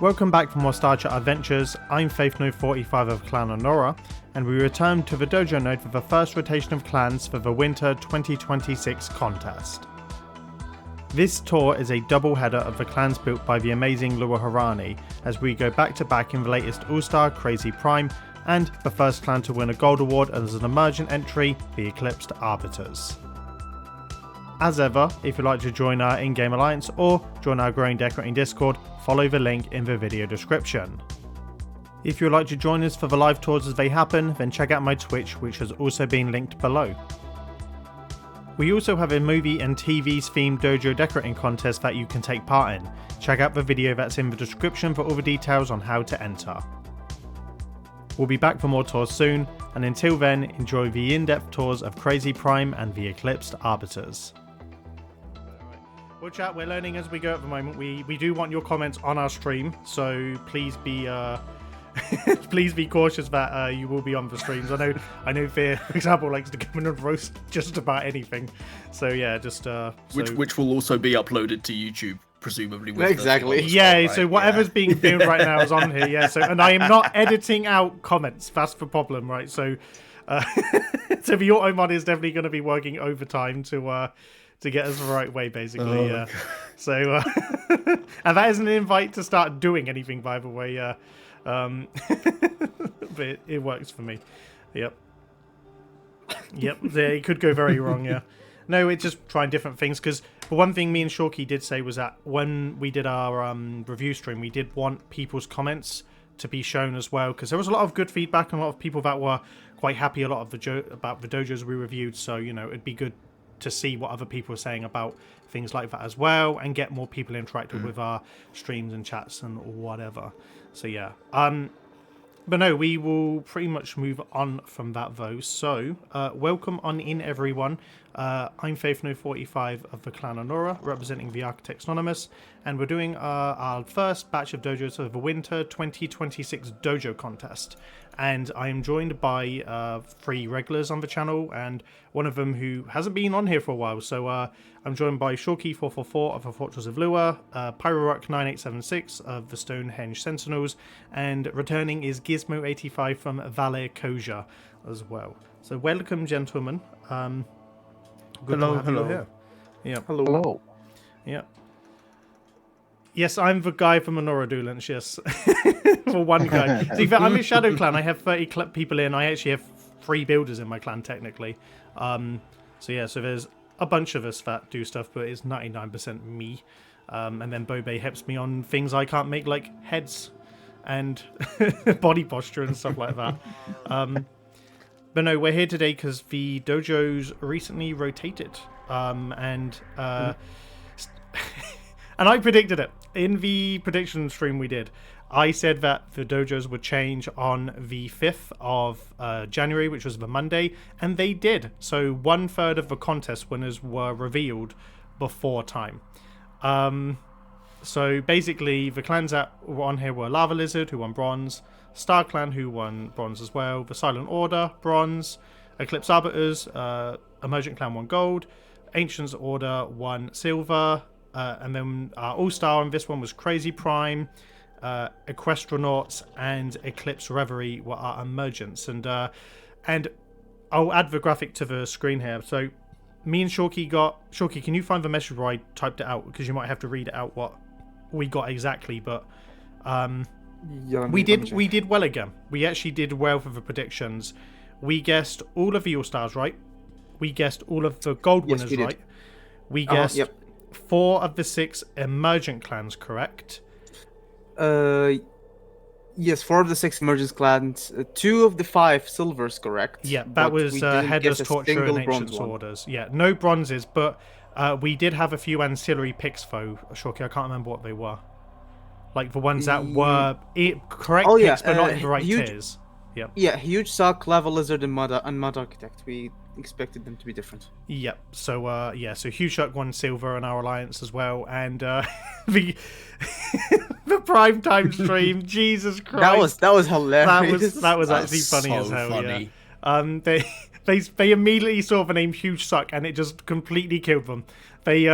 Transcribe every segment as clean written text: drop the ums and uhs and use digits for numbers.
Welcome back for more Star Chat Adventures. I'm FaithNo45 of Clan Annora, and we return to the dojo node for the first rotation of clans for the Winter 2026 contest. This tour is a double header of the clans built by the amazing Luohuaranyi, as we go back to back in the latest All-Star Crazy Prime, and the first clan to win a gold award as an emergent entry, the Eclipsed Arbiters. As ever, if you'd like to join our in-game alliance or join our growing decorating Discord, follow the link in the video description. If you'd like to join us for the live tours as they happen, then check out my Twitch, which has also been linked below. We also have a movie and TV's themed dojo decorating contest that you can take part in. Check out the video that's in the description for all the details on how to enter. We'll be back for more tours soon, and until then, enjoy the in-depth tours of Crazy Prime and the Eclipsed Arbiters. Well, chat, we're learning as we go at the moment. We do want your comments on our stream, so please be please be cautious that you will be on the streams. I know Fear, for example, likes to come in and roast just about anything. So yeah, just which will also be uploaded to YouTube, presumably. With exactly. Yeah. Right? So whatever's being filmed right now is on here. Yeah. So and I am not editing out comments. That's the problem, right? So so the auto mod is definitely going to be working overtime to get us the right way, basically. So, and that isn't an invite to start doing anything, by the way. But it works for me. Yep. It could go very wrong. Yeah. No, it's just trying different things. Because the one thing me and Succ did say was that when we did our review stream, we did want people's comments to be shown as well, because there was a lot of good feedback and a lot of people that were quite happy about the dojos we reviewed. So it'd be good to see what other people are saying about things like that as well, and get more people interacted with our streams and chats and whatever. So yeah, but no, we will pretty much move on from that though. So welcome on in, everyone. I'm FaithNo45 of the Clan Annora, representing the Architects Anonymous, and we're doing our first batch of dojos of the Winter 2026 Dojo Contest. And I am joined by 3 regulars on the channel, and one of them who hasn't been on here for a while. So I'm joined by Shorky444 of the Fortress of Lua, Pyrorock9876 of the Stonehenge Sentinels, and returning is Gizmo85 from Valer Koja as well. So welcome, gentlemen. Good to have you here. Yeah. Hello. Yeah. Yes, I'm the guy from Annora Doolance, yes. For one guy. See, I'm a Shadow Clan. I have 30 people in. I actually have 3 builders in my clan, technically. So there's a bunch of us that do stuff, but it's 99% me. And then Bobe helps me on things I can't make, like heads and body posture and stuff like that. But no, we're here today because the dojos recently rotated. And I predicted it. In the prediction stream we did, I said that the dojos would change on the 5th of January, which was the Monday, and they did. So 1/3 of the contest winners were revealed before time. So basically, the clans that were on here were Lava Lizard, who won bronze, Star Clan, who won bronze as well, the Silent Order, bronze, Eclipsed Arbiters, Emergent Clan won gold, Ancients Order won silver, and then All-Star on this one was Crazy Prime, Equestronauts, and Eclipse Reverie were our emergents. And I'll add the graphic to the screen here. So me and Shorky, can you find the message where I typed it out? Because you might have to read it out what we got exactly, but we did well again. We actually did well for the predictions. We guessed all of the All-Stars right. We guessed all of the gold winners right. We guessed 4 of the 6 emergent clans correct. Yes, 4 of the 6 emergent clans, 2 of the 5 silvers correct. Yeah, that was Headless, Torture, and Ancient Orders. Yeah, no bronzes, but we did have a few ancillary picks though, Shorky. I can't remember what they were. Like the ones that were correct picks, but not in the right tiers. Yep. Yeah, Huge Succ, Lava Lizard, and Mud Architect. We expected them to be different. Yep. So so Huge Succ won silver in our alliance as well, and the the prime time stream. Jesus Christ, that was hilarious. That was actually funny as hell. Funny. Yeah. They immediately saw the name Huge Succ, and it just completely killed them. They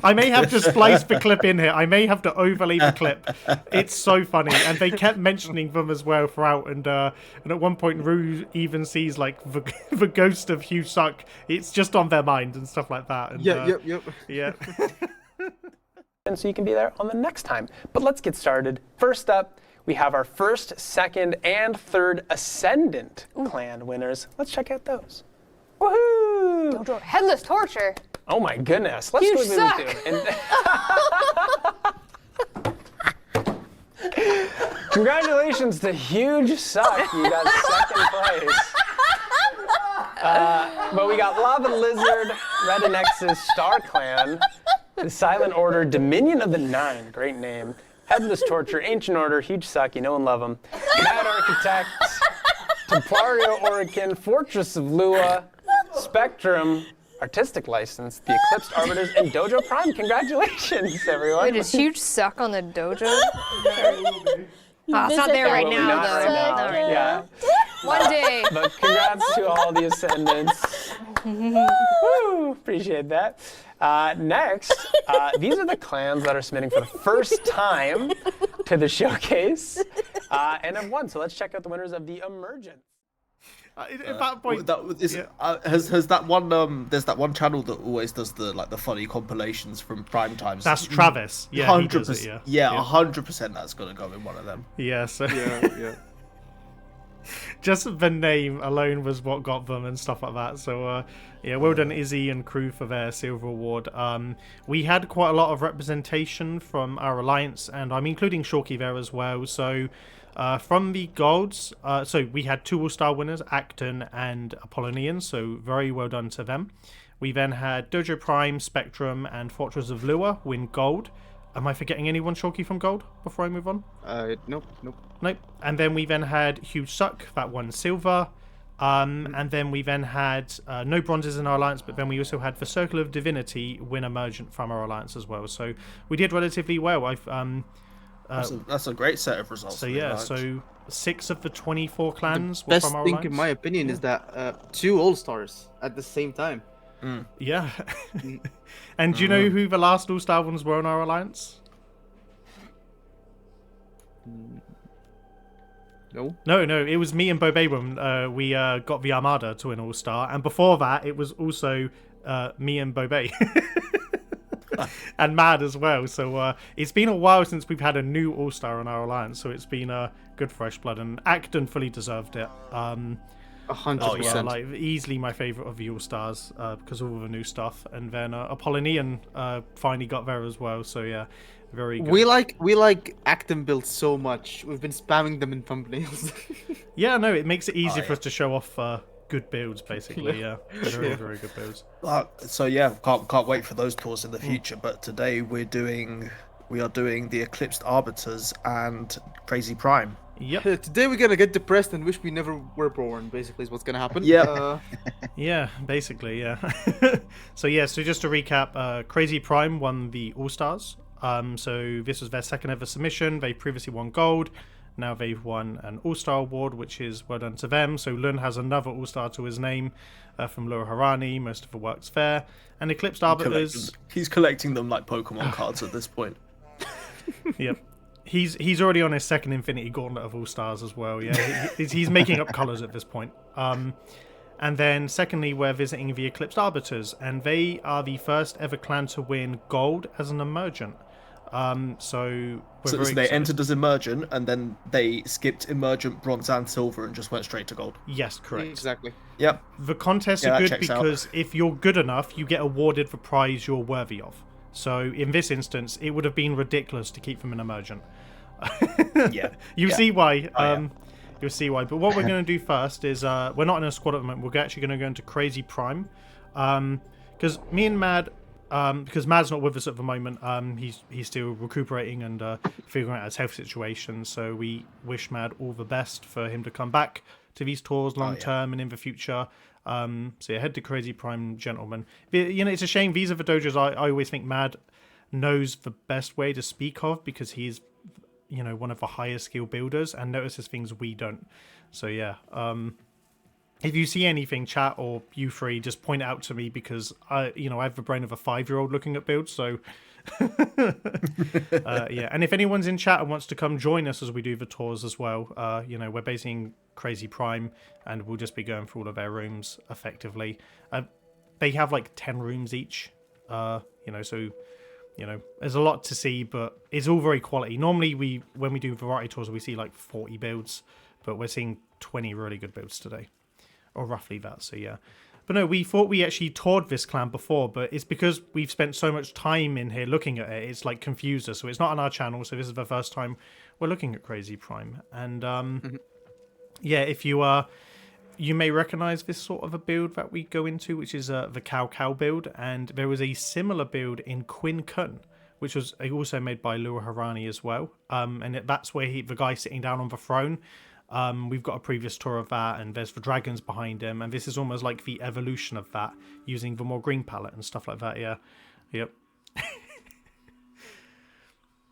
I may have to splice the clip in here. I may have to overlay the clip. It's so funny, and they kept mentioning them as well throughout. And at one point, Rue even sees like the ghost of Hugh Succ. It's just on their mind and stuff like that. And, Yep. Yeah. And so you can be there on the next time. But let's get started. First up, we have our first, second, and third Ascendant clan winners. Let's check out those. Woohoo! Dojo Headless Torture. Oh my goodness. Let's You go suck. Congratulations to Huge Suck. You got second place. But we got Lava Lizard, Red and X's Star Clan, the Silent Order, Dominion of the Nine, great name, Headless Torture, Ancient Order, Huge Suck, you know and love them, Mad Architect, Templario Orican, Fortress of Lua, Spectrum, Artistic License, the Eclipsed Arbiters, and Dojo Prime. Congratulations, everyone. Wait, is Huge Suck on the dojo? It's not there right Well, now, not though. right now. Not right Yeah. One day. But congrats to all the Ascendants. Woo, appreciate that. Next, these are the clans that are submitting for the first time to the showcase and have won. So let's check out the winners of the Emergent. At that point, Has that one there's that one channel that always does the funny compilations from prime times. that's Travis. Yeah, he does it, yeah. 100% that's gonna go in one of them. Yeah, so Yeah. just the name alone was what got them and stuff like that. So well done Izzy and crew for their silver award. We had quite a lot of representation from our alliance, and I'm including Shorky there as well. So from the golds, so we had 2 all-star winners, Acton and Apollonian, so very well done to them. We then had Dojo Prime, Spectrum, and Fortress of Lua win gold. Am I forgetting anyone, Shorky, from gold before I move on? Nope. Nope. And then we then had Huge Suck, that won silver. And then we then had no bronzes in our alliance, but then we also had the Circle of Divinity win Emergent from our alliance as well. So we did relatively well. That's a great set of results. So yeah, so 6 of the 24 clans were Best from our thing, alliance. in my opinion, is that 2 All-Stars at the same time. Yeah. And do you know who the last all-star ones were in our alliance? No. No, it was me and Bo Babram. We got the Armada to win all-star, and before that, it was also me and Bo Bay. And Mad as well. So it's been a while since we've had a new all-star in our alliance, so it's been good fresh blood, and Acton fully deserved it. 100%. Yeah, like easily my favorite of the all-stars because of all the new stuff, and then Apollonian finally got there as well. So yeah, very good. We like Acton builds so much. We've been spamming them in thumbnails. Yeah, no, it makes it easy for us to show off good builds, basically. Yeah, very good builds. So yeah, can't wait for those tours in the future. But today we are doing the Eclipsed Arbiters and Crazy Prime. Yep. Today we're gonna get depressed and wish we never were born. Basically, is what's gonna happen. Yeah. Yeah, basically, yeah. So just to recap, Crazy Prime won the All-Stars. So this was their second ever submission. They previously won gold. Now they've won an All-Star award, which is well done to them. So Lun has another All-Star to his name from Luohuaranyi. Most of the work's fair. And Eclipsed Arbiters... He's collecting them like Pokemon cards at this point. Yep. He's already on his second Infinity Gauntlet of All-Stars as well. Yeah, he's making up colours at this point. And then secondly, we're visiting the Eclipsed Arbiters, and they are the first ever clan to win gold as an Emergent. So they entered as Emergent, and then they skipped Emergent, Bronze, and Silver, and just went straight to gold. Yes, correct. Exactly. Yep. The contests are good because if you're good enough, you get awarded the prize you're worthy of. So in this instance, it would have been ridiculous to keep them in Emergent. Yeah. You'll see why. You'll see why. But what we're going to do first is we're not in a squad at the moment. We're actually going to go into Crazy Prime because me and Mad. Because Mad's not with us at the moment, he's still recuperating and figuring out his health situation. So we wish Mad all the best for him to come back to these tours long term and in the future. Head to Crazy Prime, gentlemen. It's a shame. These are the dojos I always think Mad knows the best way to speak of because he's, one of the highest skill builders and notices things we don't. So yeah. If you see anything, chat or you three, just point it out to me because I have the brain of a 5-year-old looking at builds. So, yeah. And if anyone's in chat and wants to come join us as we do the tours as well, we're basing Crazy Prime, and we'll just be going through all of their rooms effectively. They have like 10 rooms each, so there's a lot to see, but it's all very quality. Normally, when we do variety tours, we see like 40 builds, but we're seeing 20 really good builds today. Or roughly that, so yeah. But no, we thought we actually toured this clan before, but it's because we've spent so much time in here looking at it, it's like confused us. So it's not on our channel, so this is the first time we're looking at Crazy Prime. And yeah, if you you may recognize this sort of a build that we go into, which is the Cow build, and there was a similar build in Quinn Kun, which was also made by Luohuaranyi as well. And that's where the guy sitting down on the throne. We've got a previous tour of that, and there's the dragons behind him, and this is almost like the evolution of that, using the more green palette and stuff like that. Yeah, yep.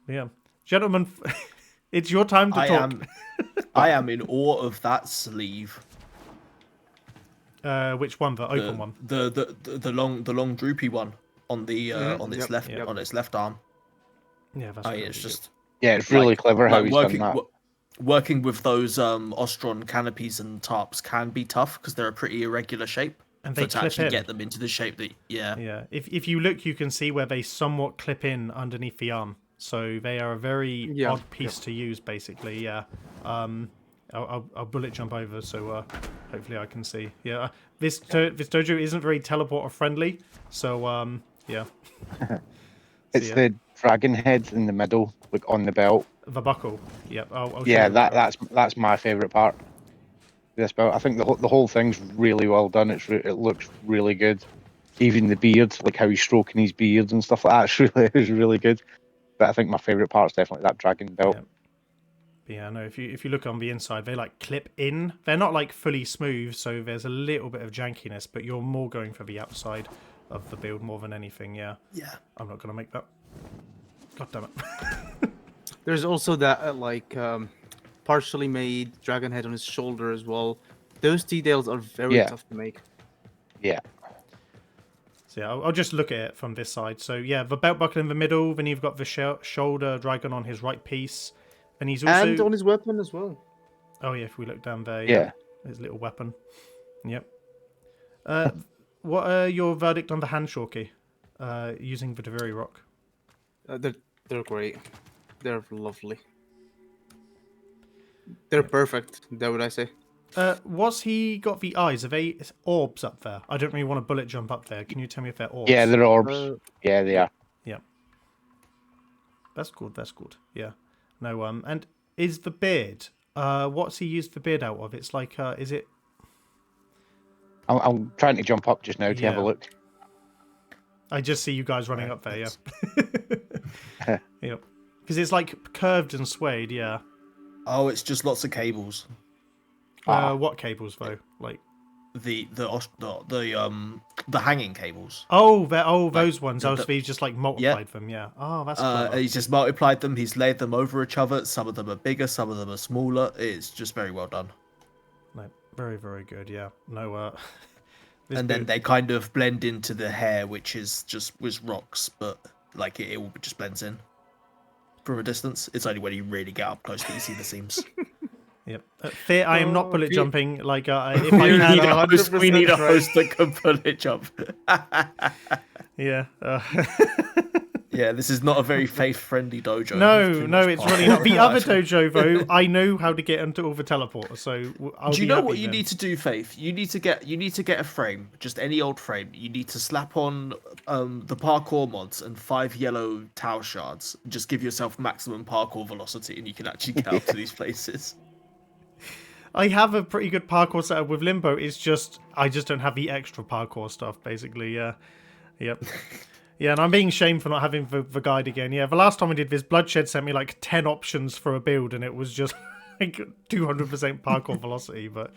Yeah, gentlemen, it's your time to talk. I am in awe of that sleeve. Which one? The open one? The long droopy one on the on its on its left arm. Yeah, that's. It's just. Yeah, it's really clever how he's done that. Working with those Ostron canopies and tarps can be tough because they're a pretty irregular shape. And they to actually get them into the shape that yeah. If you look, you can see where they somewhat clip in underneath the arm, so they are a very odd piece to use, basically. Yeah. I'll bullet jump over, so hopefully I can see. Yeah. This dojo isn't very teleporter friendly, so yeah. It's the dragon head in the middle, like on the belt. The buckle. Yep. Yeah, that's my favourite part. This belt, I think the whole thing's really well done. It looks really good. Even the beard, like how he's stroking his beard and stuff like that, is really good. But I think my favourite part is definitely that dragon belt. Yep. Yeah, no. If you look on the inside, they like clip in. They're not like fully smooth, so there's a little bit of jankiness. But you're more going for the outside of the build more than anything. Yeah. Yeah. I'm not gonna make that. God damn it. There's also that partially made dragon head on his shoulder as well. Those details are very tough to make. Yeah. So yeah, I'll just look at it from this side. So yeah, the belt buckle in the middle. Then you've got the shoulder dragon on his right piece, and he's also and on his weapon as well. Oh yeah, if we look down there, his little weapon. Yep. What are your verdict on the hand shorty using the Deviri rock? They're great. They're lovely. They're perfect, that would I say. What's he got the eyes? Are they orbs up there? I don't really want to bullet jump up there. Can you tell me if they're orbs? Yeah, they're orbs. Yeah, they are. Yeah. That's good, that's good. Yeah. No, and is the beard, what's he used the beard out of? It's like, is it... I'm trying to jump up just now to have a look. I just see you guys running up there, yeah. Yep. Because it's like curved and swayed, yeah. Oh, it's just lots of cables. What cables though? Like the hanging cables. Those ones. So he's just like multiplied them, yeah. Oh, that's clever. He's just multiplied them. He's laid them over each other. Some of them are bigger, some of them are smaller. It's just very well done. No, very, very good. Yeah. No. And then they kind of blend into the hair, which is just rocks, but like it all just blends in from a distance. It's only when you really get up close that you see the seams. Yep. Fear, I am not bullet jumping. Like, if we need a host that can bullet jump. Yeah. Yeah, this is not a very faith-friendly dojo. No, it's really not. The other dojo, though, I know how to get into all the teleporters. So do you know what you need to do, Faith? You need to get a frame, just any old frame. You need to slap on the parkour mods and 5 yellow towel shards. Just give yourself maximum parkour velocity, and you can actually get up to these places. I have a pretty good parkour setup with Limbo. It's just I just don't have the extra parkour stuff, basically. Yeah. Yep. Yeah, and I'm being shamed for not having the guide again. Yeah, the last time I did this, Bloodshed sent me like 10 options for a build, and it was just like 200% parkour velocity. But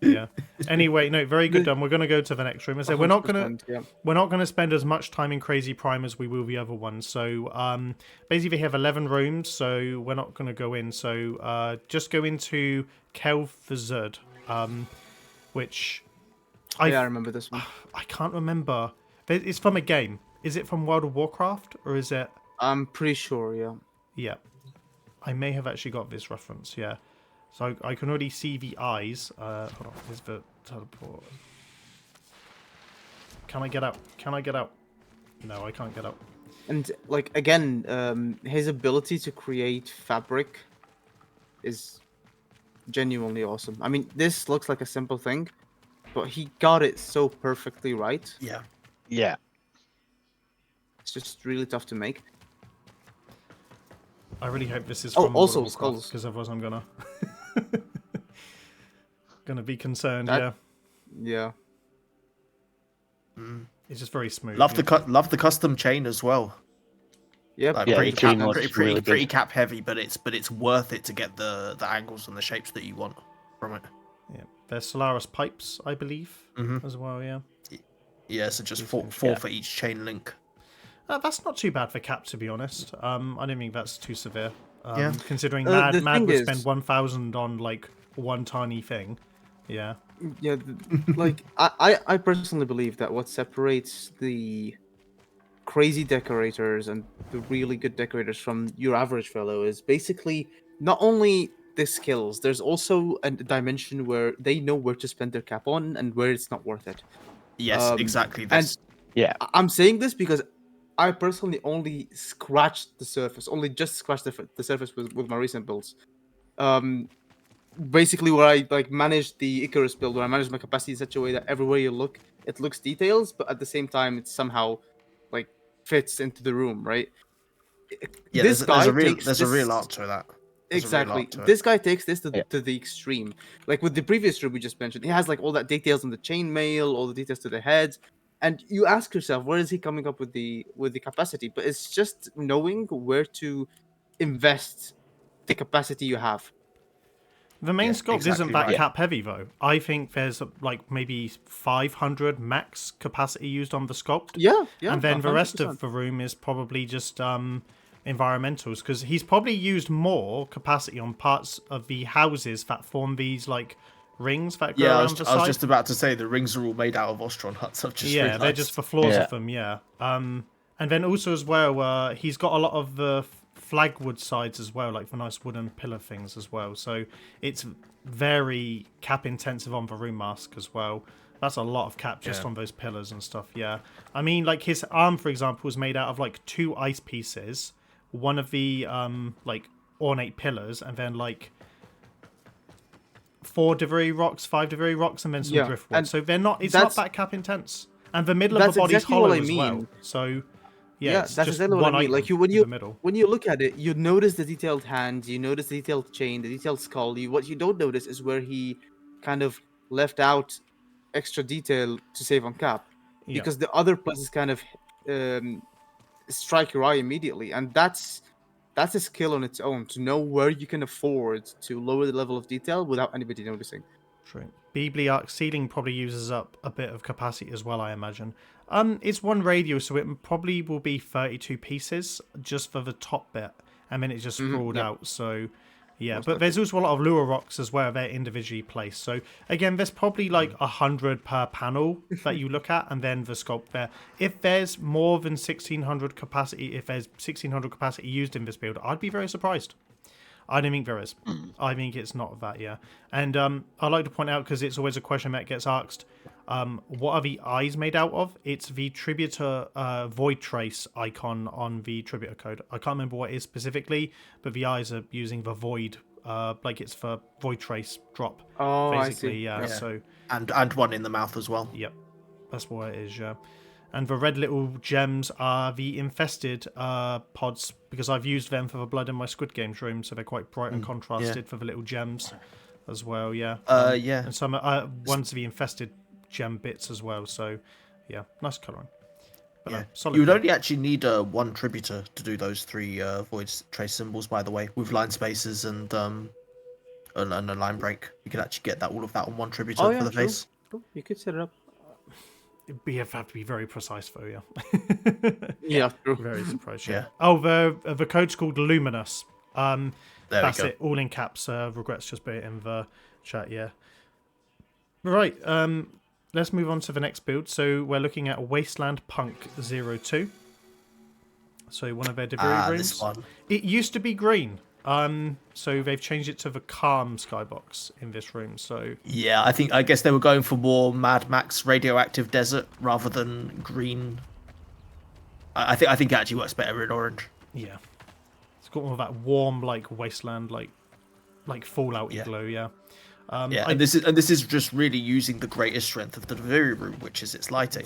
yeah. Anyway, no, very good done. We're gonna go to the next room. So we're not gonna spend as much time in Crazy Prime as we will the other ones. So basically, we have 11 rooms, so we're not gonna go in. So just go into Kel'Thuzad. which I remember this one. I can't remember. It's from a game. Is it from World of Warcraft or is it? I'm pretty sure, yeah. Yeah, I may have actually got this reference. Yeah, so I can already see the eyes. Hold on, where's the teleport? Can I get out? Can I get out? No, I can't get out. And like again, his ability to create fabric is genuinely awesome. I mean, this looks like a simple thing, but he got it so perfectly right. Yeah. Yeah. It's just really tough to make. I really hope this is Oh, from also World of Warcraft, skulls. because otherwise I'm gonna be concerned. That- Yeah, Yeah. it's just very smooth. Love the custom chain as well. Yep. Like Yeah, pretty the chain cap, looks pretty, really good. pretty cap heavy, but it's worth it to get the angles and the shapes that you want from it. Yeah, there's Solaris pipes, I believe, Mhm. as well. Yeah, Yeah, so just four yeah. for each chain link. that's not too bad for cap, to be honest. I don't think that's too severe. Yeah. Considering The Mad thing would is- spend 1,000 on like one tiny thing. Yeah, Yeah, like I personally believe that what separates the crazy decorators and the really good decorators from your average fellow is basically not only the skills. There's also a dimension where they know where to spend their cap on and where it's not worth it. Yes, exactly. That's Yeah. I'm saying this because I personally only scratched the surface, only just scratched the surface with my recent builds. Basically, where I like managed the Icarus build, where I managed my capacity in such a way that everywhere you look, it looks details, but at the same time, it somehow like fits into the room, right? yeah. This guy There's takes a real this- art to that. There's a real Exactly. art to it. This guy takes this Yeah. to the extreme. Like with the previous room we just mentioned, he has like all that details on the chainmail, all the details to the heads, and you ask yourself, where is he coming up with the capacity? But it's just knowing where to invest the capacity you have. the main Yeah, sculpt isn't exactly that right. cap heavy though. I think there's like maybe 500 max capacity used on the sculpt. Yeah, yeah. And then the rest 100%. of the room is probably just environmentals, because he's probably used more capacity on parts of the houses that form these like rings that go Yeah, around the I was side. just about to say the rings are all made out of Ostron huts. I've just Yeah, realized. they're just the floors Yeah. of them. Yeah. And then also as well, he's got a lot of the flagwood sides as well, like the nice wooden pillar things as well. So it's very cap intensive on the room mask as well. That's a lot of cap just Yeah. on those pillars and stuff. Yeah. I mean, like his arm, for example, was made out of like 2 ice pieces, one of the like ornate pillars, and then like 4 Deviri rocks, 5 Deviri rocks, and then some Yeah, driftwood. and So they're not. It's not that's- that cap intense. And the middle of that's the body's exactly hollow what I as well. mean. So yeah, Yeah, it's that's just exactly what one I mean. item Like in the middle. when you look at it, you notice the detailed hands, you notice the detailed chain, the detailed skull. What you don't notice is where he kind of left out extra detail to save on cap, Yeah. because the other places kind of strike your eye immediately, and that's a skill on its own to know where you can afford to lower the level of detail without anybody noticing. True. Bibliarch ceiling probably uses up a bit of capacity as well, I imagine. It's one radio, so it probably will be 32 pieces just for the top bit, and then it's just sprawled yep. out. So yeah, Most but there's also a lot of lure rocks as well. They're individually placed. So again, there's probably like 100 per panel that you look at, and then the sculpt there. If there's more than 1600 capacity, if there's 1600 capacity used in this build, I'd be very surprised. I don't think there is. I think it's not that, yeah. And I'd like to point out, because it's always a question that gets asked, what are the eyes made out of? It's the Tributor Void Trace icon on the Tributor code. I can't remember what it is specifically, but the eyes are using the Void, like it's for Void Trace drop, Oh, basically, I see. yeah. Yeah. So, and one in the mouth as well. yep, that's what it is, yeah. And the red little gems are the infested pods, because I've used them for the blood in my Squid Games room, so they're quite bright and contrasted for the little gems as well, yeah. Yeah. And some ones of the infested gem bits as well, so yeah, nice colouring. But Yeah. solid You would build. only actually need one tributor to do those 3 void trace symbols, by the way, with line spaces and a line break. You can actually get all of that on one tributor Oh, yeah, for the true. face. Cool. You could set it up. You have to be very precise though, yeah. Yeah, true. Very surprised, Yeah. yeah. Oh, the code's called Luminous. There That's we go. it, all in caps. Regrets just put it in the chat, yeah. Right, let's move on to the next build. So we're looking at Wasteland Punk 02. So one of their delivery rooms. This one. It used to be green. So they've changed it to the calm skybox in this room. So Yeah, I guess they were going for more Mad Max radioactive desert rather than green. I think it actually works better in orange. yeah, it's got all that warm, like wasteland, like Fallout glow. Yeah. And this is just really using the greatest strength of the delivery room, which is its lighting.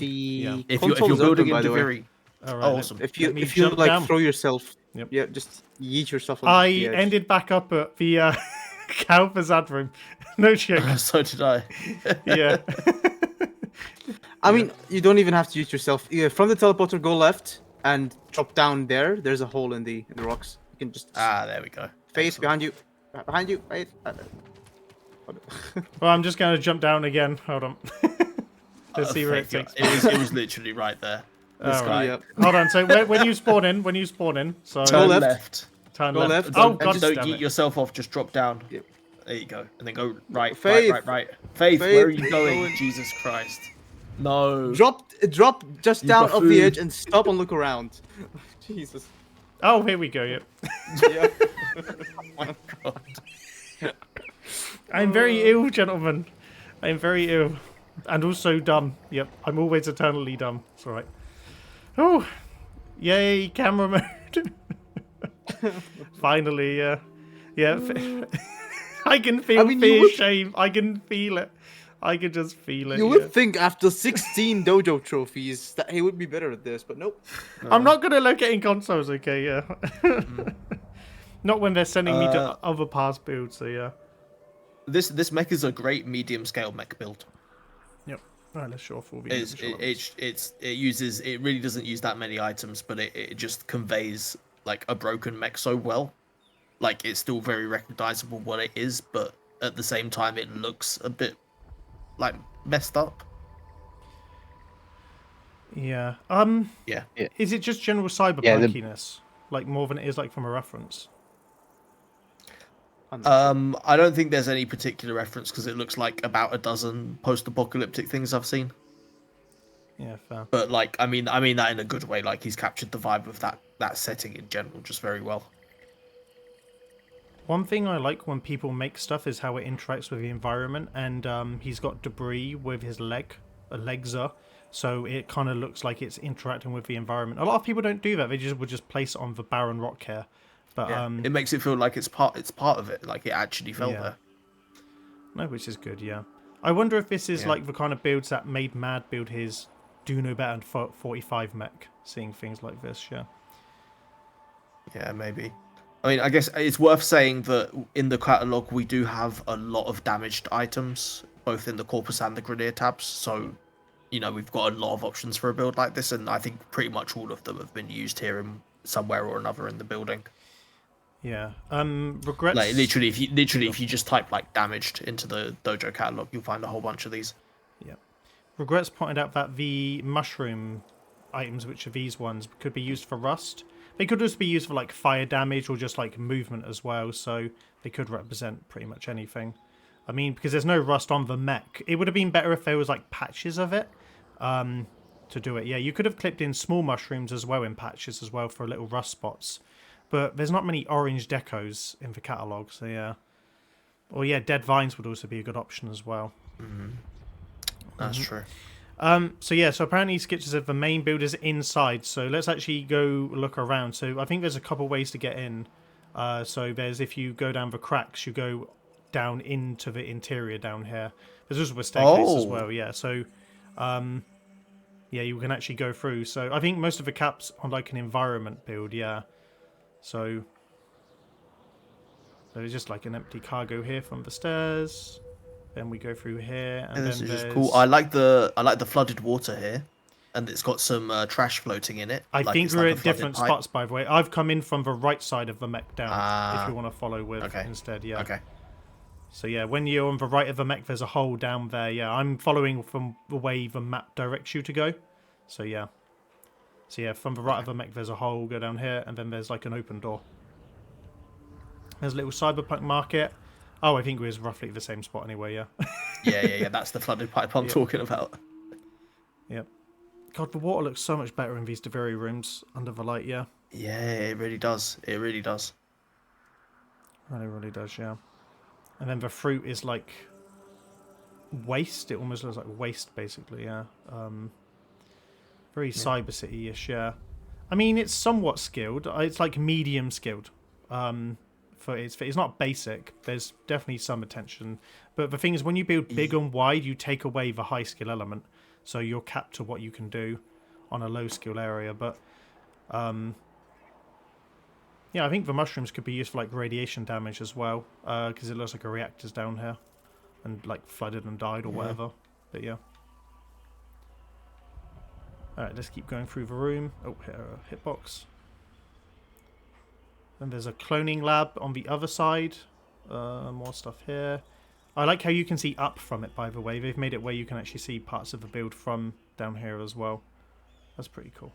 If you're console is building open, in by the way. delivery, All right, awesome. If Let me you jump like down. throw yourself, Yep. just yeet yourself. On I the edge. ended back up at the Calfazad room. No joke. So did I. Yeah. I mean, you don't even have to yeet yourself. Yeah, from the teleporter, go left and drop down there. There's a hole in the rocks. You can just There we go. face behind you, face. Well, I'm just going to jump down again. Hold on. Let's see where it takes me. It was literally right there. This All guy. right. Yep. Hold on. So when you spawn in, so Turn left. left. turn Go left. Oh, And God Don't damn yeet it. yourself off. Just drop down. Yep. There you go. And then go right, Faith. right. Faith, Faith, where are you going. going? Jesus Christ. No. Drop just You down off buffoon. the edge and stop and look around. Jesus. Oh, here we go. Yep. Yeah. Oh my God. I'm very ill, gentlemen. I'm very ill. And also dumb. Yep. I'm always eternally dumb. It's alright. Oh. Yay, camera mode. Finally, yeah. Yeah. I can feel I mean, you fear, would- shame. I can feel it. I can just feel it. You yeah. would think after 16 dojo trophies that he would be better at this, but nope. I'm not good at locating consoles, okay, yeah. Not when they're sending me to other past builds, so yeah. This mech is a great medium scale mech build. Yep. Alright, let's show off all the It really doesn't use that many items, but it just conveys like a broken mech so well. Like it's still very recognizable what it is, but at the same time it looks a bit like messed up. Yeah. Yeah. Is it just general cyberpunkiness? Like more than it is like from a reference? I don't think there's any particular reference because it looks like about a dozen post-apocalyptic things I've seen. Yeah, fair. But like, I mean that in a good way. Like he's captured the vibe of that setting in general just very well. One thing I like when people make stuff is how it interacts with the environment, and he's got debris with his legs are, so it kind of looks like it's interacting with the environment. A lot of people don't do that; they would just place it on the barren rock here. But Yeah. It makes it feel like it's part of it, like it actually felt Yeah. there. No, which is good. Yeah, I wonder if this is like the kind of builds that made Mad build his Do No Better and 45 mech, seeing things like this. Yeah. Yeah, maybe. I mean, I guess it's worth saying that in the catalogue we do have a lot of damaged items, both in the corpus and the grenadier tabs. So, you know, we've got a lot of options for a build like this, and I think pretty much all of them have been used here in somewhere or another in the building. Yeah. Regrets. Like literally, if you just type like damaged into the dojo catalogue, you'll find a whole bunch of these. Yeah. Regrets pointed out that the mushroom items, which are these ones, could be used for rust. They could also be used for like fire damage or just like movement as well, so they could represent pretty much anything. I mean, because there's no rust on the mech, it would have been better if there was like patches of it to do it. Yeah, you could have clipped in small mushrooms as well in patches as well for little rust spots. But there's not many orange decos in the catalogue, so yeah. Or yeah, dead vines would also be a good option as well. That's true. So yeah, so apparently Sketches of the main build is inside, so let's actually go look around. So I think there's a couple ways to get in. So there's, if you go down the cracks, you go down into the interior down here. There's also a staircase as well, yeah. So yeah, you can actually go through. So I think most of the caps on like an environment build, yeah. So there's just like an empty cargo here from the stairs. Then we go through here, and This then is just there's... cool. I like the flooded water here, and it's got some trash floating in it. I like think it's we're like a at flooded different pipe. spots, by the way. I've come in from the right side of the mech down, if you want to follow with okay. instead, yeah. Okay. So yeah, when you're on the right of the mech, there's a hole down there, yeah. I'm following from the way the map directs you to go. So yeah. So yeah, from the right of the mech, there's a hole, go down here, and then there's like an open door. There's a little cyberpunk market. Oh, I think it was roughly the same spot anyway, yeah. Yeah. That's the flooded pipe I'm talking about. Yep. God, the water looks so much better in these Deviri rooms under the light, yeah. Yeah, it really does. It really does. Really, really does, yeah. And then the fruit is like waste. It almost looks like waste, basically, yeah. Very Cyber City-ish, yeah. I mean, it's somewhat skilled. It's like medium skilled. It's not basic. There's definitely some attention. But the thing is, when you build big and wide, you take away the high skill element. So you're capped to what you can do on a low skill area. But yeah, I think the mushrooms could be used for like radiation damage as well, because it looks like a reactor's down here and like flooded and died or whatever. But yeah. Alright, let's keep going through the room. Oh, here, hitbox. Then there's a cloning lab on the other side. More stuff here. I like how you can see up from it, by the way. They've made it where you can actually see parts of the build from down here as well. That's pretty cool.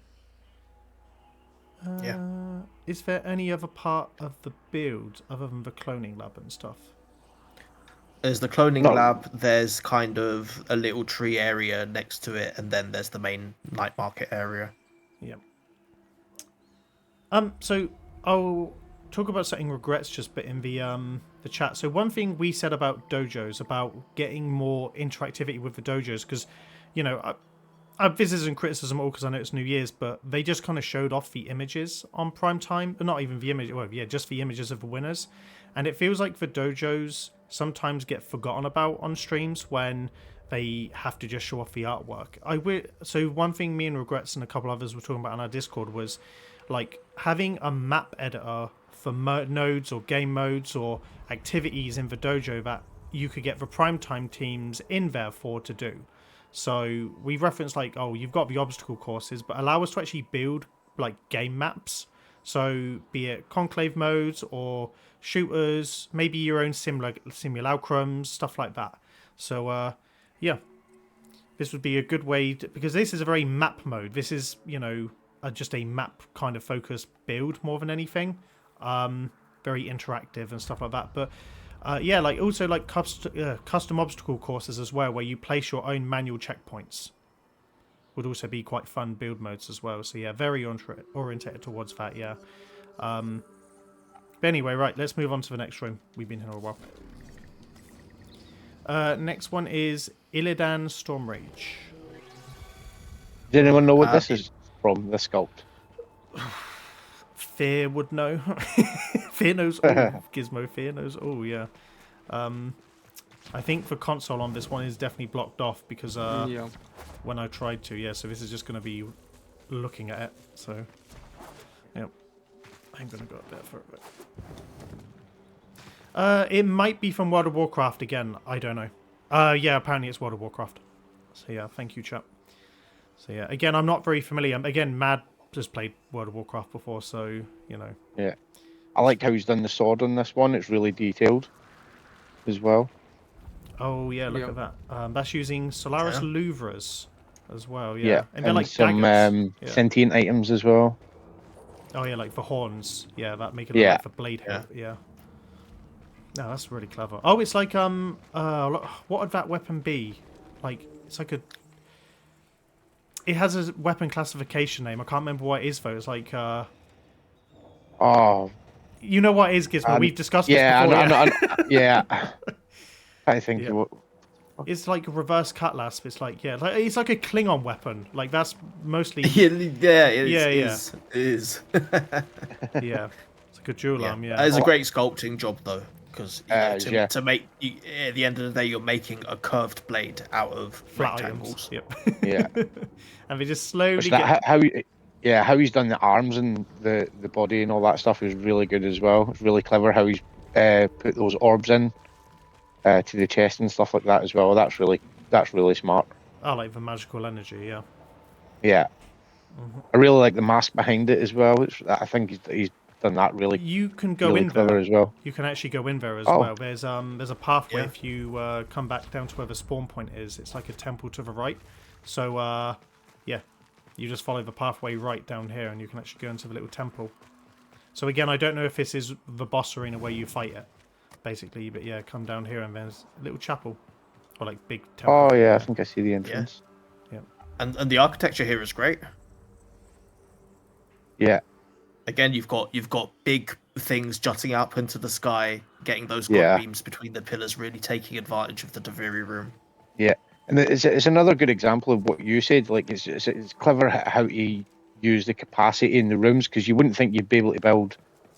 Is there any other part of the build other than the cloning lab and stuff? There's the cloning lab, there's kind of a little tree area next to it, and then there's the main night market area. Yep. So I'll talk about setting regrets just a bit in the chat. So one thing we said about dojos, about getting more interactivity with the dojos, because, you know, I've visited and criticism all because I know it's New Year's, but they just kind of showed off the images on prime time, but not even the image, well, yeah, just the images of the winners. And it feels like the dojos sometimes get forgotten about on streams when they have to just show off the artwork. So one thing me and Regrets and a couple others were talking about on our Discord was like having a map editor for nodes or game modes or activities in the dojo that you could get the primetime teams in there for to do. So we referenced like, oh, you've got the obstacle courses, but allow us to actually build like game maps. So be it conclave modes or shooters, maybe your own simulacrums, stuff like that. So yeah, this would be a good way to, because this is a very map mode. This is, you know, just a map kind of focused build more than anything. Very interactive and stuff like that. But yeah, like also like custom obstacle courses as well, where you place your own manual checkpoints. Would also be quite fun build modes as well. So yeah, very orientated towards that, yeah. But anyway, right, let's move on to the next room. We've been here a while. Next one is Illidan Stormrage. Does anyone know what this is from, the sculpt? Fear would know. Fear knows all. Gizmo Fear knows all, yeah. I think the console on this one is definitely blocked off because when I tried to, yeah, so this is just going to be looking at it. So, yep. I'm going to go up there for a bit. It might be from World of Warcraft again. I don't know. Yeah, apparently it's World of Warcraft. So yeah, thank you, chap. So yeah, again, I'm not very familiar. Again, Mad just played World of Warcraft before, so, you know. Yeah. I like how he's done the sword on this one. It's really detailed as well. Oh, yeah, look at that. That's using Solaris Louvres as well, yeah. Yeah, and they're like some sentient items as well. Oh, yeah, like the horns. Yeah, that make it look like the blade head. Yeah. No, that's really clever. Oh, it's like, what would that weapon be? Like, it's like a... It has a weapon classification name. I can't remember what it is, though. It's like, Oh. You know what it is, Gizmo? We've discussed this before. Yeah. I think it's like a reverse cutlass. It's like, yeah, it's like a Klingon weapon. Like, that's mostly... yeah, it is. Yeah. It's like a dual arm, yeah. It's a great sculpting job, though. Because to make, at the end of the day, you're making a curved blade out of flat rectangles. Yep. Yeah. And they just slowly how he's done the arms and the body and all that stuff is really good as well. It's really clever how he's put those orbs in to the chest and stuff like that as well. That's really smart. I like the magical energy, yeah. Yeah. Mm-hmm. I really like the mask behind it as well. I think he's done that really. You can go really in clever there as well. You can actually go in there as well. There's a pathway if you come back down to where the spawn point is. It's like a temple to the right. So yeah, you just follow the pathway right down here, and you can actually go into the little temple. So again, I don't know if this is the boss arena where you fight it, basically, but yeah, come down here and there's a little chapel. or like big temple. Oh yeah, I think I see the entrance. And the architecture here is great. Yeah. Again, you've got big things jutting up into the sky, getting those god beams between the pillars, really taking advantage of the Daviri room. Yeah, and it's another good example of what you said. Like it's clever how to use the capacity in the rooms, because you wouldn't think you'd be able to build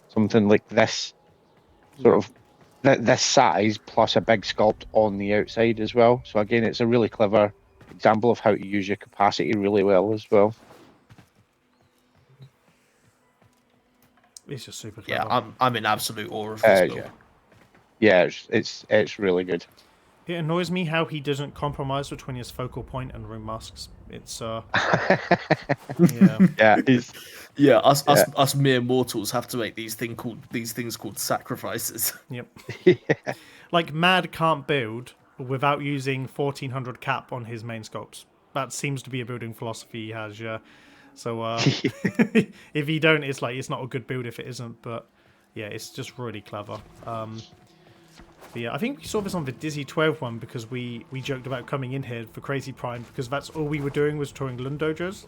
something like this, sort of this size plus a big sculpt on the outside as well. So again, it's a really clever example of how to use your capacity really well as well. It's just super clever. Yeah, I'm in absolute awe of this build. Yeah, it's really good. It annoys me how he doesn't compromise between his focal point and room masks. It's yeah. Us mere mortals have to make these things called sacrifices. Yep. Like Mad can't build without using 1400 cap on his main sculpts. That seems to be a building philosophy he has. Yeah. So if you don't, it's like it's not a good build if it isn't. But yeah, it's just really clever. But yeah, I think we saw this on the Dizzy 12 one because we joked about coming in here for Crazy Prime because that's all we were doing was touring Lund dojos.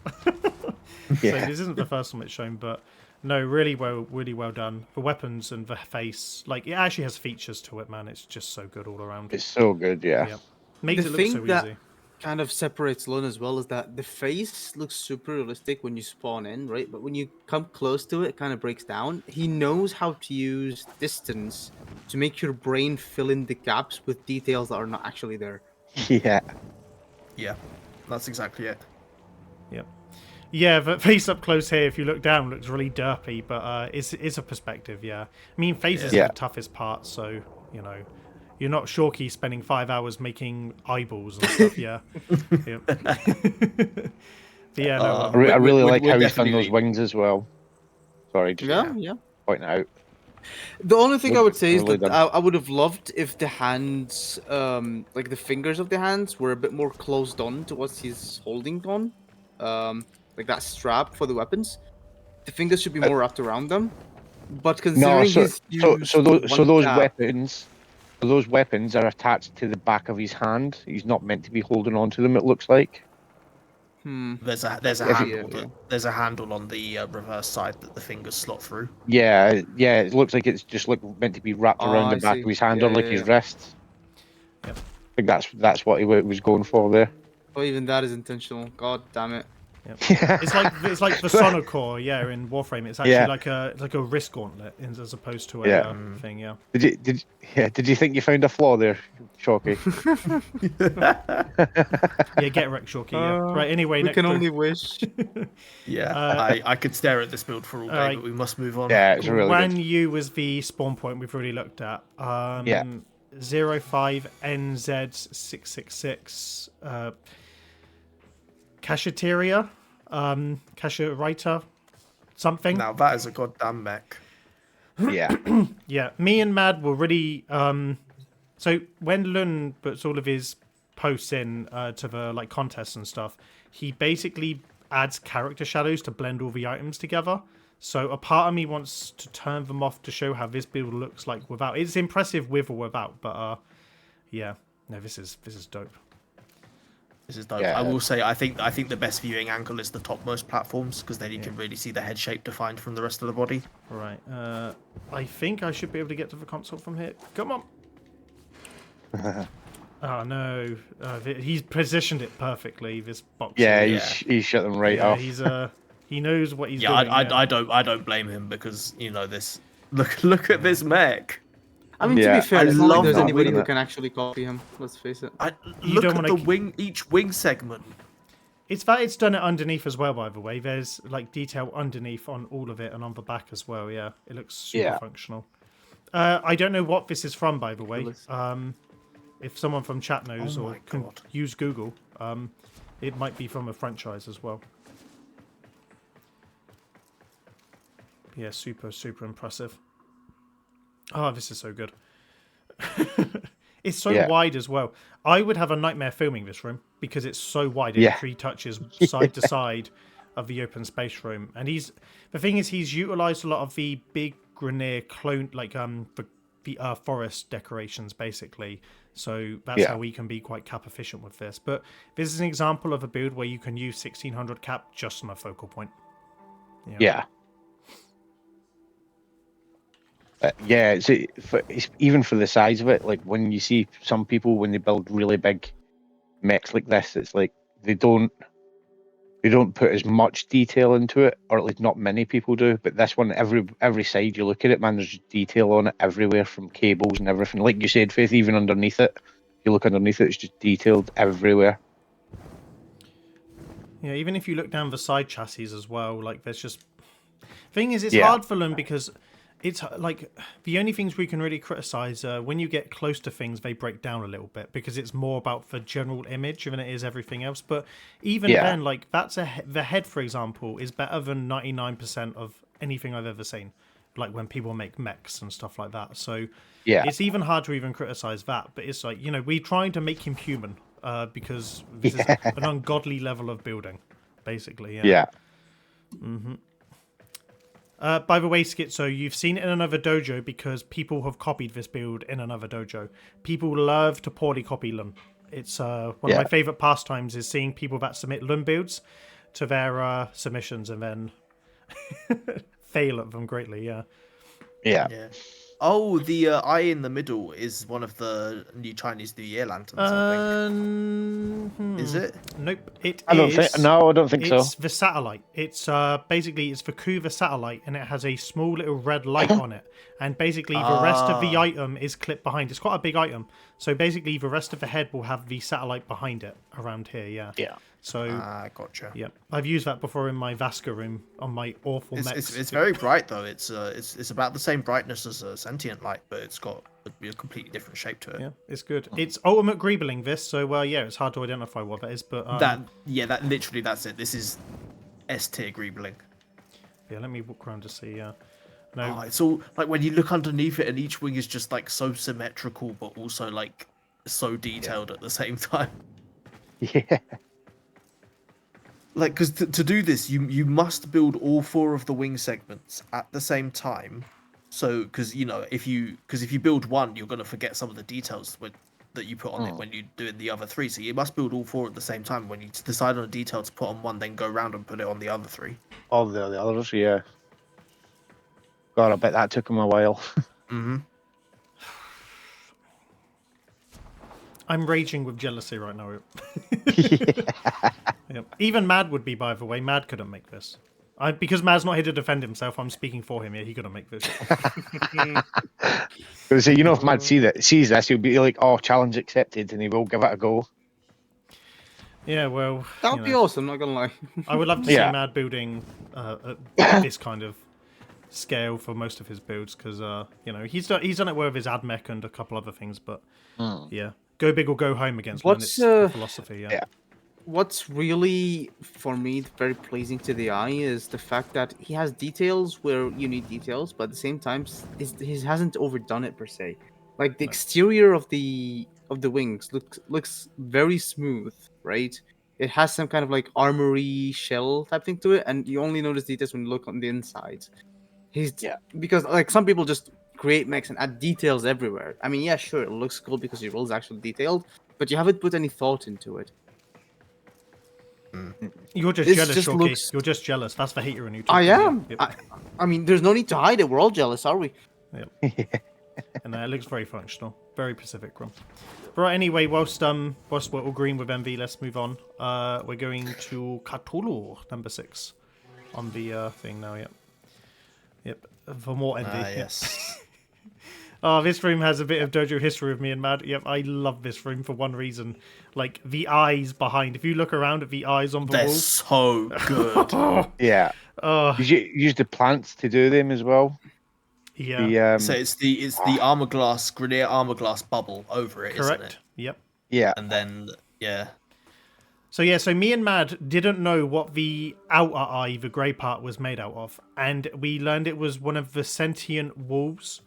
So this isn't the first one it's shown, but no, really well done. The weapons and the face, like it actually has features to it, man. It's just so good all around. It's so good, yeah. Makes it look so easy. Kind of separates Lun as well is that the face looks super realistic when you spawn in, right? But when you come close to it, it kind of breaks down. He knows how to use distance to make your brain fill in the gaps with details that are not actually there. Yeah. Yeah, that's exactly it. Yep. Yeah, the face up close here, if you look down, looks really derpy, but it's a perspective, yeah. I mean, face is the toughest part, so, you know. You're not Shorky spending 5 hours making eyeballs and stuff, yeah. Yep. But yeah, no, I really like how he's done those wings as well. Sorry, just pointing out. The only thing I would say is that I would have loved if the hands, like the fingers of the hands, were a bit more closed on to what he's holding on. Like that strap for the weapons. The fingers should be more wrapped around them. But considering those weapons are attached to the back of his hand. He's not meant to be holding on to them, it looks like. There's a handle on the reverse side that the fingers slot through. Yeah, it looks like it's just meant to be wrapped around the back of his hand or his wrist. Yep. I think that's what he was going for there. Oh, even that is intentional. God damn it. Yep. It's like the Sonocore, in Warframe. It's actually like a wrist gauntlet as opposed to a thing, yeah. Did you think you found a flaw there, Shocky? Yeah, get wrecked, Shocky. Yeah. Right. Anyway, we can only wish. I could stare at this build for all day, but we must move on. Yeah, it's really Wan good. Yu was the spawn point we've already looked at. 05NZ666. Cashiteria, Cashirita, something. Now that is a goddamn mech. Yeah. Yeah, me and Mad were really. So when Lun puts all of his posts in to the contests and stuff, he basically adds character shadows to blend all the items together. So a part of me wants to turn them off to show how this build looks like without. It's impressive with or without, but this is dope. This is dope. Yeah. I will say, I think the best viewing angle is the topmost platforms because then you can really see the head shape defined from the rest of the body. Right. I think I should be able to get to the console from here. Come on. Oh no, he's positioned it perfectly. This box. Yeah, he's shut them right off. He knows what he's doing. I don't blame him because this. Look at this mech. I mean, to be fair, I it's not love like there's that anybody wing. who can actually copy him. Let's face it. Look at the wing, each wing segment. It's that it's done it underneath as well, by the way. There's detail underneath on all of it and on the back as well. Yeah, it looks super functional. I don't know what this is from, by the way. If someone from chat knows or can use Google, it might be from a franchise as well. Yeah, super impressive. Oh, this is so good. It's so wide as well. I would have a nightmare filming this room because it's so wide. It actually touches side to side of the open space room. And the thing is, he's utilized a lot of the big Grenier clone, the the forest decorations, basically. So that's how we can be quite cap efficient with this. But this is an example of a build where you can use 1600 cap just on a focal point. Yeah. It's even for the size of it. Like when you see some people when they build really big mechs like this, it's like they don't put as much detail into it, or at least not many people do. But this one, every side you look at it, man, there's just detail on it everywhere, from cables and everything. Like you said, Faith, even underneath it, you look underneath it, it's just detailed everywhere. Yeah, even if you look down the side chassis as well, like there's just... Thing is, it's hard for them because it's like the only things we can really criticize when you get close to things, they break down a little bit because it's more about the general image than it is everything else. But even then, like the head, for example, is better than 99% of anything I've ever seen. Like when people make mechs and stuff like that. So it's even hard to even criticize that. But it's like, we're trying to make him human because this is an ungodly level of building, basically. By the way, Schizo, you've seen it in another dojo because people have copied this build in another dojo. People love to poorly copy Lun. It's one of my favourite pastimes is seeing people that submit Lun builds to their submissions and then fail at them greatly, Yeah. Oh, the eye in the middle is one of the new Chinese New Year lanterns, I think. Is it? Nope. I don't think so. It's the satellite. It's basically it's the Ku the satellite, and it has a small little red light on it. And basically the rest of the item is clipped behind. It's quite a big item. So basically the rest of the head will have the satellite behind it around here. Yeah. So gotcha. Yeah, I've used that before in my Vasca room on my awful mechs. It's very bright though. It's about the same brightness as a sentient light, but it's got a completely different shape to it. Yeah, it's good. It's ultimate greebling this, so it's hard to identify what that is, but that literally that's it. This is S tier greebling. Yeah, let me walk around to see. No, it's all like when you look underneath it, and each wing is just like so symmetrical, but also like so detailed at the same time. Yeah. Like, because to do this, you must build all 4 of the wing segments at the same time. So, because if you build one, you're gonna forget some of the details that you put on it when you do the other 3. So you must build all 4 at the same time. When you decide on a detail to put on one, then go around and put it on the other 3. All the others, yeah. God, I bet that took him a while. I'm raging with jealousy right now. Yep. Even Mad would be, by the way. Mad couldn't make this. Because Mad's not here to defend himself, I'm speaking for him. Yeah, he couldn't make this. So, if Mad sees this, he'll be like, "Oh, challenge accepted," and he will give it a go. Yeah, well, that would be awesome. Not gonna lie. I would love to see Mad building this kind of scale for most of his builds because he's done it with his AdMech and a couple other things, but go big or go home against Lun. It's the philosophy. Yeah. What's really, for me, very pleasing to the eye is the fact that he has details where you need details, but at the same time, he hasn't overdone it per se. Like the exterior of the wings looks very smooth, right? It has some kind of like armory shell type thing to it, and you only notice details when you look on the inside. Because like some people just create mechs and add details everywhere. I mean, sure, it looks cool because your roll's actually detailed, but you haven't put any thought into it. You're just jealous, Shoki. You're just jealous. That's the hater in you. I am. Yep. I mean, there's no need to hide it. We're all jealous, are we? Yep. And it looks very functional. Very Pacific Rim. Right, anyway, whilst we're all green with MV, let's move on. We're going to Cthulhu, number 6. On the thing now, Yep. For more MV. Yes. Oh, this room has a bit of dojo history with me and Mad. Yep, I love this room for one reason. Like, the eyes behind. If you look around at the eyes on the wall... They're so good. Yeah. You use the plants to do them as well. Yeah. So it's the armor glass, Grenier armor glass bubble over it, correct. Isn't it? Yep. Yeah. And then, So me and Mad didn't know what the outer eye, the grey part, was made out of. And we learned it was one of the sentient walls.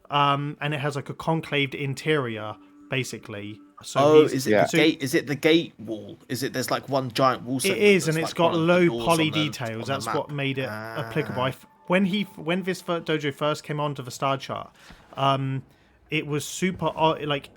And it has like a concaved interior, basically. So is it the gate? Is it the gate wall? There's like one giant wall? It is, and it's got low poly details. That's what made it applicable. When this dojo first came onto the star chart, it was super like.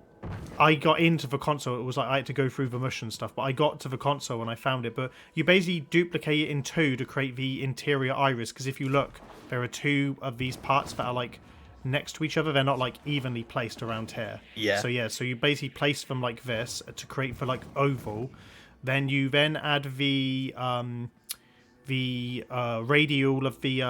I got into the console. It was like I had to go through the mush and stuff, but I got to the console and I found it. But you basically duplicate it in two to create the interior iris. Because if you look, there are two of these parts that are like next to each other. They're not like evenly placed around here. Yeah. So you basically place them like this to create the like oval. Then you add the radial of the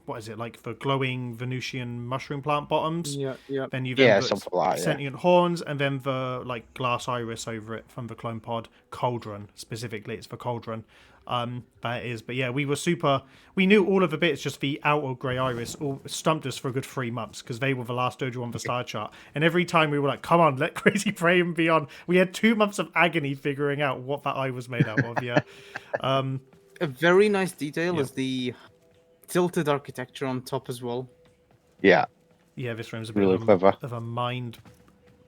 what is it, like the glowing Venusian mushroom plant bottoms? Yeah, yeah. Then you Yeah, put something like that, yeah. sentient horns, and then the like glass iris over it from the clone pod. Cauldron specifically, it's for cauldron. That is, but yeah, we knew all of the bits. Just the outer grey iris all stumped us for a good 3 months because they were the last dojo on the star chart. And every time we were like, "Come on, let Crazy Frame be on." We had 2 months of agony figuring out what that eye was made out of. Yeah. A very nice detail is the tilted architecture on top as well. Yeah. Yeah, this room's a bit Really clever. of a mind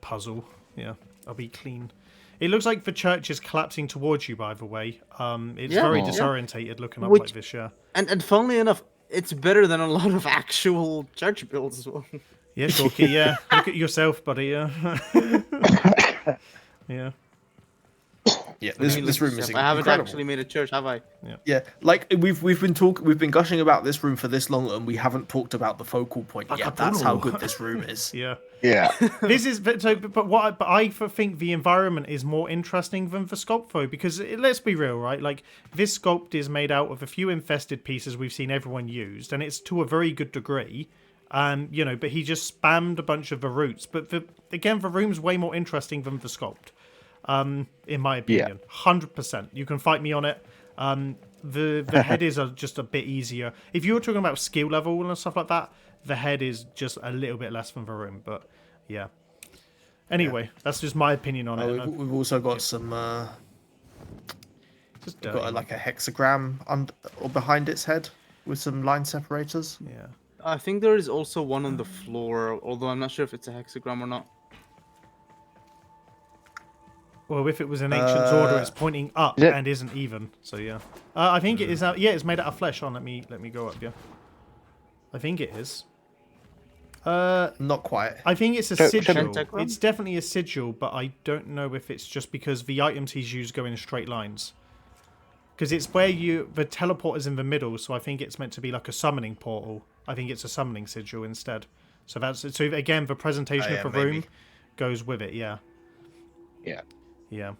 puzzle. Yeah, I'll be clean. It looks like the church is collapsing towards you, by the way. It's very disorientated looking up like this, yeah. And funnily enough, it's better than a lot of actual church builds as well. Yeah, Stalky, yeah. Look at yourself, buddy, yeah. Yeah. Yeah, this room is I haven't incredible. actually made a church, have I? Yeah, like we've been gushing about this room for this long, and we haven't talked about the focal point yet. That's how good this room is. Yeah. Yeah. This is but I think the environment is more interesting than the sculpt though, because let's be real, right? Like this sculpt is made out of a few infested pieces we've seen everyone used, and it's to a very good degree. But he just spammed a bunch of the roots. But the room's way more interesting than the sculpt. In my opinion, 100%. You can fight me on it. The head is just a bit easier. If you were talking about skill level and stuff like that, the head is just a little bit less than the room. But yeah. Anyway, that's just my opinion on it. We've also got some. Just got a hexagram or behind its head with some line separators. Yeah. I think there is also one on the floor, although I'm not sure if it's a hexagram or not. Well, if it was an ancient's order, it's pointing up and isn't even. So yeah, I think it is. It's made out of flesh. Let me go up. Yeah, I think it is. Not quite. I think it's a sigil. Pentagram? It's definitely a sigil, but I don't know if it's just because the items he's used go in straight lines. Because it's where the teleport is in the middle, so I think it's meant to be like a summoning portal. I think it's a summoning sigil instead. So again, the presentation of the room goes with it. Yeah. Yeah. Yeah,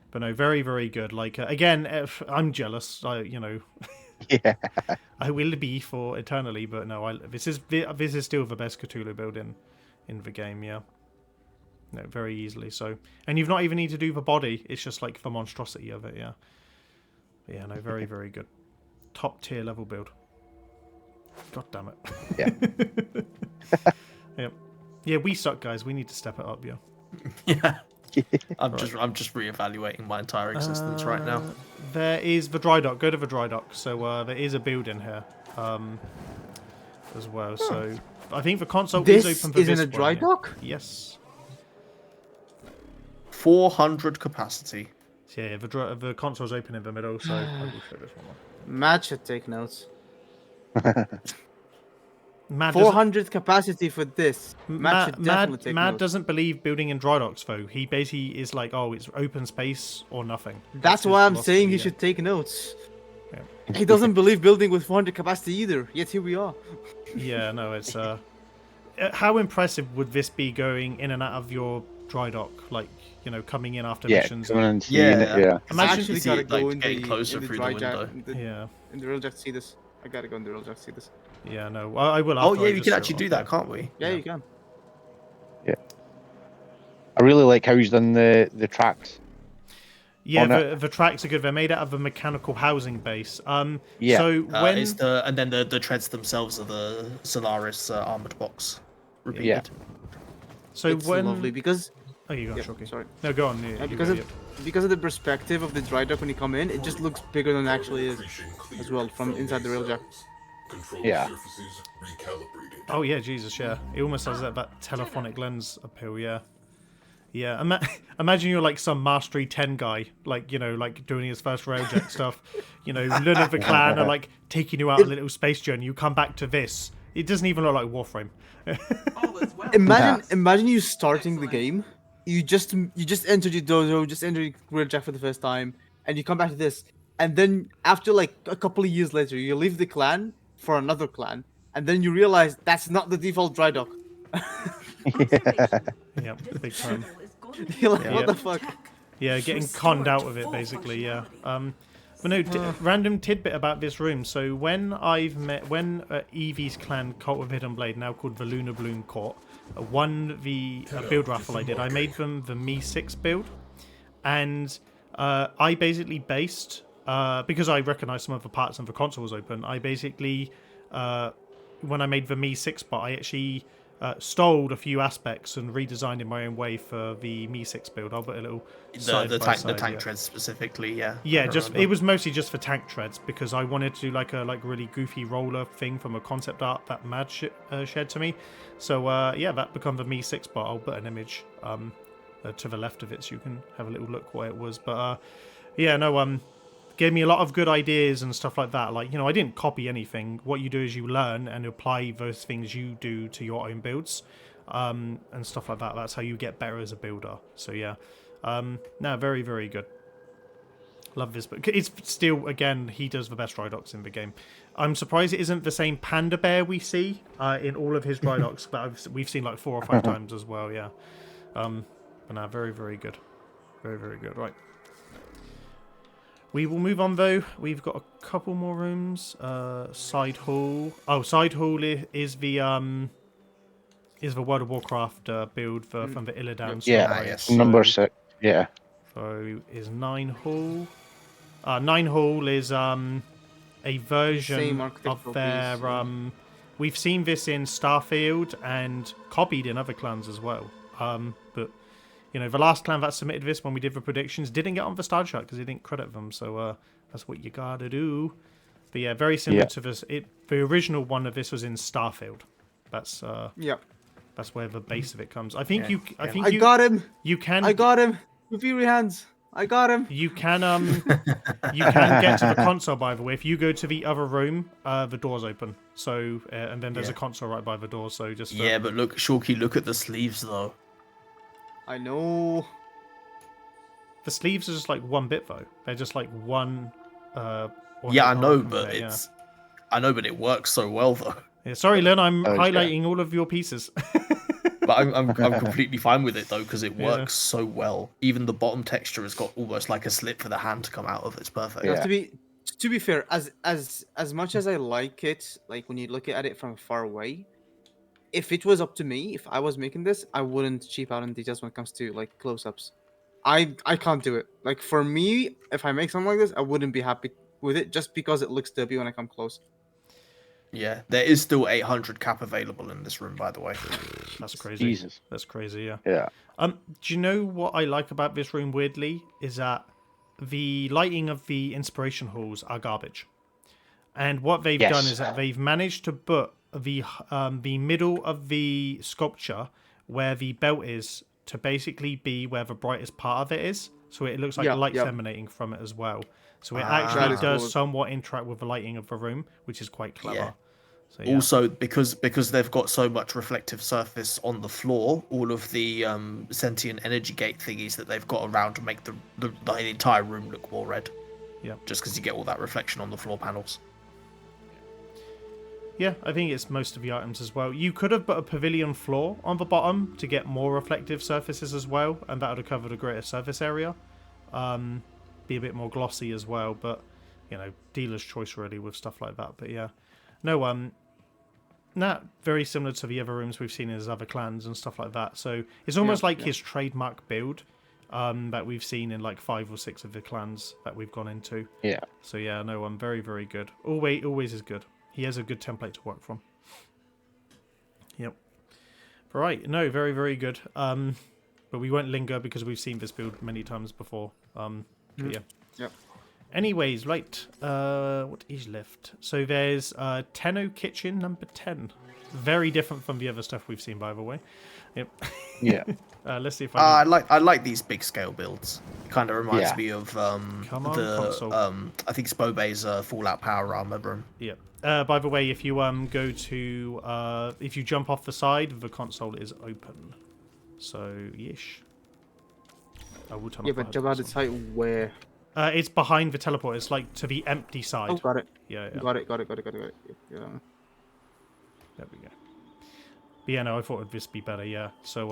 but no, very, very good. Like again, I'm jealous. Yeah. I will be for eternally, but no, this is still the best Cthulhu build in the game. Yeah, no, very easily. So, and you've not even need to do the body. It's just like the monstrosity of it. Yeah, but yeah, no, very, very good. Top tier level build. God damn it. Yeah. Yeah, we suck, guys. We need to step it up. Yeah. Yeah. I'm just reevaluating my entire existence right now. There is the dry dock. Go to the dry dock. So there is a building here as well. So I think the console is open for this. This is in a dry dock? Yes. 400 capacity. So yeah, the console's open in the middle. So I will show this one. Matt should take notes. Mad 400 capacity for this. Matt should definitely take Mad notes. doesn't believe building in dry docks though. He basically is like, oh, it's open space or nothing. That's his why I'm philosophy, saying he yeah. should take notes. Yeah. He doesn't believe building with 400 capacity either. Yet here we are. Yeah, no, it's how impressive would this be going in and out of your dry dock, like coming in after missions? Coming and seeing it, yeah. Imagine actually see gotta it, go like, in getting the, closer in the through dry the jack, window. in the railjack to see this. I gotta go in the railjack to see this. Yeah, no, I will. Oh after yeah, I we just can show actually it do off, that, can't we? Yeah, you can. I really like how he's done the tracks. Yeah, the tracks are good. They're made out of a mechanical housing base. Yeah. So when and then the treads themselves are the Solaris armored box. Repeated. Yeah. so It's when lovely because oh, you go, yeah, Shoki. sorry. No, go on. You because go, of because of the perspective of the dry dock when you come in, it just looks bigger than it actually is as well from inside the railjack. Yeah. Oh yeah, Jesus, yeah. It almost has that telephonic lens appeal, yeah. Yeah, imagine you're like some Mastery 10 guy, like doing his first railjack stuff. None of the clan are like taking you out on a little space journey. You come back to this, It doesn't even look like Warframe. Imagine you starting the game. You just entered your dojo, just entered Real Jack for the first time, and you come back to this, and then after like a couple of years later, you leave the clan for another clan, and then you realize that's not the default dry dock. Yeah, big time. You're like, what the fuck? Yeah, getting conned out of it basically. Yeah. But no, random tidbit about this room. So when Evie's clan Cult of Hidden Blade, now called the Lunar Bloom Court, won the build raffle I did, I made them the Me 6 build, and I basically based because I recognised some of the parts and the console was open. I basically when I made the Me 6 bot, I actually stole a few aspects and redesigned in my own way for the Me 6 build. I'll put a little the tank treads specifically, yeah. Yeah, it was mostly just for tank treads because I wanted to do like a really goofy roller thing from a concept art that Mad shared to me. So yeah, that became the Me 6 bot. I'll put an image to the left of it so you can have a little look what it was. But yeah, no, gave me a lot of good ideas and stuff like that. Like, I didn't copy anything. What you do is you learn and apply those things you do to your own builds and stuff like that. That's how you get better as a builder. So yeah, no, very, very good. Love this, but it's still, again, he does the best dry docks in the game. I'm surprised it isn't the same panda bear we see in all of his dry docks that we've seen like 4 or 5 times as well. Yeah, but no, very, very good. Very, very good. Right. We will move on though. We've got a couple more rooms. Side hall. Oh, side hall is the World of Warcraft build from the Illidan. Yeah, yes. Number 6. Yeah. So is 9 hall. 9 hall is a version of their. We've seen this in Starfield and copied in other clans as well. But the last clan that submitted this when we did the predictions didn't get on the star chart because they didn't credit them. So that's what you gotta do. But yeah, very similar to this. The original one of this was in Starfield. That's that's where the base of it comes. I think I got him. You can. I got him. With your hands. I got him. You can you can get to the console, by the way. If you go to the other room, the door's open. So and then there's a console right by the door. So just yeah, but look, Shulky, look at the sleeves though. I know. The sleeves are just like 1 bit though. They're just like one. Yeah, I know, but I know, but it works so well though. Yeah, sorry, Len, I'm highlighting all of your pieces. But I'm completely fine with it though because it works so well. Even the bottom texture has got almost like a slit for the hand to come out of. It's perfect. Yeah. To be fair, as much as I like it, like when you look at it from far away, if it was up to me, if I was making this, I wouldn't cheap out on details when it comes to like close-ups. I can't do it. Like for me, if I make something like this, I wouldn't be happy with it just because it looks derpy when I come close. Yeah, there is still 800 cap available in this room, by the way. That's crazy. Jesus. That's crazy, yeah. Yeah. Do you know what I like about this room, weirdly, is that the lighting of the inspiration halls are garbage. And what they've done is that they've managed to put the middle of the sculpture where the belt is to basically be where the brightest part of it is. So it looks like light's emanating from it as well. So it actually does somewhat interact with the lighting of the room, which is quite clever. Yeah. So, also, because they've got so much reflective surface on the floor, all of the sentient energy gate thingies that they've got around to make the entire room look more red. Yeah. Just because you get all that reflection on the floor panels. Yeah, I think it's most of the items as well. You could have put a pavilion floor on the bottom to get more reflective surfaces as well, and that would have covered a greater surface area. Be a bit more glossy as well, but dealer's choice really with stuff like that. But yeah, no, not very similar to the other rooms we've seen in his other clans and stuff like that. So it's almost like his trademark build that we've seen in like 5 or 6 of the clans that we've gone into. Yeah. So yeah, no, very, very good. Always is good. He has a good template to work from. Yep. Right, no, very, very good. But we won't linger because we've seen this build many times before. But yeah. Yep. Anyways, right. What is left? So there's Tenno Kitchen number 10. Very different from the other stuff we've seen, by the way. Yep. Yeah. Let's see if I I like these big scale builds. It kind of reminds me of console. I think Spobe's Fallout Power Armor room. Yep. By the way, if you go to if you jump off the side, the console is open. So yeesh. I will turn Yeah, off but the jump out the console. site where? It's behind the teleport. It's like to the empty side. Oh, got it. Yeah. Got it. Yeah. There we go. But yeah, no, I thought it'd just be better. Yeah. So,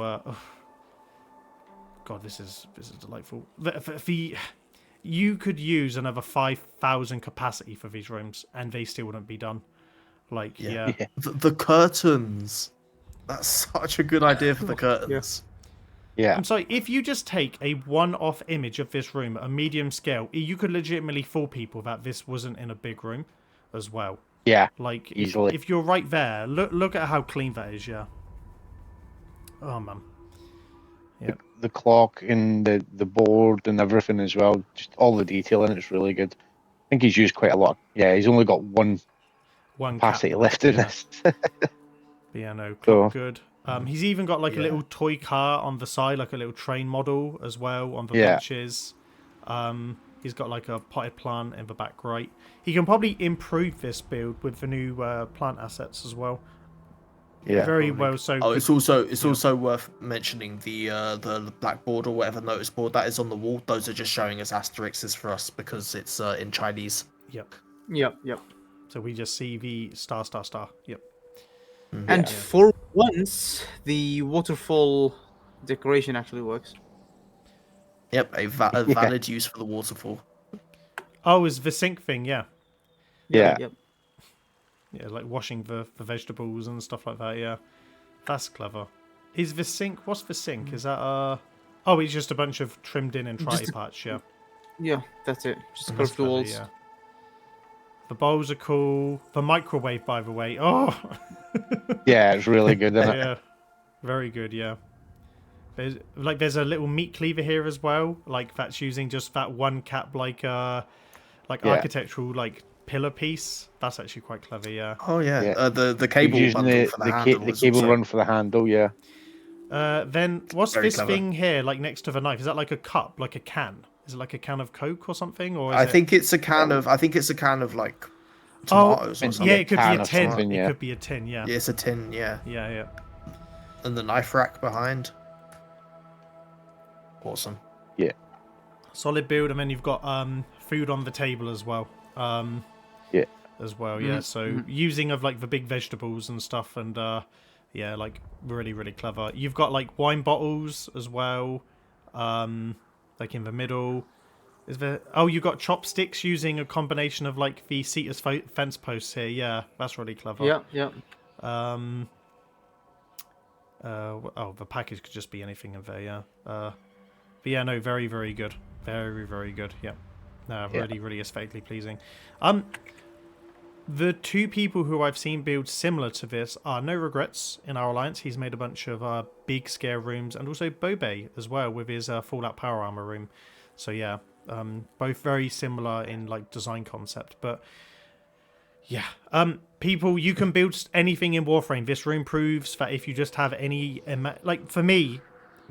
God, this is delightful. You could use another 5,000 capacity for these rooms, and they still wouldn't be done. Like, yeah. The curtains. That's such a good idea for the curtains. Yeah. I'm sorry, if you just take a one-off image of this room at a medium scale, you could legitimately fool people that this wasn't in a big room as well. Yeah. Like, Easily. if you're right there, look at how clean that is, yeah. Oh, man. Yeah. The clock and the board and everything as well. Just all the detail in it's really good. I think he's used quite a lot. Yeah, he's only got one capacity left in this. But yeah, no, clock good. He's even got like a little toy car on the side, like a little train model as well on the benches. He's got like a potted plant in the back right. He can probably improve this build with the new plant assets as well. Yeah, very well. So it's also worth mentioning the blackboard or whatever notice board that is on the wall. Those are just showing as asterisks for us because it's in Chinese. Yep. So we just see the star. Yep. And for once, the waterfall decoration actually works. Yep, a valid use for the waterfall. Oh, is the sink thing? Yeah. Yep. Yeah, like washing the vegetables and stuff like that. Yeah, that's clever. Is the sink? What's the sink? Is that Oh, it's just a bunch of trimmed in and tri-patch. Yeah. Yeah, that's it. Just curved walls. Yeah. The bowls are cool. The microwave, by the way. Oh. Yeah, it's really good, isn't it? Yeah, very good. Yeah. There's a little meat cleaver here as well. Like that's using just that one cap, like architectural pillar piece. That's actually quite clever. Yeah. Oh yeah. The cable using bundle for the handle. The cable run for the handle. Yeah. Then what's Very this clever. thing here? Like next to the knife? Is that like a cup? Like a can? Is it like a can of Coke or something? Or I think it's a can of like tomatoes or something. Yeah, it could be can a of tin. something, It yeah. could be a tin. Yeah. Yeah, it's a tin. Yeah. Yeah. And the knife rack behind. Awesome. Yeah. Solid build, and then you've got food on the table as well. Yeah. As well, yeah. So using of like the big vegetables and stuff, and yeah, like really, really clever. You've got like wine bottles as well, like in the middle. Is there? Oh, you got chopsticks using a combination of like the Cetus fence posts here. Yeah, that's really clever. Yeah. Oh, the package could just be anything in there. Yeah. But yeah, no, very, very good. Very, very good. Yeah. No, really, really aesthetically pleasing. The two people who I've seen build similar to this are No Regrets in our alliance. He's made a bunch of big scare rooms, and also Bobe as well with his Fallout Power Armor room. So yeah, both very similar in like design concept. But yeah, people, you can build anything in Warframe. This room proves that if you just have any, like for me,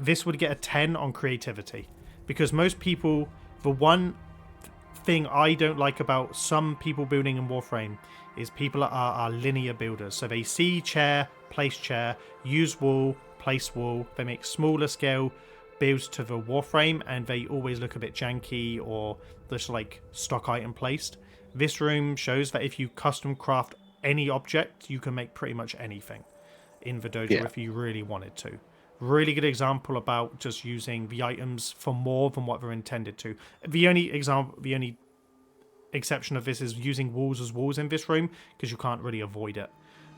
this would get a 10 on creativity, because most people, the one thing I don't like about some people building in Warframe is people are linear builders. So they see chair, place chair, use wall, place wall. They make smaller scale builds to the Warframe, and they always look a bit janky or just like stock item placed. This room shows that if you custom craft any object, you can make pretty much anything in the dojo if you really wanted to. Really good example about just using the items for more than what they're intended to. The only exception of this is using walls as walls in this room, because you can't really avoid it.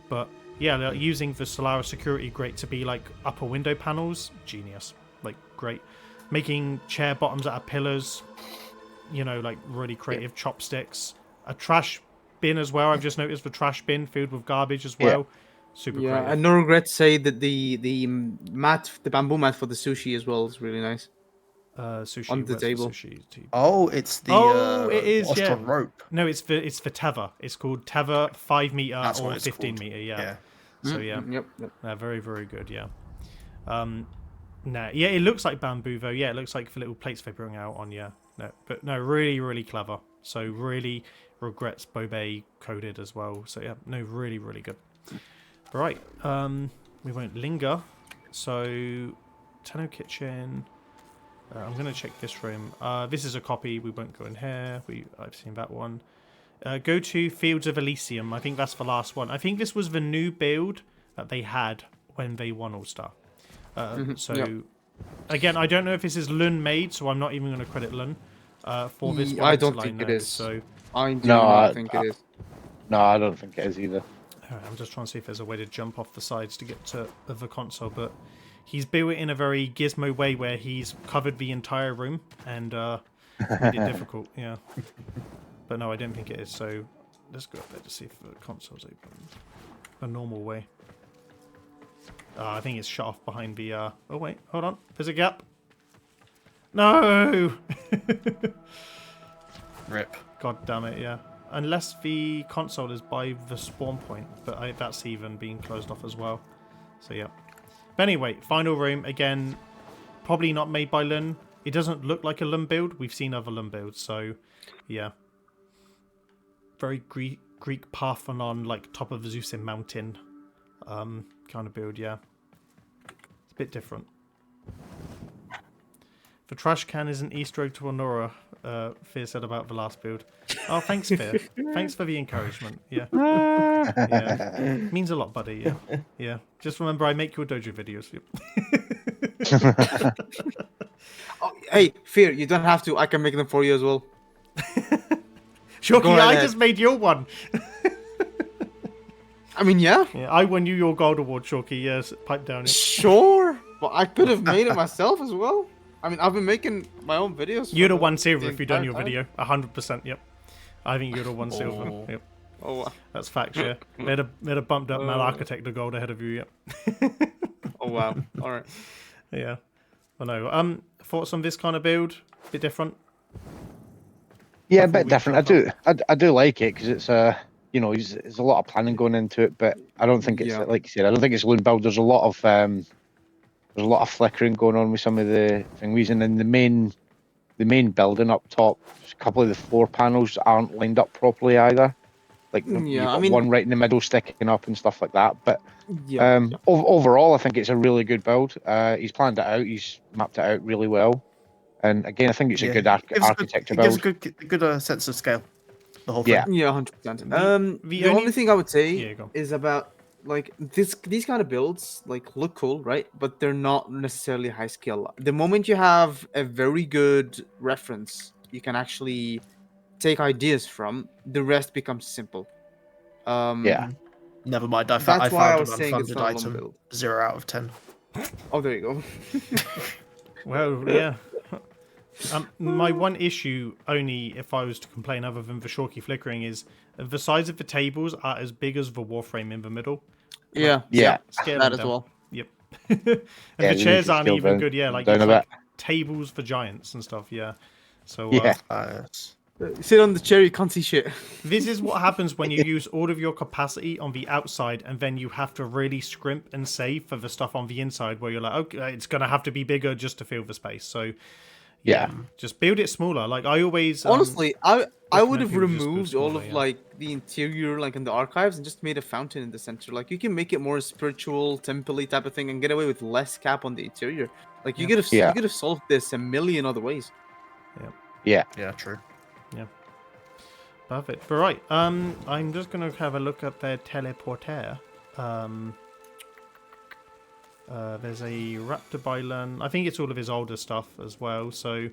But yeah, they're using the Solaris security grate to be like upper window panels. Genius. Like great. Making chair bottoms out of pillars. You know, like really creative chopsticks. A trash bin as well. I've just noticed the trash bin filled with garbage as well. Super creative. And No Regrets say that the mat, the bamboo mat for the sushi as well is really nice. Sushi on the table. Sushi. Oh, it's the it is, Ostron rope. No, it's for tether. It's called tether 5 meter That's or what it's 15 called. meter. Yeah. So yeah, Yep. very, very good. Yeah. No, yeah, it looks like bamboo though. Yeah, it looks like little plates flipping out on. Yeah, no, but no, really, really clever. So really regrets Bobe coded as well. So yeah, no, really, really good. Right, we won't linger. So Tenno Kitchen. I'm gonna check this room. This is a copy. We won't go in here. I've seen that one. Go to Fields of Elysium. I think that's the last one. I think this was the new build that they had when they won All Star. So, again, I don't know if this is Lun made, so I'm not even going to credit Lun for this one. I don't think it is. So, I do not think it is. No, I don't think it is either. I'm just trying to see if there's a way to jump off the sides to get to the console, but he's built it in a very gizmo way where he's covered the entire room and made it difficult. Yeah. But no, I don't think it is. So let's go up there to see if the console's open a normal way. I think it's shut off behind the... Oh, wait. Hold on. There's a gap. No! Rip. God damn it, yeah. Unless the console is by the spawn point. But that's even being closed off as well. So, yeah. But anyway, final room. Again, probably not made by Lun. It doesn't look like a Lun build. We've seen other Lun builds. So, yeah. Very Greek Parthenon, like top of Zeusin mountain kind of build, yeah. It's a bit different. The trash can is an Easter egg to Annora, Fear said about the last build. Oh, thanks, Fear. Thanks for the encouragement. Yeah. Yeah. Means a lot, buddy. Yeah. Yeah. Just remember, I make your dojo videos. Yep. Oh, hey, Fear, you don't have to. I can make them for you as well. Shoki, I just made your one. I mean, yeah. Yeah, I won you your gold award, Shoki. Yes, pipe down. Yep. Sure, but I could have made it myself as well. I mean, I've been making my own videos. You'd have won silver if you'd done your video. 100%, yep. I think you'd have won silver. Yep. Oh, wow. That's facts, yeah. They'd have bumped up Mal Architect to gold ahead of you, yep. Oh, wow. All right. Yeah. Well, no. Thoughts on this kind of build? Bit different? Yeah, a bit different. I do like it because it's there's a lot of planning going into it, but I don't think it's like you said. I don't think it's Lun build. There's a lot of flickering going on with some of the things, and then the main building up top, a couple of the floor panels aren't lined up properly either. Like you've got one right in the middle sticking up and stuff like that. But overall, I think it's a really good build. He's planned it out. He's mapped it out really well. And again, I think it's a good architecture build. It gives a good sense of scale. The whole thing. Yeah, 100%. The only thing I would say is about like these kind of builds like look cool, right? But they're not necessarily high scale. The moment you have a very good reference, you can actually take ideas from. The rest becomes simple. Never mind. I found an unfunded item. 0 out of 10. Oh, there you go. Well, yeah. My one issue, only if I was to complain other than the shorky flickering, is the size of the tables are as big as the Warframe in the middle. Yeah. Scale that as down. well. Yep. And the chairs aren't even good, like tables for giants and stuff, yeah. So sit on the chair, you can't see shit. This is what happens when you use all of your capacity on the outside and then you have to really scrimp and save for the stuff on the inside where you're like, okay, it's going to have to be bigger just to fill the space. So just build it smaller. Like I always honestly, I would have removed all of like the interior, like in the archives, and just made a fountain in the center. Like you can make it more spiritual, temple-y type of thing, and get away with less cap on the interior. Like you could have solved this a million other ways. Yeah, true. Yeah, perfect. But right, I'm just gonna have a look at their teleporter. There's a Raptor Bylan. I think it's all of his older stuff as well. So,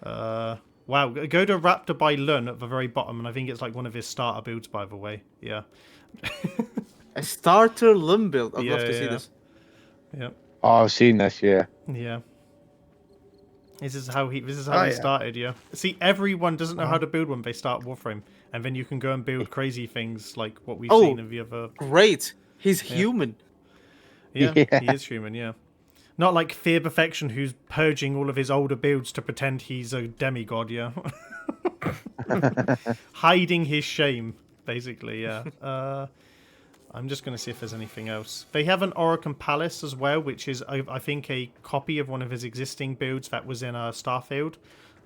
wow, go to Raptor by Lun at the very bottom, and I think it's like one of his starter builds, by the way. Yeah. A starter Lun build. I'd love to see this. Yeah. Oh, I've seen this. Yeah. Yeah. This is how he started. Yeah. See, everyone doesn't know how to build when they start Warframe, and then you can go and build crazy things like what we've seen in the other. Great. He's human. Yeah, he is human, yeah. Not like Fear Perfection, who's purging all of his older builds to pretend he's a demigod, yeah. Hiding his shame, basically, yeah. I'm just going to see if there's anything else. They have an Orokin Palace as well, which is, I think, a copy of one of his existing builds that was in Starfield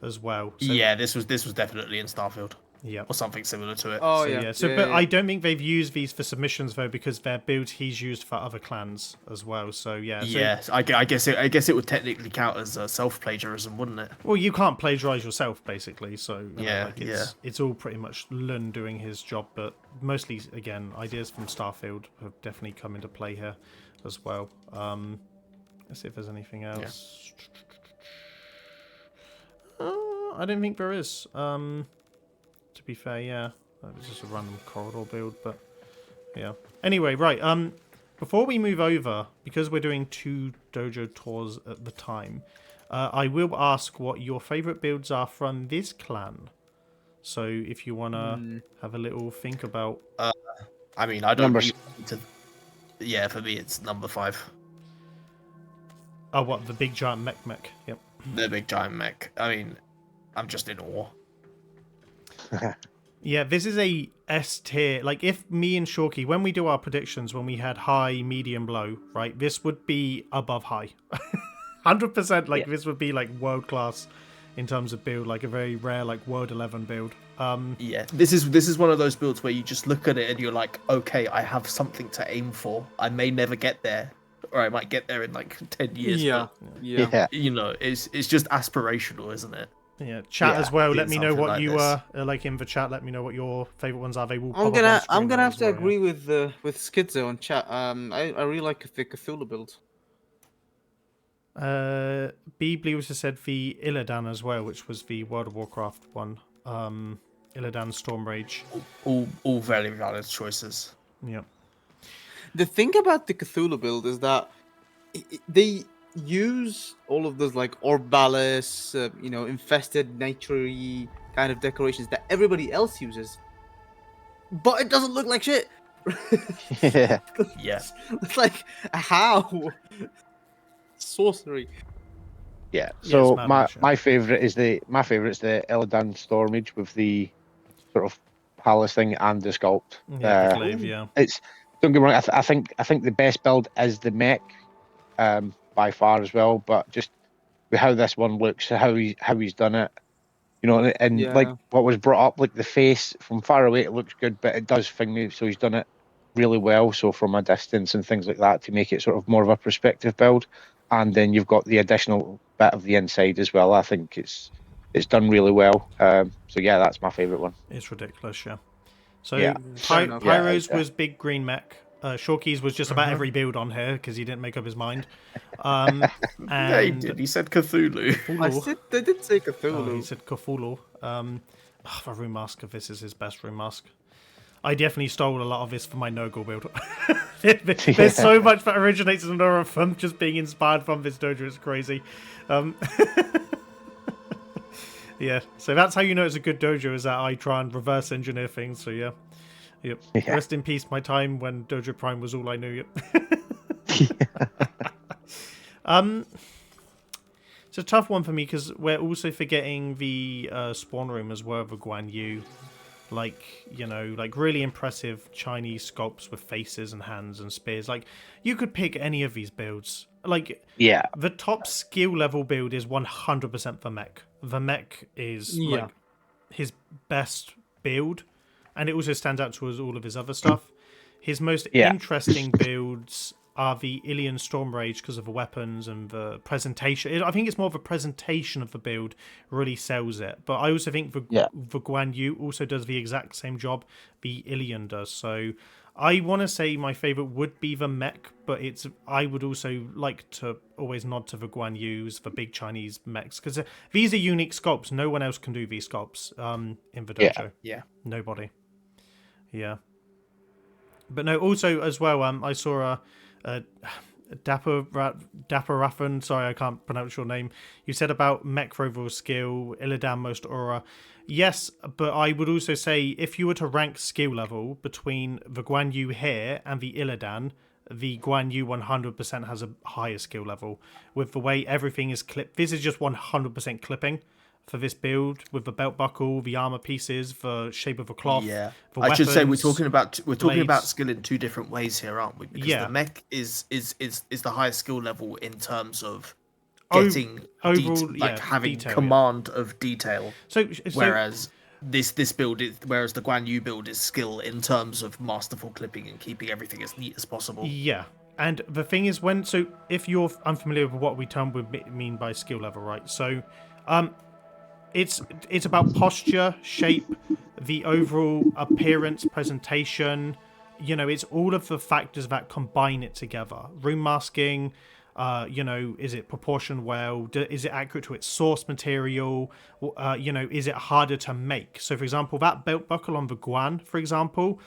as well. So, Yeah, this was definitely in Starfield. Yeah. Or something similar to it. Oh, So, yeah. but I don't think they've used these for submissions though, because they're builds he's used for other clans as well. So yeah. I guess it would technically count as self-plagiarism, wouldn't it? Well, you can't plagiarize yourself, basically. So Yeah, it's all pretty much Lun doing his job, but mostly again, ideas from Starfield have definitely come into play here as well. Let's see if there's anything else. I don't think there is. To be fair, yeah, that was just a random corridor build, but yeah. Anyway, right. Before we move over, because we're doing 2 dojo tours at the time, I will ask what your favorite builds are from this clan. So if you wanna have a little think about. I mean, I don't. Yeah, for me, it's number 5. Oh, what, the big giant mech? Yep. The big giant mech. I mean, I'm just in awe. Yeah, this is a S tier. Like, if me and Shorky, when we do our predictions, when we had high, medium, low, right, this would be above high. 100%, like, this would be, like, world class in terms of build, like a very rare, like, World 11 build. Yeah, this is one of those builds where you just look at it and you're like, okay, I have something to aim for. I may never get there, or I might get there in, like, 10 years. Yeah. But, you know, it's just aspirational, isn't it? Yeah, chat as well. Let me know what like you this. like in the chat. Let me know what your favorite ones are. They will. I'm pop up on screen gonna now have as to well, agree with Schizo on chat. I really like the Cthulhu build. B Blues has said the Illidan as well, which was the World of Warcraft one. Illidan Stormrage. All very valid choices. Yeah. The thing about the Cthulhu build is that they use all of those like Orbalis, infested nature-y kind of decorations that everybody else uses, but it doesn't look like shit. Yeah. Yeah. It's like, how? Sorcery. Yeah. Yeah, So it's my favorite is the Illidan Stormage with the sort of palace thing and the sculpt. Yeah, the glaive, yeah. It's, don't get me wrong. I think the best build is the mech, by far as well. But just with how this one looks, how he's done it, and Yeah. like what was brought up, like the face from far away, it looks good, but it does thing. So he's done it really well. So from a distance and things like that to make it sort of more of a perspective build, and then you've got the additional bit of the inside as well. I think it's done really well. So yeah, that's my favorite one. It's ridiculous, yeah. So Yeah. Fair enough. Pyro's Yeah. was big green mech. Shorky's was just about every build on here because he didn't make up his mind. And Yeah, he did. He said Cthulhu. They did say Oh, Cthulhu. he said Cthulhu. The room mask of this is his best room mask. I definitely stole a lot of this for my Nurgle build. There's so much that originates in Annora from just being inspired from this dojo. It's crazy. Yeah, so that's how you know it's a good dojo, is that I try and reverse engineer things. So yeah. Yep. Yeah. Rest in peace, my time when Dojo Prime was all I knew. Yep. It's a tough one for me because we're also forgetting the spawn room as well, the Guan Yu. Like really impressive Chinese sculpts with faces and hands and spears. Like, you could pick any of these builds. Like, Yeah. the top skill level build is 100% the mech. The mech is like his best build, and it also stands out to us all of his other stuff. His most interesting builds are the Ilian Stormrage because of the weapons and the presentation. I think it's more of a presentation of the build really sells it. But I also think the Guan Yu also does the exact same job the Ilian does. So I want to say my favorite would be the mech, but I would also like to always nod to the Guan Yus, the big Chinese mechs, because these are unique sculpts. No one else can do these sculpts in the dojo. Yeah. Nobody. Yeah. But no, also as well, I saw a Dapper Raffin, sorry I can't pronounce your name. You said about mech overall skill, Illidan most aura. Yes, but I would also say if you were to rank skill level between the Guan Yu here and the Illidan, the Guan Yu 100% has a higher skill level with the way everything is clipped. This is just 100% clipping for this build with the belt buckle, the armor pieces, the shape of a cloth. Yeah, the I should say we're weapons, talking about blades. skill in two different ways here, aren't we? Because the mech is the highest skill level in terms of getting overall, having detail, command of detail. So whereas this build is, whereas the Guan Yu build is skill in terms of masterful clipping and keeping everything as neat as possible. Yeah. And the thing is, if you're unfamiliar with what we mean by skill level, right? So, it's about posture, shape, the overall appearance, presentation. It's all of the factors that combine it together. Rune masking, is it proportioned well? Is it accurate to its source material? Is it harder to make? So, for example, that belt buckle on the Guan, for example,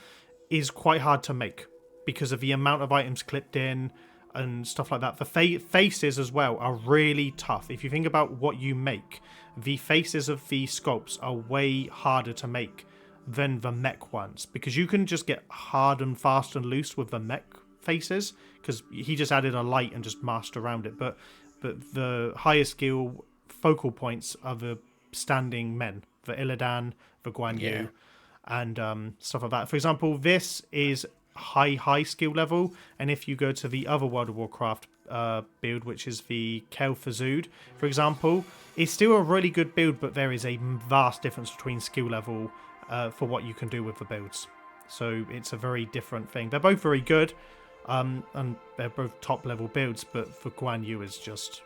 is quite hard to make because of the amount of items clipped in and stuff like that. The faces as well are really tough. If you think about what you make, the faces of the sculpts are way harder to make than the mech ones, because you can just get hard and fast and loose with the mech faces, because he just added a light and just masked around it. But the higher skill focal points are the standing men, the Illidan, the Guan Yu, and stuff like that. For example, this is high skill level, and if you go to the other World of Warcraft build, which is the Kel Fazud, for example, it's still a really good build, but there is a vast difference between skill level for what you can do with the builds. So it's a very different thing. They're both very good, and they're both top level builds, but for Guan Yu is just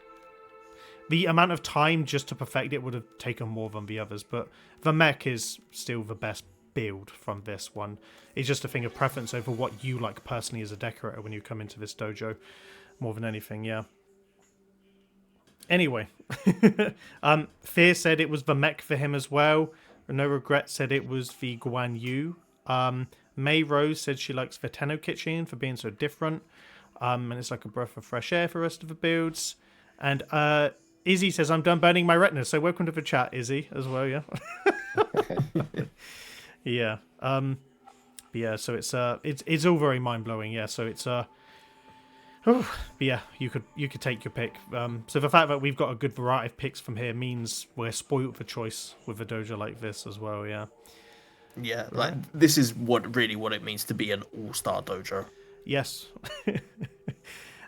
the amount of time just to perfect it would have taken more than the others. But the mech is still the best build from this one. It's just a thing of preference over what you like personally as a decorator when you come into this dojo, more than anything. Yeah. Anyway, Fear said it was the mech for him as well. No Regret said it was the Guan Yu. May Rose said she likes the Tenno Kitchen for being so different, and it's like a breath of fresh air for the rest of the builds. And Izzy says, I'm done burning my retinas. So welcome to the chat, Izzy, as well. Yeah. Yeah. But yeah, so it's all very mind blowing. Yeah. So it's but yeah, you could take your pick. So the fact that we've got a good variety of picks from here means we're spoiled for choice with a dojo like this as well. Yeah. Yeah, like this is what it means to be an all-star dojo. Yes.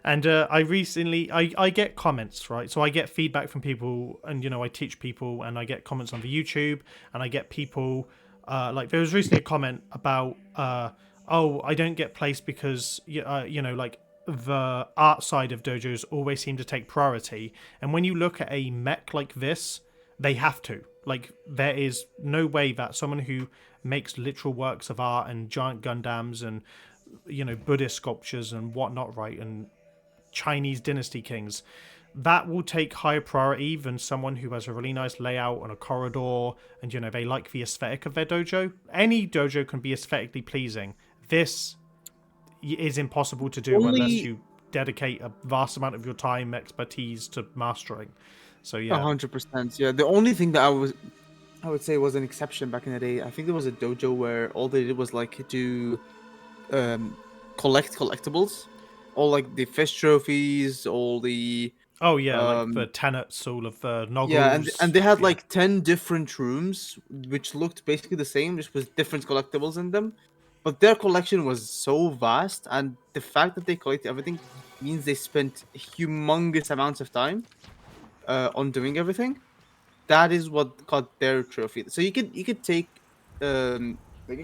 And I recently I get comments, right? So I get feedback from people, and I teach people, and I get comments on the YouTube, and I get people like there was recently a comment about I don't get placed because like the art side of dojos always seem to take priority, and when you look at a mech like this, they have to. Like, there is no way that someone who makes literal works of art and giant Gundams and Buddhist sculptures and whatnot, right, and Chinese dynasty kings, that will take higher priority than someone who has a really nice layout on a corridor and they like the aesthetic of their dojo. Any dojo can be aesthetically pleasing. This is impossible to do unless you dedicate a vast amount of your time, expertise to mastering. So yeah, 100%. Yeah, the only thing that I would say was an exception back in the day. I think there was a dojo where all they did was like do collect collectibles, all like the fish trophies, all the like the tenets, all of the noggles. Yeah, and they had like 10 different rooms which looked basically the same, just with different collectibles in them. But their collection was so vast, and the fact that they collected everything means they spent humongous amounts of time on doing everything. That is what got their trophy. So you could take you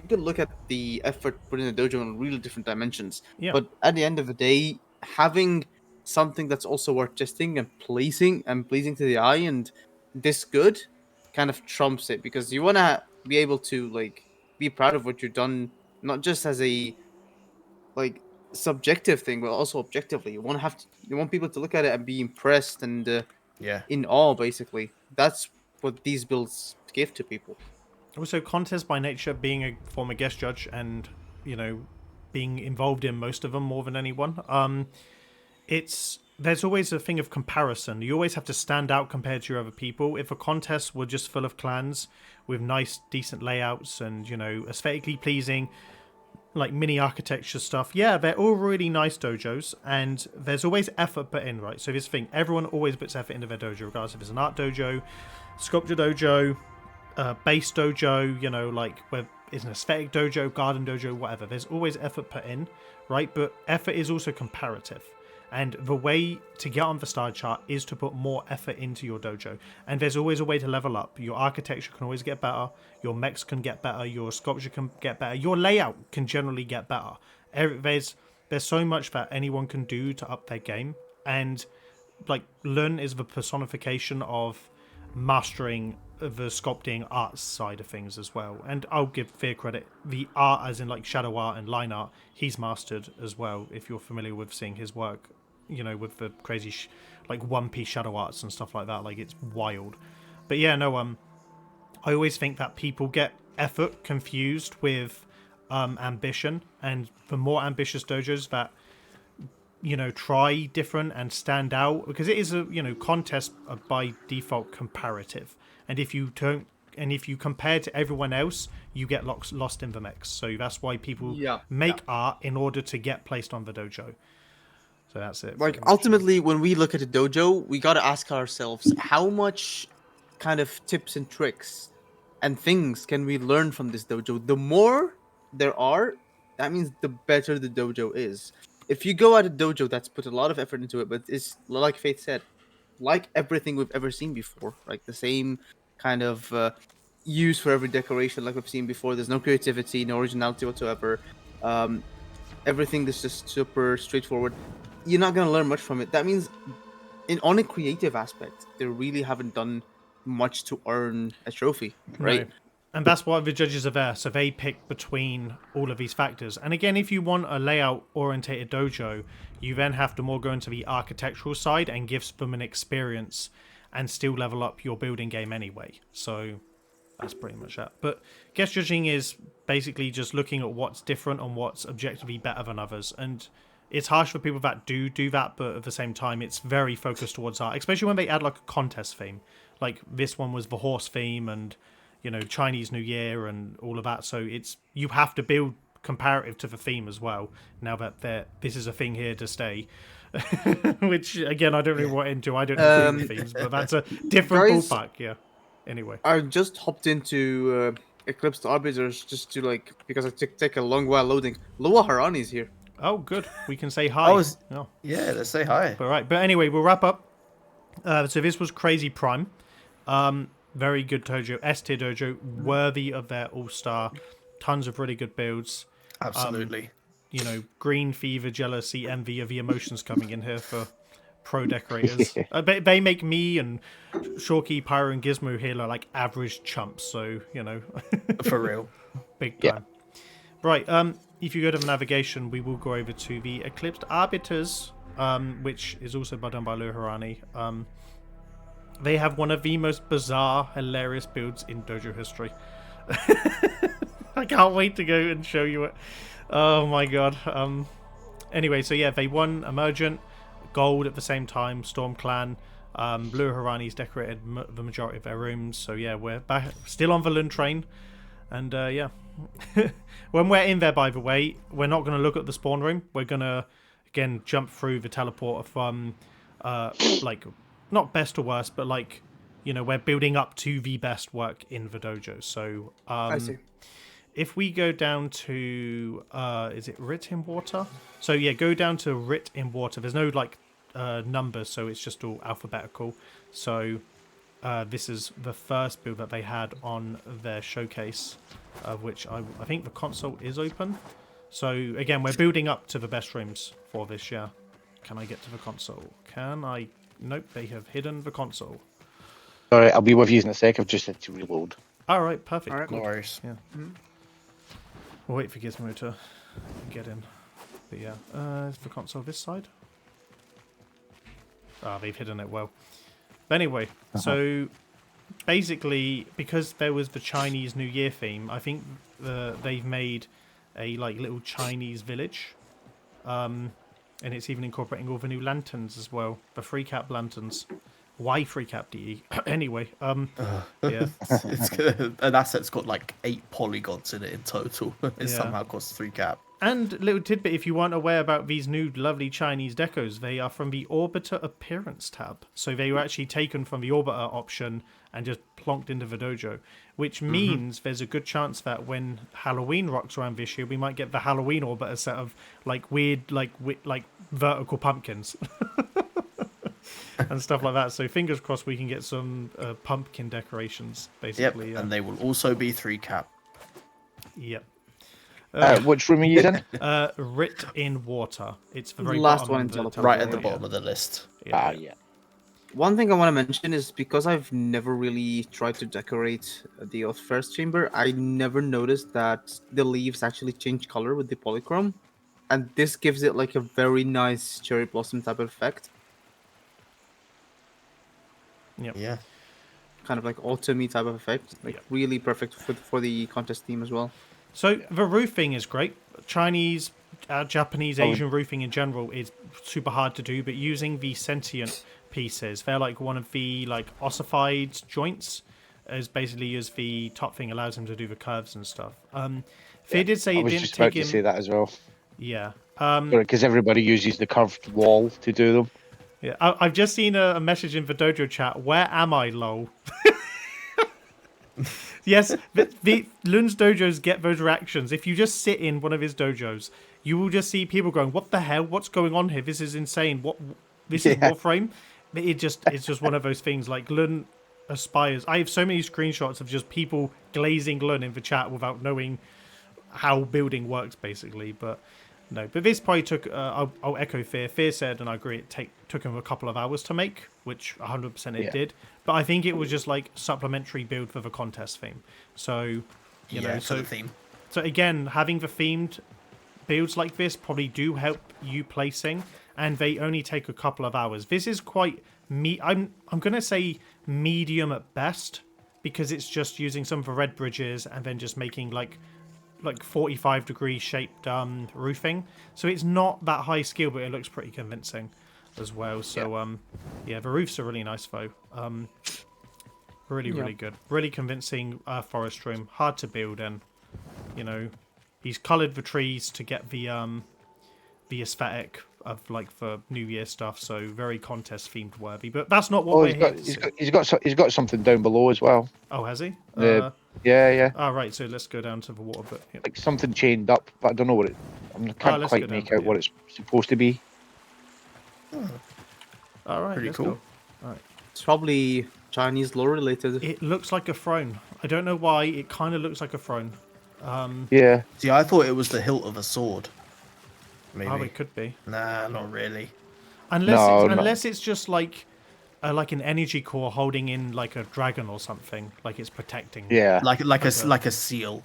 could look at the effort put in the dojo on really different dimensions. Yeah. But at the end of the day, having something that's also worth testing and pleasing to the eye and this good kind of trumps it, because you want to be able to like be proud of what you've done, not just as a like subjective thing, but also objectively. You want people to look at it and be impressed and in awe. Basically, that's what these builds give to people. Also, contest by nature, being a former guest judge and being involved in most of them more than anyone, there's always a thing of comparison. You always have to stand out compared to your other people. If a contest were just full of clans with nice, decent layouts and aesthetically pleasing, like mini architecture stuff, yeah, they're all really nice dojos, and there's always effort put in, right? So this thing, everyone always puts effort into their dojo, regardless if it's an art dojo, Sculpture Dojo, Base Dojo, you know, like where is an aesthetic dojo, garden dojo, whatever. There's always effort put in, right? But effort is also comparative. And the way to get on the star chart is to put more effort into your dojo. And there's always a way to level up. Your architecture can always get better. Your mechs can get better. Your sculpture can get better. Your layout can generally get better. There's so much that anyone can do to up their game. And like Lun is the personification of mastering the sculpting art side of things as well. And I'll give Fear credit. The art, as in like shadow art and line art, he's mastered as well. If you're familiar with seeing his work, you know, with the crazy like one-piece shadow arts and stuff like that, like it's wild. But yeah, no, I always think that people get effort confused with ambition, and the more ambitious dojos that, you know, try different and stand out, because it is a, you know, contest by default comparative, and if you don't, and if you compare to everyone else, you get lost in the mix. So that's why people make art in order to get placed on the dojo. So that's it. Like ultimately, when we look at a dojo, we got to ask ourselves how much kind of tips and tricks and things can we learn from this dojo. The more there are, that means the better the dojo is. If you go at a dojo that's put a lot of effort into it, but it's like Faith said, like everything we've ever seen before, like the same kind of use for every decoration like we've seen before. There's no creativity, no originality whatsoever. Everything is just super straightforward. You're not going to learn much from it. That means on a creative aspect, they really haven't done much to earn a trophy, right? And that's why the judges are there. So they pick between all of these factors. And again, if you want a layout-orientated dojo, you then have to more go into the architectural side and give them an experience and still level up your building game anyway. So that's pretty much that. But guest judging is basically just looking at what's different and what's objectively better than others. And it's harsh for people that do that, but at the same time, it's very focused towards art, especially when they add like a contest theme. Like this one was the horse theme and, you know, Chinese New Year and all of that. So it's, you have to build comparative to the theme as well. Now that this is a thing here to stay, which again, I don't really want into. I don't know the themes, but that's a different ballpark. Yeah. Anyway, I just hopped into Eclipsed Arbiters just to like, because it take a long while loading. Luohuaranyi's here. Oh, good. We can say hi. Yeah, let's say hi. All right. But anyway, we'll wrap up. So this was Crazy Prime. Very good dojo. S-tier dojo. Worthy of their all-star. Tons of really good builds. Absolutely. You know, green fever, jealousy, envy of the emotions coming in here for pro decorators. They make me and Shorky, Pyro, and Gizmo here look like average chumps. So, you know. For real. Big time. Right. If you go to the navigation, we will go over to the Eclipsed Arbiters, which is also done by Luohuaranyi. They have one of the most bizarre, hilarious builds in dojo history. I can't wait to go and show you it. Oh my god. Anyway, so yeah, they won Emergent, Gold at the same time, Storm Clan. Luohuaranyi's decorated the majority of their rooms. So yeah, we're back, still on the Lun train. And yeah. When we're in there, by the way, we're not going to look at the spawn room. We're going to, again, jump through the teleporter from, like, not best to worst, but, like, you know, we're building up to the best work in the dojo. So, I see. If we go down to, is it Writ in Water? So, yeah, go down to Writ in Water. There's no, like, numbers, so it's just all alphabetical. So, this is the first build that they had on their showcase, of which I think the console is open. So again, we're building up to the best rooms for this, yeah. Can I get to the console? Can I? Nope, they have hidden the console. Sorry, I'll be with you in a sec. I've just had to reload. All right, perfect. All right, no worries. Yeah. We'll wait for Gizmo to get in. But yeah, is the console this side? Ah, they've hidden it well. But anyway, so basically, because there was the Chinese New Year theme, I think they've made a like little Chinese village, and it's even incorporating all the new lanterns as well, the free cap lanterns. Why free cap DE? Anyway, yeah, An asset's got like 8 polygons in it in total. It somehow costs 3 cap. And little tidbit, if you weren't aware about these new lovely Chinese decos, they are from the Orbiter Appearance tab. So they were actually taken from the Orbiter option and just plonked into the dojo, which means there's a good chance that when Halloween rocks around this year, we might get the Halloween Orbiter set of like weird, like vertical pumpkins and stuff like that. So fingers crossed we can get some pumpkin decorations, basically. Yep, and they will also be 3-cap. Yep. Which room are you in? Writ in Water. It's the very Last bottom one of in the teleport. Right at the yeah. bottom of the list. Yeah. Yeah. One thing I want to mention is because I've never really tried to decorate the first chamber, I never noticed that the leaves actually change color with the polychrome, and this gives it like a very nice cherry blossom type of effect, Yeah. kind of like autumny type of effect, like Yep. really perfect for the contest theme as well. So the roofing is great. Chinese, Japanese, Asian roofing in general is super hard to do, but using the sentient pieces, they're like one of the like ossified joints, as basically as the top thing allows him to do the curves and stuff. They did say I it was didn't just about take to say him. that as well. Yeah. Because everybody uses the curved wall to do them. Yeah. I've just seen a message in the dojo chat. Where am I, lol? Yes, the Lun's dojos get those reactions. If you just sit in one of his dojos, you will just see people going, "What the hell? What's going on here? This is insane. What? This is Warframe." It's just one of those things. Like Lun aspires. I have so many screenshots of just people glazing Lun in the chat without knowing how building works, basically. But no, but this probably took. I'll echo Fear. Fear said, and I agree. It took him a couple of hours to make, which 100% it did. But I think it was just like supplementary build for the contest theme. So, you know, For the theme. so again, having the themed builds like this probably do help you placing, and they only take a couple of hours. This is quite I'm gonna say medium at best, because it's just using some of the red bridges and then just making like 45-degree shaped roofing. So it's not that high skill, but it looks pretty convincing as well. So yeah, the roofs are really nice though. Really good, really convincing forest room, hard to build, and you know he's coloured the trees to get the aesthetic of like for New Year stuff. So very contest themed worthy, but that's not what we're here to see. He's got something down below as well. Oh, has he? Yeah. Right, so let's go down to the water bit. Yep. Like something chained up, but I don't know what it. I can't let's go quite down, make out what it's supposed to be. All right, Pretty let's cool. go. It's probably Chinese lore related. It looks like a throne. I don't know why. It kind of looks like a throne. Yeah. See, I thought it was the hilt of a sword. Maybe. Oh, it could be. Nah, not really. Unless it's just like an energy core holding in like a dragon or something, like it's protecting. Yeah. Like a seal.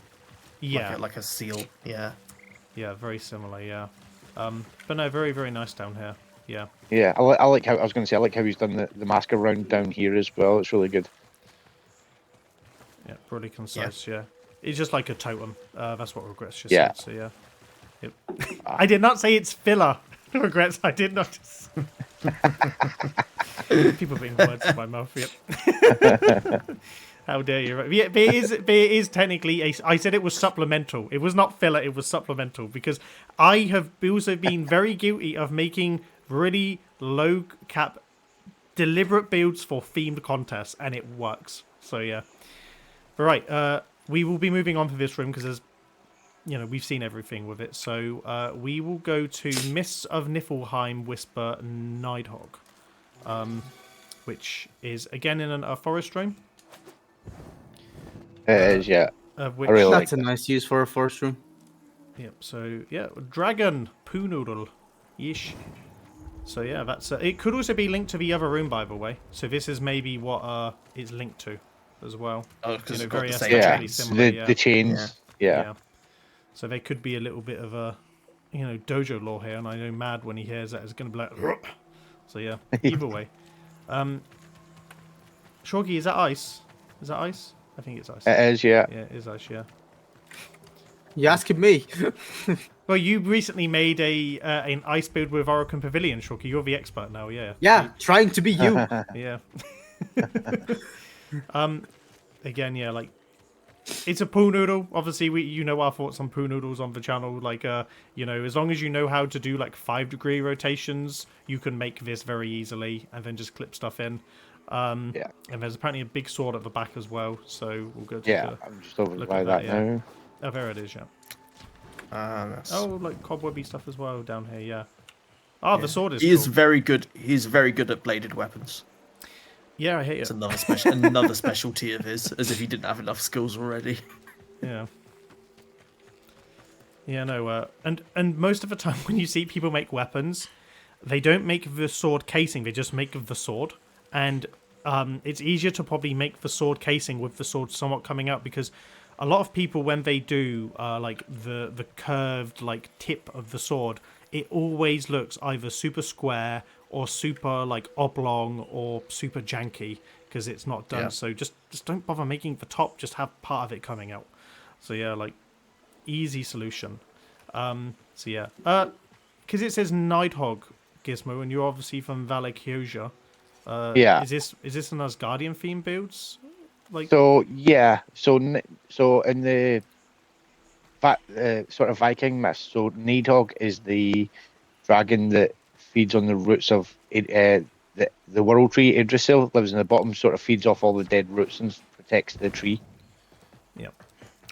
Yeah. Like a seal. Yeah. Yeah, very similar. Yeah. But no, very very nice down here. Yeah. Yeah. I like how I was going to say I like how he's done the mask around down here as well. It's really good. Yeah, pretty concise. Yeah. It's just like a totem. That's what Regrets just Yeah. said. So yeah. Yep. I did not say it's filler. Regrets. I did not. People putting words in my mouth. Yep. How dare you? Yeah, but it is technically I said it was supplemental. It was not filler. It was supplemental because I have also been very guilty of making really low cap, deliberate builds for themed contests, and it works. So yeah. All right. We will be moving on to this room because there's, we've seen everything with it. So we will go to Mists of Niflheim Whisper Nidhogg, which is again in a forest room. It is, yeah. Which, I really like That's a nice use for a forest room. Yep. So yeah, dragon poo noodle, yeesh. So yeah, that's it. Could also be linked to the other room, by the way. So this is maybe what it's linked to, as well. Oh, because it's got very the same aesthetically chains. similar. The chains. Yeah. So there could be a little bit of a, dojo lore here, and I know Mad when he hears that is going to be like, "Ruh." So yeah. Either way, Shorgy, is that ice? Is that ice? I think it's ice. It is, yeah. Yeah, it is ice. Yeah. You asking me? Well, you recently made an ice build with Orokin Pavilion, Shorky. You're the expert now. Yeah. Yeah, trying to be you. Yeah. Again, yeah, like it's a pool noodle. Obviously, you know our thoughts on pool noodles on the channel. Like, as long as you know how to do like 5-degree rotations, you can make this very easily, and then just clip stuff in. Yeah. And there's apparently a big sword at the back as well, so we'll go. Yeah, I'm just over look by at that that, now. Oh, there it is. Yeah. That's... Oh, like cobwebby stuff as well down here. Yeah. Oh, the sword is. He is cool. very good. He's very good at bladed weapons. Yeah, I hate It's it. another specialty of his, as if he didn't have enough skills already. Yeah. Yeah, no, and most of the time when you see people make weapons, they don't make the sword casing, they just make the sword. And it's easier to probably make the sword casing with the sword somewhat coming out, because a lot of people, when they do like the curved like tip of the sword, it always looks either super square or super like oblong or super janky because it's not done. Yeah. So just don't bother making the top, just have part of it coming out. So yeah, like easy solution. So yeah, because it says Nighthog Gizmo, and you're obviously from Valakyoja. Yeah. Is this an Asgardian theme builds? Like, So yeah, so in the sort of Viking myth, so Nidhogg is the dragon that feeds on the roots of the world tree. Yggdrasil lives in the bottom, sort of feeds off all the dead roots and protects the tree. yeah,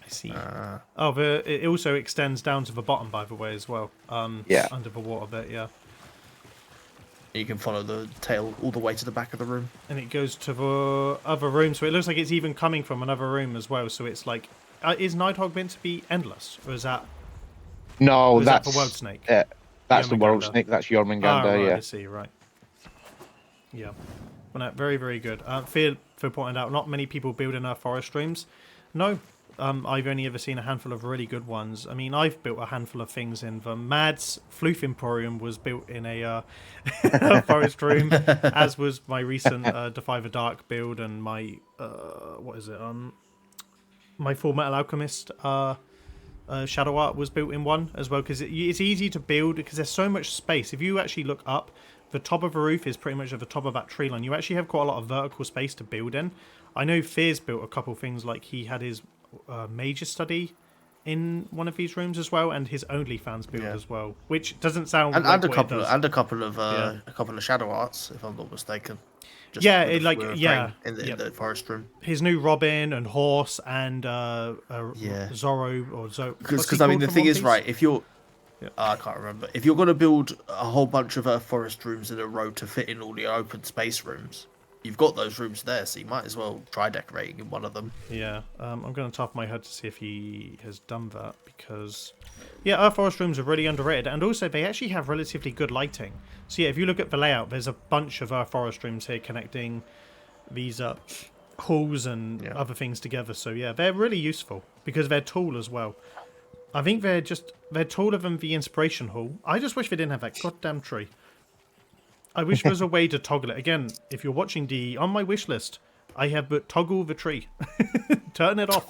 I see. It also extends down to the bottom, by the way, as well. Yeah. Under the water bit, yeah. You can follow the tail all the way to the back of the room. And it goes to the other room, so it looks like it's even coming from another room as well. So it's like, is Nighthog meant to be endless, or is that? No, Or is that that's the world snake? that's the world Jormungandr. snake. That's Jormungandr. Ah, right, Yeah. I see, right. Yeah. Well, no, very, very good. Fear for pointing out, not many people build in our forest streams. No, I've only ever seen a handful of really good ones. I mean, I've built a handful of things in them. Mad's Floof Emporium was built in a forest room, as was my recent Defy the Dark build, and my my Full Metal Alchemist Shadow Art was built in one as well, because it's easy to build because there's so much space. If you actually look up, the top of the roof is pretty much at the top of that tree line. You actually have quite a lot of vertical space to build in. I know Fear's built a couple things, like he had his major study in one of these rooms as well, and his OnlyFans build as well, which doesn't sound And, like and a what it couple does. a couple of shadow arts, if I'm not mistaken. Just Yeah, with it, like, with a yeah, frame in the forest room. His new Robin and Horse and Zorro or Zo. Because I mean the thing is, right, if you're I can't remember. If you're going to build a whole bunch of forest rooms in a row to fit in all the open space rooms, you've got those rooms there, so you might as well try decorating in one of them. Yeah, I'm going to top my head to see if he has done that, because yeah, our forest rooms are really underrated, and also they actually have relatively good lighting. So yeah, if you look at the layout, there's a bunch of our forest rooms here connecting these halls and other things together. So yeah, they're really useful because they're tall as well. I think they're taller than the Inspiration Hall. I just wish they didn't have that goddamn tree. I wish there was a way to toggle it. Again, if you're watching on my wish list, I have but toggle the tree. Turn it off.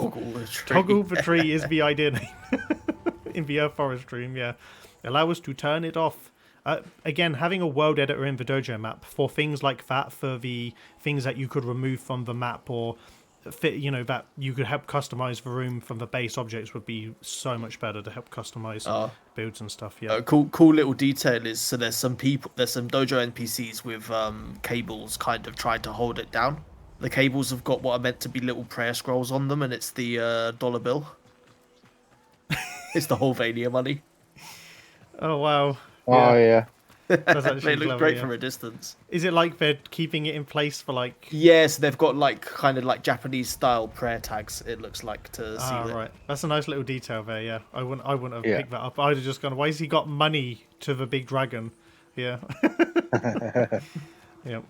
Toggle the tree is the idea name. In the Forest Stream, yeah. Allow us to turn it off. Again, having a world editor in the dojo map for things like that, for the things that you could remove from the map or fit, that you could help customize the room from the base objects, would be so much better to help customize builds and stuff. Yeah. Cool little detail is, so there's some dojo NPCs with cables kind of trying to hold it down. The cables have got what are meant to be little prayer scrolls on them, and it's the dollar bill. It's the whole Vania money. Oh wow. Oh yeah. That's actually They look clever, great yeah. from a distance. Is it like they're keeping it in place for like? Yes, they've got like kind of like Japanese style prayer tags. It looks like to seal it. Right. That's a nice little detail there. Yeah, I wouldn't have picked that up. I'd have just gone, why has he got money to the big dragon? Yeah. Yep.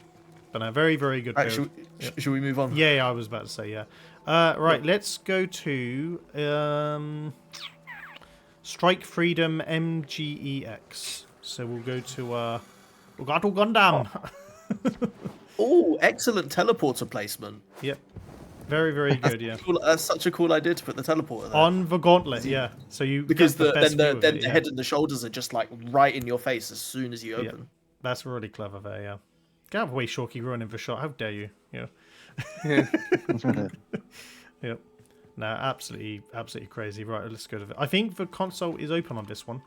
But no, very, very good build. Should we move on? Yeah, I was about to say yeah. Right, let's go to Strike Freedom MGEX. So we'll go to Ugato Gundam. Oh, excellent teleporter placement. Yep. Very, very good, yeah. Cool. That's such a cool idea to put the teleporter there. On the gauntlet, yeah. So you Because get the best view of then it, the yeah. head and the shoulders are just like right in your face as soon as you open. That's really clever there, yeah. Get out of the way, Shorky, ruining the shot. How dare you? Yeah. Yep. No, absolutely crazy. Right, let's go to it. I think the console is open on this one.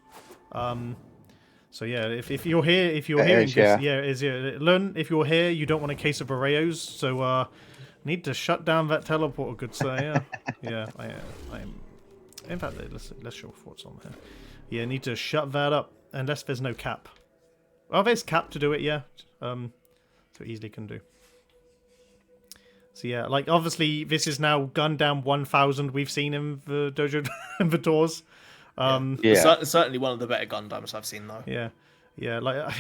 So yeah, if you're here, if you're hearing this, yeah, learn if you're here, you don't want a case of Oreos, so need to shut down that teleporter, good sir. Yeah, I'm. In fact, let's show thoughts on here. Yeah, need to shut that up unless there's no cap. Well, there's cap to do it, yeah. So easily can do. So yeah, like obviously this is now Gundam 1000 we've seen in the dojo in the tours. Certainly one of the better Gundams I've seen though. Yeah, like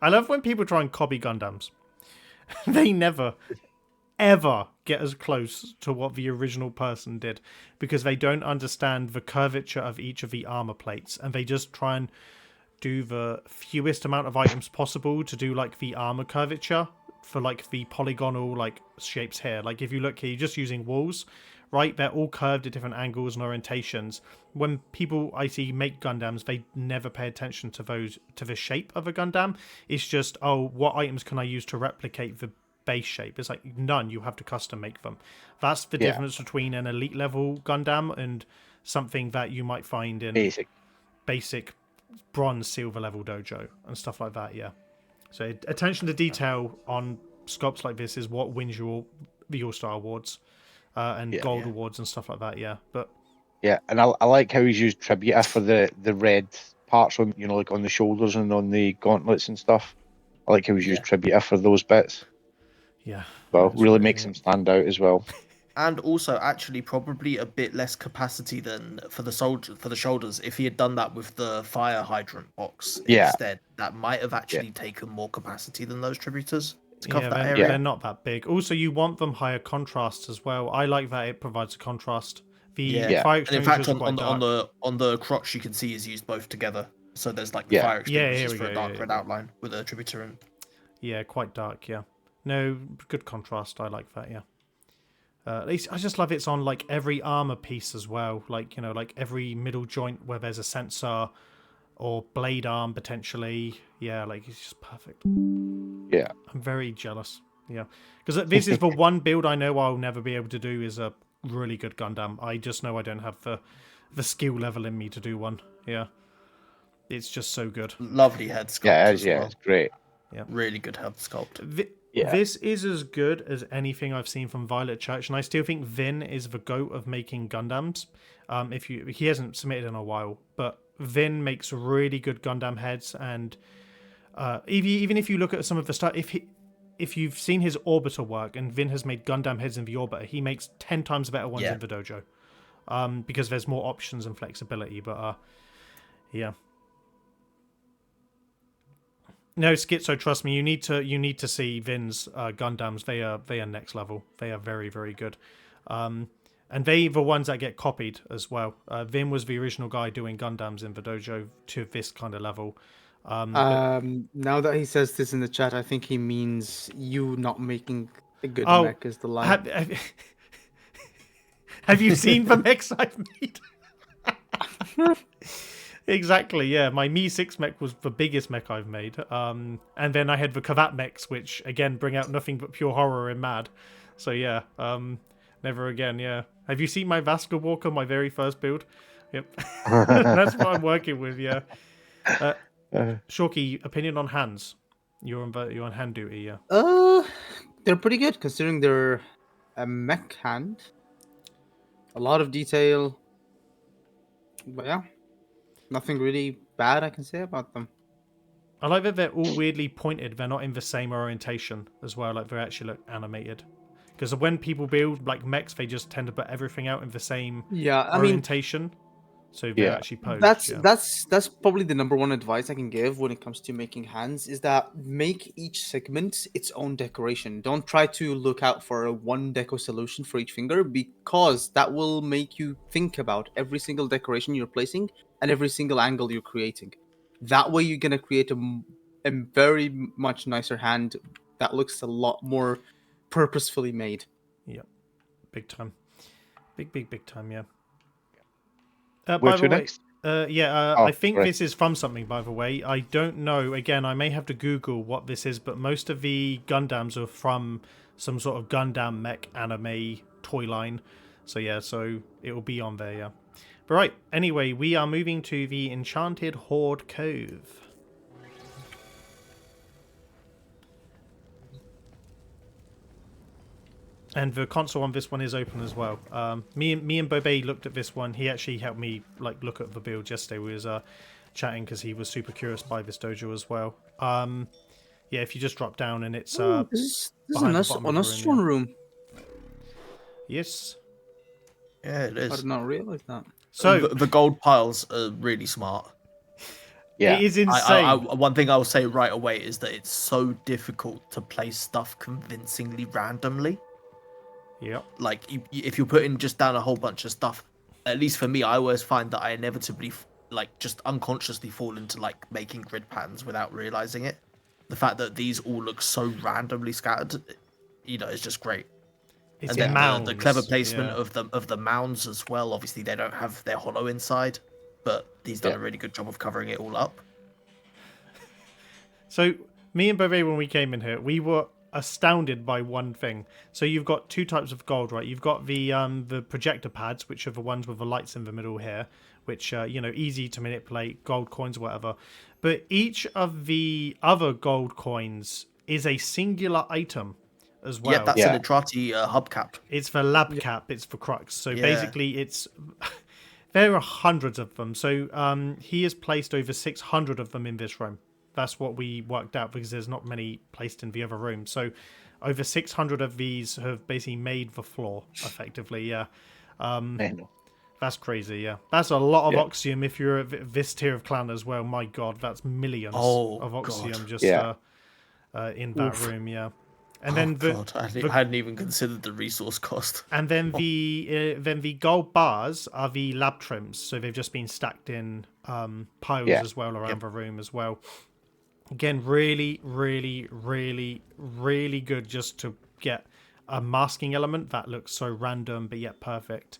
I love when people try and copy Gundams. They never, ever get as close to what the original person did because they don't understand the curvature of each of the armor plates, and they just try and do the fewest amount of items possible to do like the armor curvature for like the polygonal like shapes here. Like if you look here, you're just using walls, right? They're all curved at different angles and orientations. When people I see make Gundams, they never pay attention to the shape of a Gundam. It's just, oh, what items can I use to replicate the base shape? It's like none. You have to custom make them. That's the difference between an elite level Gundam and something that you might find in basic bronze, silver level dojo and stuff like that. Yeah. So attention to detail on sculpts like this is what wins you the All-Star Awards and gold awards and stuff like that. Yeah, but and I like how he's used Tributa for the red parts on, you know, like on the shoulders and on the gauntlets and stuff. I like how he's used Tributa for those bits. Yeah, well, really makes him stand out as well. And also, actually, probably a bit less capacity than for the shoulders. If he had done that with the fire hydrant box instead, that might have actually taken more capacity than those tributors to cover that area. They're not that big. Also, you want them higher contrast as well. I like that it provides a contrast. Fire and in fact, on the crotch, you can see is used both together. So there's like the fire extinguishers for a dark red outline with a tributor in. Yeah, quite dark. Yeah, no, good contrast. I like that. Yeah. At least I just love it's on like every armor piece as well, like, you know, like every middle joint where there's a sensor or blade arm potentially. Yeah, like it's just perfect. Yeah, I'm very jealous. Yeah, because this is the one build I know I'll never be able to do is a really good Gundam. I just know I don't have the skill level in me to do one. Yeah, it's just so good. Lovely head sculpt. It's great. Yeah, really good head sculpt. This is as good as anything I've seen from Violet Church, and I still think Vin is the GOAT of making Gundams. He hasn't submitted in a while, but Vin makes really good Gundam heads, and even if you look at some of the stuff, if you've seen his Orbiter work, and Vin has made Gundam heads in the Orbiter, he makes 10 times better ones in the dojo, because there's more options and flexibility. But yeah. No, Schizo, trust me, you need to see Vin's Gundams. They are next level. They are very, very good. And they the ones that get copied as well. Vin was the original guy doing Gundams in the dojo to this kind of level. Now that he says this in the chat, I think he means you not making a good mech is the line. Have you seen the mechs I've made? Exactly, yeah. My Mi 6 mech was the biggest mech I've made. And then I had the Kavat mechs, which, again, bring out nothing but pure horror and mad. So, yeah, never again, yeah. Have you seen my Vasco Walker, my very first build? Yep. That's what I'm working with, yeah. Shorky, opinion on hands? You're on hand duty, yeah. They're pretty good, considering they're a mech hand. A lot of detail. But, yeah. Nothing really bad I can say about them. I like that they're all weirdly pointed. They're not in the same orientation as well. Like they actually look animated. Because when people build like mechs, they just tend to put everything out in the same orientation. So they're actually posed. That's probably the number one advice I can give when it comes to making hands is that make each segment its own decoration. Don't try to look out for a one deco solution for each finger, because that will make you think about every single decoration you're placing and every single angle you're creating. That way you're going to create a very much nicer hand that looks a lot more purposefully made. Yep. Big time. Big time, yeah. By the way, next? I think this is from something, by the way. I don't know. Again, I may have to Google what this is, but most of the Gundams are from some sort of Gundam mech anime toy line. So yeah, so it will be on there, yeah. But right, anyway, we are moving to the Enchanted Horde Cove. And the console on this one is open as well. Me and Bobe looked at this one. He actually helped me like look at the build yesterday. We was chatting because he was super curious by this dojo as well. Yeah, if you just drop down and it's This is a behind the nice, bottom a of the nice room, strong yeah. room. Yes. Yeah, it I is. did not realize that. So The gold piles are really smart. Yeah. it is insane. One thing I'll say right away is that it's so difficult to place stuff convincingly randomly. Yep. Like, if you're putting just down a whole bunch of stuff, at least for me, I always find that I inevitably, like, just unconsciously fall into, like, making grid patterns without realizing it. The fact that these all look so randomly scattered, you know, is just great. It's And then mounds, the clever placement yeah. of the mounds as well. Obviously, they don't have their hollow inside, but he's done Yeah. a really good job of covering it all up. So me and Bove, when we came in here, we were astounded by one thing. So you've got two types of gold, right? You've got the projector pads, which are the ones with the lights in the middle here, which you know, easy to manipulate, gold coins or whatever. But each of the other gold coins is a singular item as well. Yeah, that's an Atrati hubcap. It's for lab cap, it's for crux. So Yeah. basically it's there are hundreds of them. So he has placed over 600 of them in this room. That's what we worked out because there's not many placed in the other room. So over 600 of these have basically made the floor effectively, yeah. That's crazy, yeah. That's a lot of Oxium if you're at this tier of clan as well. My god, that's millions of Oxium just in that room, yeah. And then I hadn't even considered the resource cost. And then the gold bars are the lab trims, so they've just been stacked in piles as well around the room as well. Again, really, really, really, really good just to get a masking element that looks so random but yet perfect.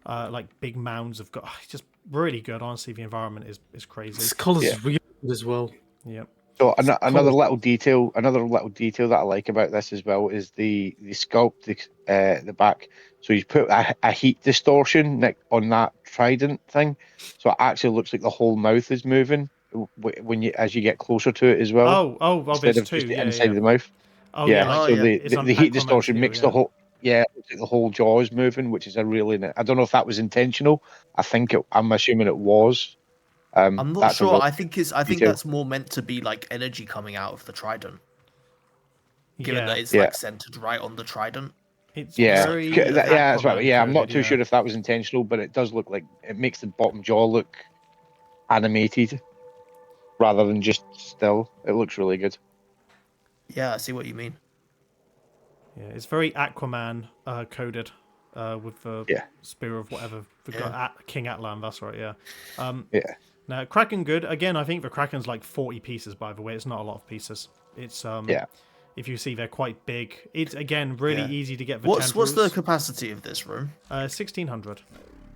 Like big mounds of got just really good. Honestly, the environment is crazy. This colour's really good as well. Yep. So another little detail that I like about this as well is the sculpt, the back. So he's put a heat distortion on that trident thing, so it actually looks like the whole mouth is moving when as you get closer to it as well. Instead of just the inside of the mouth. Oh yeah. yeah, So like the heat distortion makes the whole it looks like the whole jaw is moving, which is a really. I don't know if that was intentional. I'm assuming it was. I'm not sure. I think that's more meant to be like energy coming out of the trident. Given that it's like centered right on the trident. It's very that's right. Yeah, I'm not too sure if that was intentional, but it does look like it makes the bottom jaw look animated rather than just still. It looks really good. Yeah, I see what you mean. Yeah, it's very Aquaman coded with the spear of whatever. King Atlan, that's right, yeah. Now, Kraken good. Again, I think the Kraken's like 40 pieces, by the way. It's not a lot of pieces. It's if you see, they're quite big. It's, again, really easy to get the What's the capacity of this room? 1,600.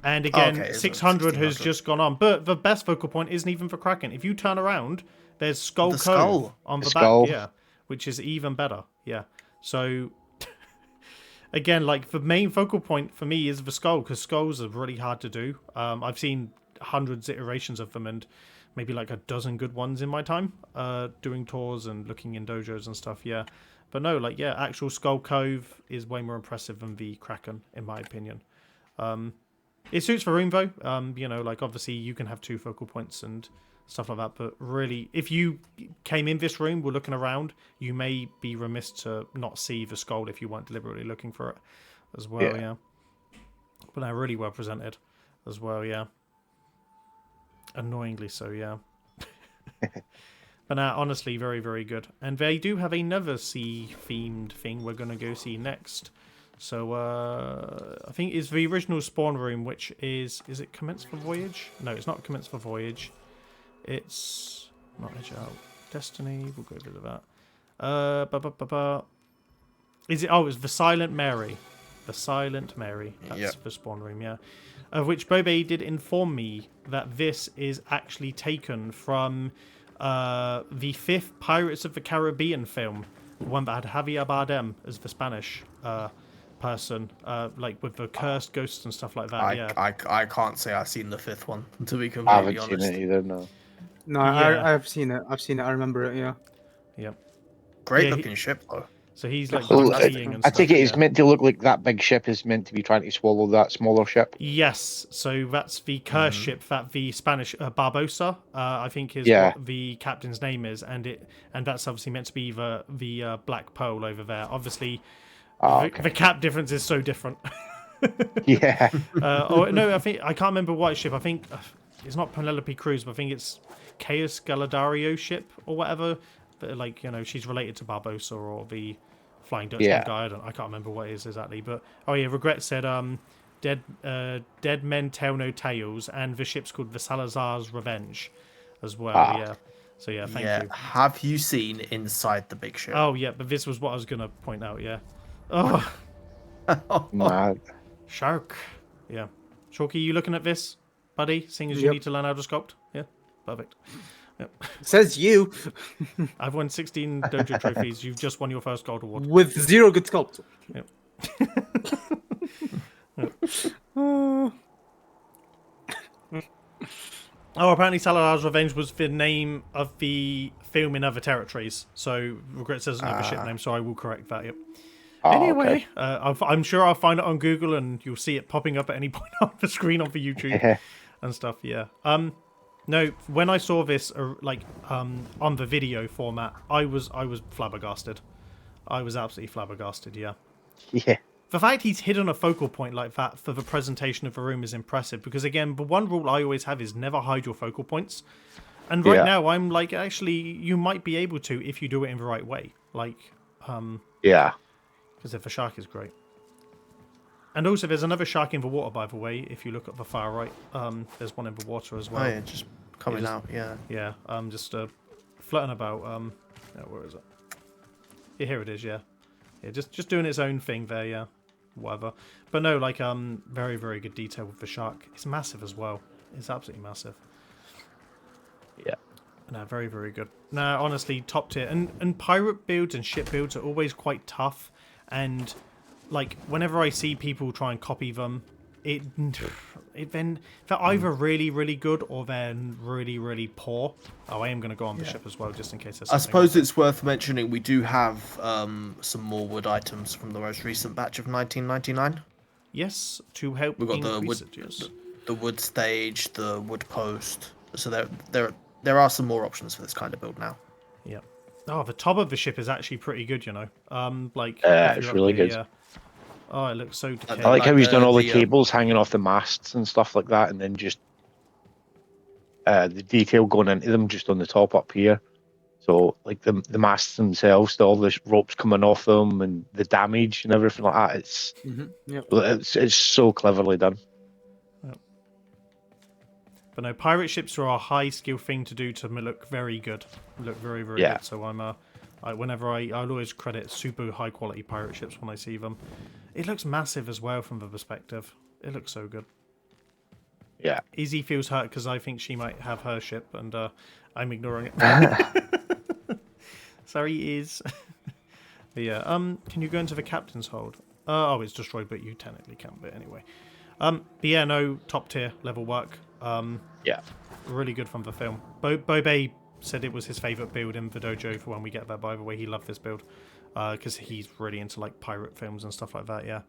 And again, 600 has just gone on. But the best focal point isn't even for Kraken. If you turn around, there's Skull Cove on the back, which is even better, So, again, like, the main focal point for me is the skull, because skulls are really hard to do. I've seen hundreds iterations of them and maybe like a dozen good ones in my time doing tours and looking in dojos and stuff, but no, like actual Skull Cove is way more impressive than the Kraken in my opinion. It suits the room though, you know, like obviously you can have two focal points and stuff like that, but really if you came in this room, were looking around, you may be remiss to not see the skull if you weren't deliberately looking for it as well, but they're really well presented as well, annoyingly so, but now honestly very, very good. And they do have another sea themed thing we're going to go see next. So I think it's the original spawn room, which is it Commence for Voyage? No, it's not Commence for Voyage. It's not Edge Out. Destiny, we'll go over that. Is it? Oh, it's the Silent Mary. The Silent Mary. That's the spawn room, Of which Bobe did inform me that this is actually taken from the 5th Pirates of the Caribbean film, the one that had Javier Bardem as the Spanish person, like with the cursed ghosts and stuff like that. Yeah. I can't say I've seen the 5th one, to be I completely haven't honest. seen it either. No. No, Yeah. I've seen it. I've seen it. I remember it. Yeah. Yep. Great Yeah, looking ship though. So he's like Well, seeing and I stuff. take it it's yeah. meant to look like that big ship is meant to be trying to swallow that smaller ship. Yes, so that's the curse ship that the Spanish Barbosa, I think, is Yeah. what the captain's name is, and that's obviously meant to be the Black Pearl over there. Obviously, the cap difference is so different. Yeah. No, I can't remember what ship. I think it's not Penelope Cruz, but I think it's Chaos Galadario ship or whatever. But like she's related to Barbosa or the Flying Dutchman guy. I can't remember what it is exactly. But Regret said dead men tell no tales, and the ship's called the Salazar's Revenge as well. Yeah. So yeah, thank you. Have you seen inside the big ship? Oh yeah, but this was what I was gonna point out. Yeah. Oh, Mad. shark. Yeah. Chalky, you looking at this, buddy? Seeing as you need to learn how to sculpt. Yeah. Perfect. Yep. Says you. I've won 16 dojo trophies. You've just won your first gold award. With 0 good sculpt. Yep. Oh, apparently Salazar's Revenge was the name of the film in other territories. So Regret says another ship name, so I will correct that. Yep. Anyway, I'm sure I'll find it on Google and you'll see it popping up at any point on the screen on the YouTube and stuff. Yeah. No, when I saw this on the video format, I was flabbergasted. I was absolutely flabbergasted. Yeah. Yeah. The fact he's hidden a focal point like that for the presentation of the room is impressive because, again, the one rule I always have is never hide your focal points. And right now, I'm like, actually, you might be able to if you do it in the right way. Like, Yeah. because if the shark is great. And also, there's another shark in the water, by the way, if you look at the far right. There's one in the water as well. Oh, yeah, just coming out, yeah. Yeah, just flirting about. Where is it? Yeah, here it is, yeah. Yeah, just doing its own thing there, yeah. Whatever. But no, like, very, very good detail with the shark. It's massive as well. It's absolutely massive. Yeah. No, very, very good. No, honestly, top tier. And pirate builds and ship builds are always quite tough. And, like, whenever I see people try and copy them, they're either really, really good or they're really, really poor. Oh, I am going to go on the ship as well, just in case there's I something suppose it's worth mentioning we do have some more wood items from the most recent batch of 1999. Yes, to help We've got the increase wood, it, yes. the wood stage, the wood post. So there are some more options for this kind of build now. Yeah. Oh, the top of the ship is actually pretty good, you know. Like it's really good. Yeah. Oh, it looks so decayed. I like how he's done all the the, cables hanging off the masts and stuff like that, and then just the detail going into them just on the top up here. So, like the masts themselves, all the ropes coming off them, and the damage and everything like that. It's so cleverly done. But no, pirate ships are a high skill thing to do to look very good. Look very, very good. So I'll always credit super high quality pirate ships when I see them. It looks massive as well from the perspective. It looks so good. Yeah. Izzy feels hurt because I think she might have her ship and I'm ignoring it. Sorry, Iz. But yeah, can you go into the captain's hold? Oh, it's destroyed, but you technically can't. But anyway. But yeah, no, top tier level work. Yeah. Really good from the film. Bobe said it was his favourite build in the dojo for when we get there, by the way. He loved this build. Because he's really into like pirate films and stuff like that, yeah.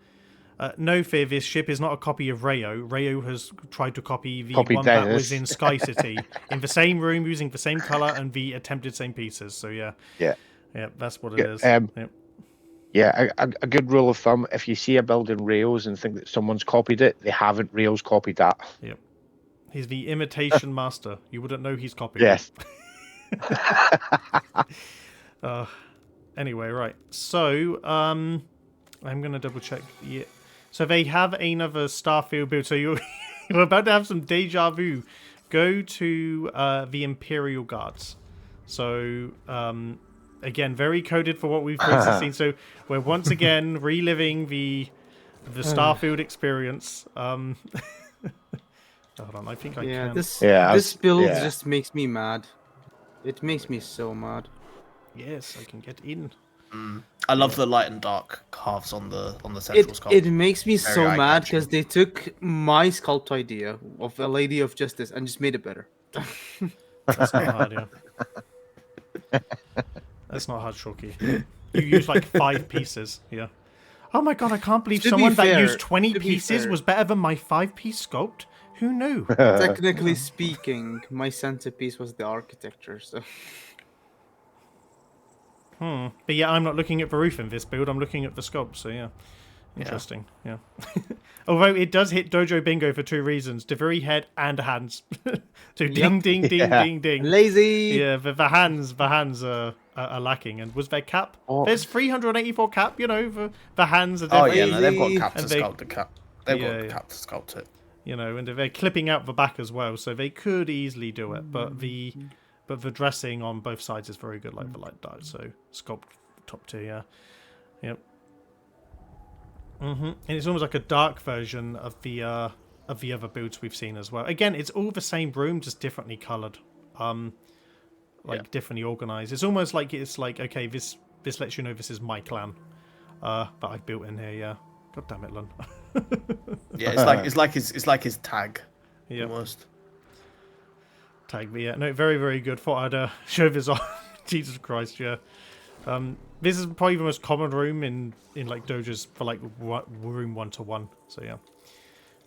No fear, this ship is not a copy of Rayo. Rayo has tried to copy the one that was in Sky City. In the same room, using the same colour and the attempted same pieces. So yeah. Yeah, that's what it is. Yeah, a good rule of thumb, if you see a build in Rails and think that someone's copied it, they haven't. Rails copied that. Yep. He's the imitation master. You wouldn't know he's copied it. Yes. Anyway, right. So, I'm going to double check. Yeah. So they have another Starfield build. So you're about to have some deja vu. Go to the Imperial Guards. So, again, very coded for what we've recently seen. So we're once again reliving the Starfield experience. Hold on, I think I can. This build just makes me mad. It makes me so mad. Yes, I can get in. I love the light and dark carves on the central sculpt. It makes me Very so mad eye-catching. because they took my sculpt idea of a Lady of Justice and just made it better. That's not hard, yeah. That's not hard, Shulky. You use like 5 pieces, yeah. Oh my god, I can't believe To be someone that fair- used 20 to be pieces fair- was better than my 5-piece sculpt? Who knew? Technically speaking, my centerpiece was the architecture, so... But yeah, I'm not looking at the roof in this build, I'm looking at the sculpt, so yeah. Interesting, yeah. Although it does hit Dojo Bingo for 2 reasons. The very head and hands. So ding, ding, ding, Yeah. ding, ding. Lazy! Yeah, the hands are lacking. And was there cap? Oh. There's 384 cap, you know, the hands are Oh definitely, yeah, no, they've got Lazy. cap to And they- sculpt the cap. They've Yeah, got yeah. cap to sculpt it. you know, and they're clipping out the back as well, so they could easily do it. But the dressing on both sides is very good, like the light dark. So sculpt top tier, yeah. Yep. And it's almost like a dark version of the other builds we've seen as well. Again, it's all the same room, just differently coloured, differently organised. It's almost like okay, this lets you know this is my clan that I've built in here. Yeah, god damn it, Lun. Yeah, it's like his tag. Yeah, Almost. tag me. Yeah, no, very very good. Thought I'd show this off. Jesus Christ, yeah. This is probably the most common room in like dojos for like room 1-to-1. So yeah.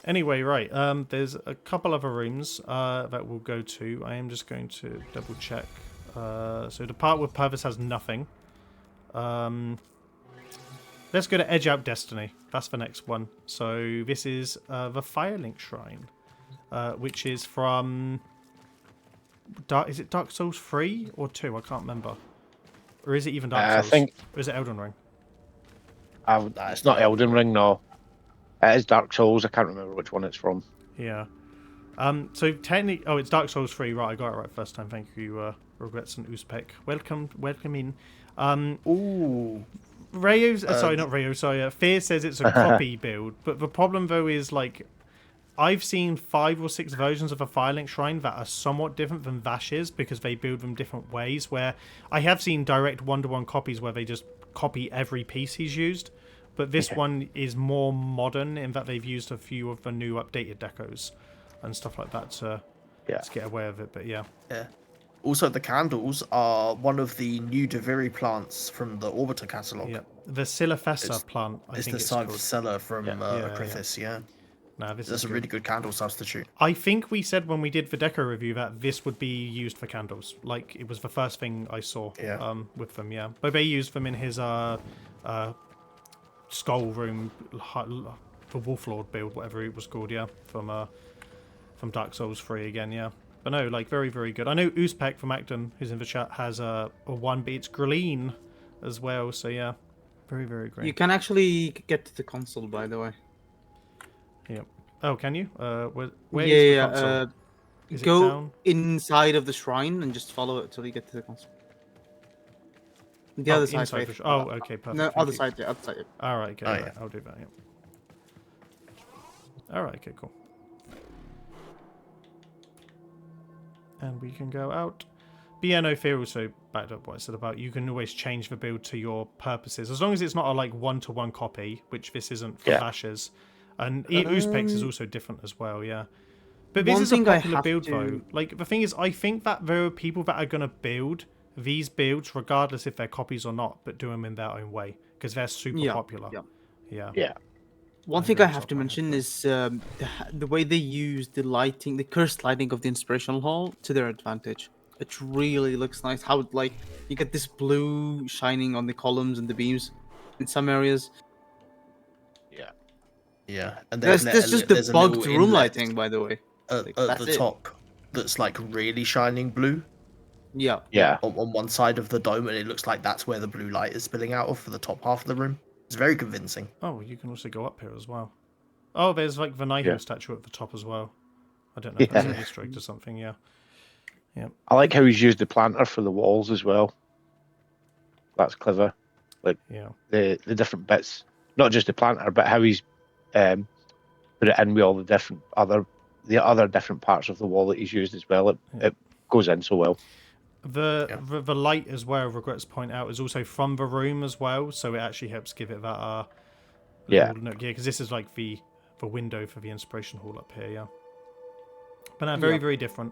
Anyway, right. There's a couple other rooms that we'll go to. I am just going to double check. So the part with Purvis has nothing. Let's go to Edge Out Destiny. That's the next one. So this is the Firelink Shrine, which is from is it Dark Souls 3 or 2? I can't remember. Or is it even Dark Souls? I think... Or is it Elden Ring? It's not Elden Ring, no. It is Dark Souls. I can't remember which one it's from. Yeah. So technically, it's Dark Souls 3. Right, I got it right first time. Thank you, Regrets and Uzpek. Welcome in. Ooh. Rayo, sorry, not Rayo. Sorry, Fear says it's a copy build, but the problem though is like, I've seen 5 or 6 versions of a Firelink Shrine that are somewhat different than Vash's because they build them different ways. Where I have seen direct 1-to-1 copies where they just copy every piece he's used. But this one is more modern in that they've used a few of the new updated decos and stuff like that to get away with it. But yeah. Yeah. Also, the candles are one of the new Deviri plants from the Orbiter catalogue. Yeah. The Silifessa plant, I It's think the it's called. Cypher from Acrithis, yeah. No, this That's is a really good candle substitute. I think we said when we did the deco review that this would be used for candles. Like, it was the first thing I saw with them, yeah. But they used them in his skull room, the Wolflord build, whatever it was called, yeah, from Dark Souls 3 again, yeah. But no, like, very, very good. I know Uzpek from Acton, who's in the chat, has a one, but it's green as well, so yeah. Very, very green. You can actually get to the console, by the way. Yeah. Oh, can you? Where is Yeah, the console? Is it go down? inside of the shrine and just follow it till you get to the console. The other side, inside Faith. the oh, okay, perfect. No, thank other you. side, yeah, other side. Yeah. All right, okay, Oh, right, yeah. I'll do that. Yeah. All right, okay, cool. And we can go out. But yeah, no, Fear also backed up what I said about you can always change the build to your purposes as long as it's not a like 1-to-1 copy, which this isn't for Bash's. And Uzpek's is also different as well, yeah. But this One is a thing I popular have build to- though. Like the thing is, I think that there are people that are gonna build these builds regardless if they're copies or not, but do them in their own way because they're super popular. Yeah. Yeah. One thing I have to mention is the way they use the lighting, the cursed lighting of the inspirational hall to their advantage. It really looks nice. How like you get this blue shining on the columns and the beams in some areas. Yeah. And There's just the there's a bugged little room inlet lighting, by the way. at that's the it. top that's like really shining blue Yeah. Yeah. on one side of the dome, and it looks like that's where the blue light is spilling out of for the top half of the room. It's very convincing. Oh, you can also go up here as well. Oh, there's like the Nihil statue at the top as well. I don't know if that's an Easter egg or something, yeah. I like how he's used the planter for the walls as well. That's clever. Like the different bits, not just the planter, but how he's put it in with all the other different parts of the wall that he's used as well. It goes in so well. The light as well, regrets to point out, is also from the room as well, so it actually helps give it that little nook here, because this is like the window for the inspiration hall up here, yeah. But no, very very different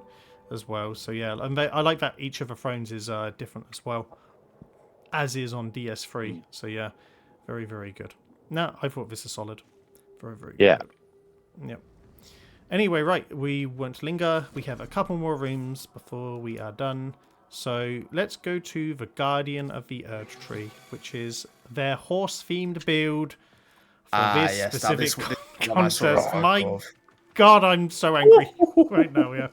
as well. So yeah, and I like that each of the thrones is different as well, as is on DS3. So yeah, very very good. No, I thought this is solid. Very very good. Yeah. Anyway, right, we won't linger. We have a couple more rooms before we are done. So let's go to the Guardian of the Erd Tree, which is their horse-themed build for this specific contest. My God, I'm so angry right now, yeah.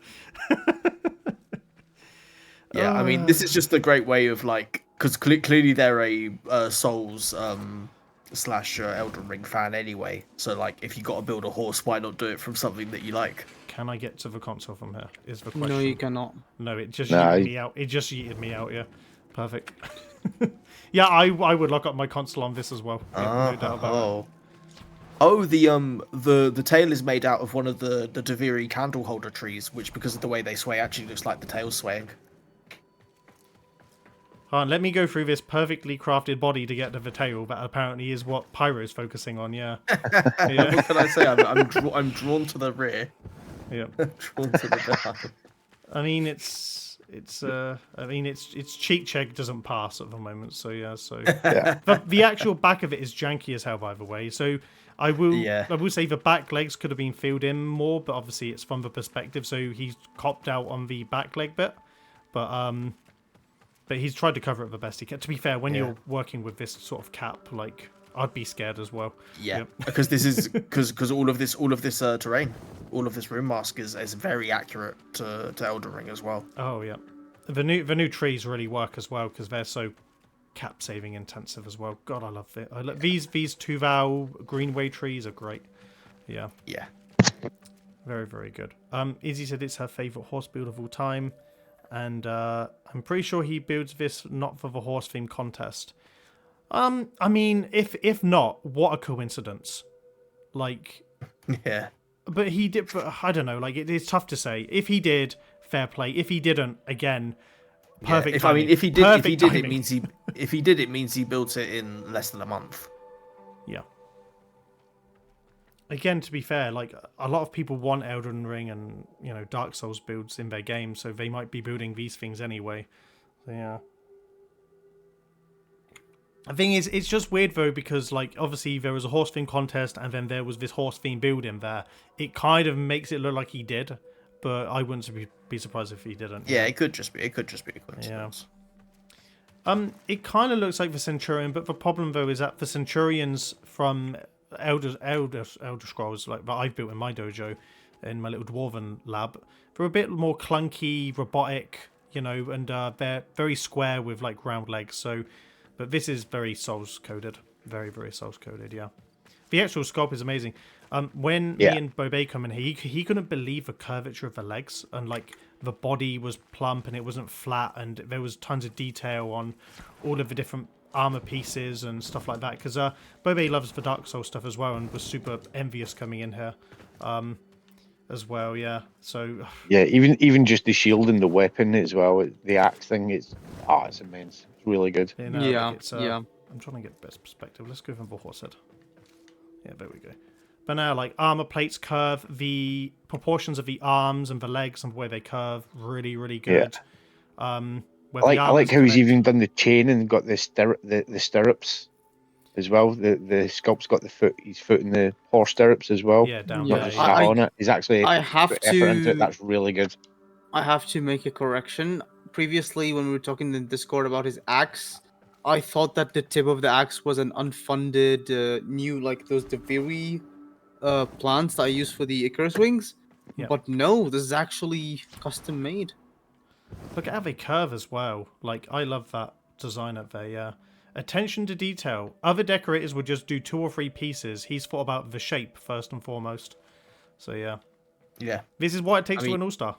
Yeah, I mean, this is just a great way of, like, because clearly they're a Souls / Elden Ring fan anyway. So, like, if you got to build a horse, why not do it from something that you like? Can I get to the console from here? Is the question. No, you cannot. No, it just yeeted me out. It just yeeted me out, yeah. Perfect. Yeah, I would lock up my console on this as well. Yeah, no doubt about it. Oh, the tail is made out of one of the Daviri candle holder trees, which, because of the way they sway, actually looks like the tail swaying. Let me go through this perfectly crafted body to get to the tail. That apparently is what Pyro's focusing on. Yeah. Yeah. What can I say? I'm drawn to the rear. Yeah. Drawn to the back. I mean, its cheek check doesn't pass at the moment. So yeah. So the actual back of it is janky as hell, by the way. So I will say the back legs could have been filled in more, but obviously it's from the perspective, so he's copped out on the back leg bit. But he's tried to cover it the best he can. To be fair, when you're working with this sort of cap, like, I'd be scared as well. Yeah, because this is because all of this terrain, all of this room mask is very accurate to Elden Ring as well. Oh yeah, the new trees really work as well because they're so cap saving intensive as well. God, I love it. These Tuval Greenway trees are great. Yeah. Yeah. Very very good. Izzy said it's her favorite horse build of all time. And I'm pretty sure he builds this not for the horse theme contest. I mean, if not, what a coincidence. Like, yeah. But he did. But I don't know. Like, it's tough to say. If he did, fair play. If he didn't, again, perfect. Yeah, timing. If he did, it means he built it in less than a month. Yeah. Again, to be fair, like a lot of people want Elden Ring and Dark Souls builds in their game, so they might be building these things anyway. So yeah. The thing is, it's just weird though because like obviously there was a horse theme contest and then there was this horse theme build in there. It kind of makes it look like he did, but I wouldn't be surprised if he didn't. Yeah, it could just be a coincidence. Yeah. It kind of looks like the Centurion, but the problem though is that the Centurions from Elder Scrolls like that I've built in my dojo in my little dwarven lab, they're a bit more clunky, robotic, and they're very square with like round legs. So, but this is very Souls coded, very very Souls coded. Yeah, the actual sculpt is amazing. When me and Bobé come in here, he couldn't believe the curvature of the legs and like the body was plump and it wasn't flat and there was tons of detail on all of the different armor pieces and stuff like that because Bobé loves the Dark Souls stuff as well and was super envious coming in here as well. Yeah, so yeah, even just the shield and the weapon as well, the axe thing, it's immense. It's really good. I'm trying to get the best perspective. Let's go from the horse head. Yeah, there we go. But now, like, armor plates curve, the proportions of the arms and the legs and the way they curve, really really good. I like how he's even done the chain and got the stirrups as well. The sculpt's got his foot in the horse stirrups as well. Yeah, down there. On it. He's actually put effort into it. That's really good. I have to make a correction. Previously, when we were talking in Discord about his axe, I thought that the tip of the axe was an unfunded new, like those Daviri plants that I use for the Icarus wings. Yeah. But no, this is actually custom made. Look at how they curve as well. Like, I love that design up there, yeah. Attention to detail. Other decorators would just do 2 or 3 pieces. He's thought about the shape first and foremost. So, yeah. Yeah. This is what it takes to an all-star.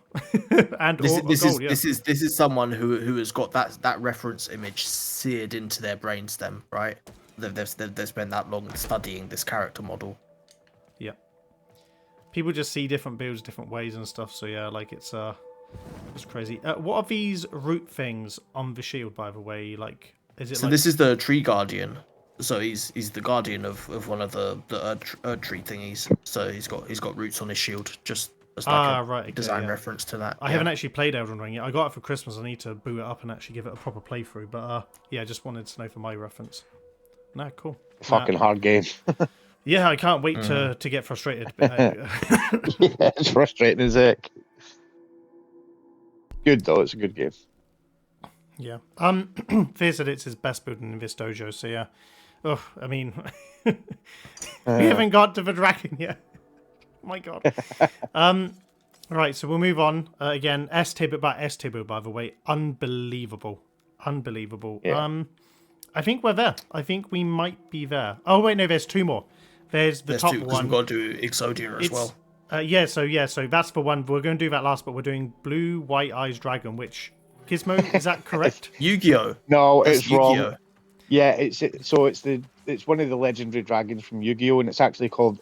And this is someone who has got that reference image seared into their brainstem, right? They've spent that long studying this character model. Yeah. People just see different builds different ways and stuff, so yeah, like it's That's crazy. What are these root things on the shield, by the way? Like, is it So like... this is the tree guardian. So he's the guardian of one of the Erd tree thingies. So he's got roots on his shield, just as like a right, okay, design yeah. reference to that. I haven't actually played Elden Ring yet. I got it for Christmas. I need to boot it up and actually give it a proper playthrough. But yeah, I just wanted to know for my reference. No, cool. Fucking hard game. Yeah, I can't wait to get frustrated. But, Yeah, it's frustrating as heck. Good though, it's a good game. yeah. Fear said it's his best build in this dojo. So yeah. Oh, I mean, we haven't got to the dragon yet. My God. Right, so we'll move on. Again, S-Tibble by S-Tibble, by the way. Unbelievable. Yeah. I think we're there. I think we might be there. Oh, wait, no, there's two more. There's the top two, because one. we've got to do Exodia as well. So that's the one. We're going to do that last, but we're doing Blue White Eyes Dragon, which... Gizmo, is that correct? Yu-Gi-Oh! No, That's it's wrong. Yu-Gi-Oh! Yeah, it's one of the legendary dragons from Yu-Gi-Oh, and it's actually called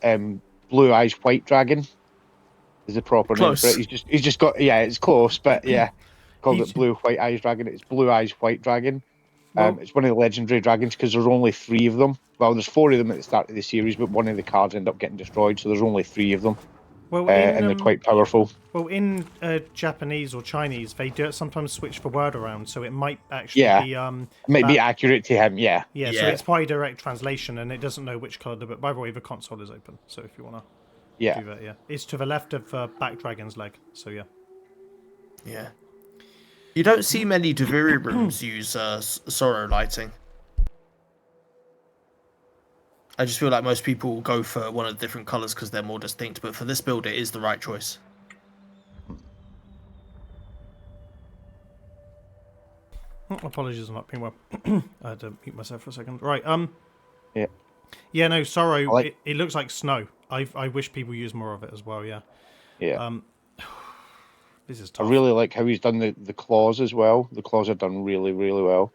Blue Eyes White Dragon. Is the proper Close. name for it? He's just got it's close, but yeah, called it Blue White Eyes Dragon. It's Blue Eyes White Dragon. It's one of the legendary dragons because there's only 3 of them. Well, there's 4 of them at the start of the series, but one of the cards ended up getting destroyed, so there's only 3 of them. Well, and they're quite powerful. Well, in Japanese or Chinese, they do sometimes switch the word around, so it might actually be might be accurate to him. Yeah. So it's probably direct translation, and it doesn't know which colour. But by the way, the console is open, so if you wanna do that, it's to the left of Back Dragon's leg. So Yeah. You don't see many Deviri rooms use sorrow lighting. I just feel like most people go for one of the different colours because they're more distinct, but for this build, it is the right choice. Apologies, I'm not being well. I had to mute myself for a second. Right. Yeah. Yeah. No. Sorrow. It looks like snow. I wish people use more of it as well. Yeah. Yeah. This is tough. I really like how he's done the claws as well. The claws are done really, really well.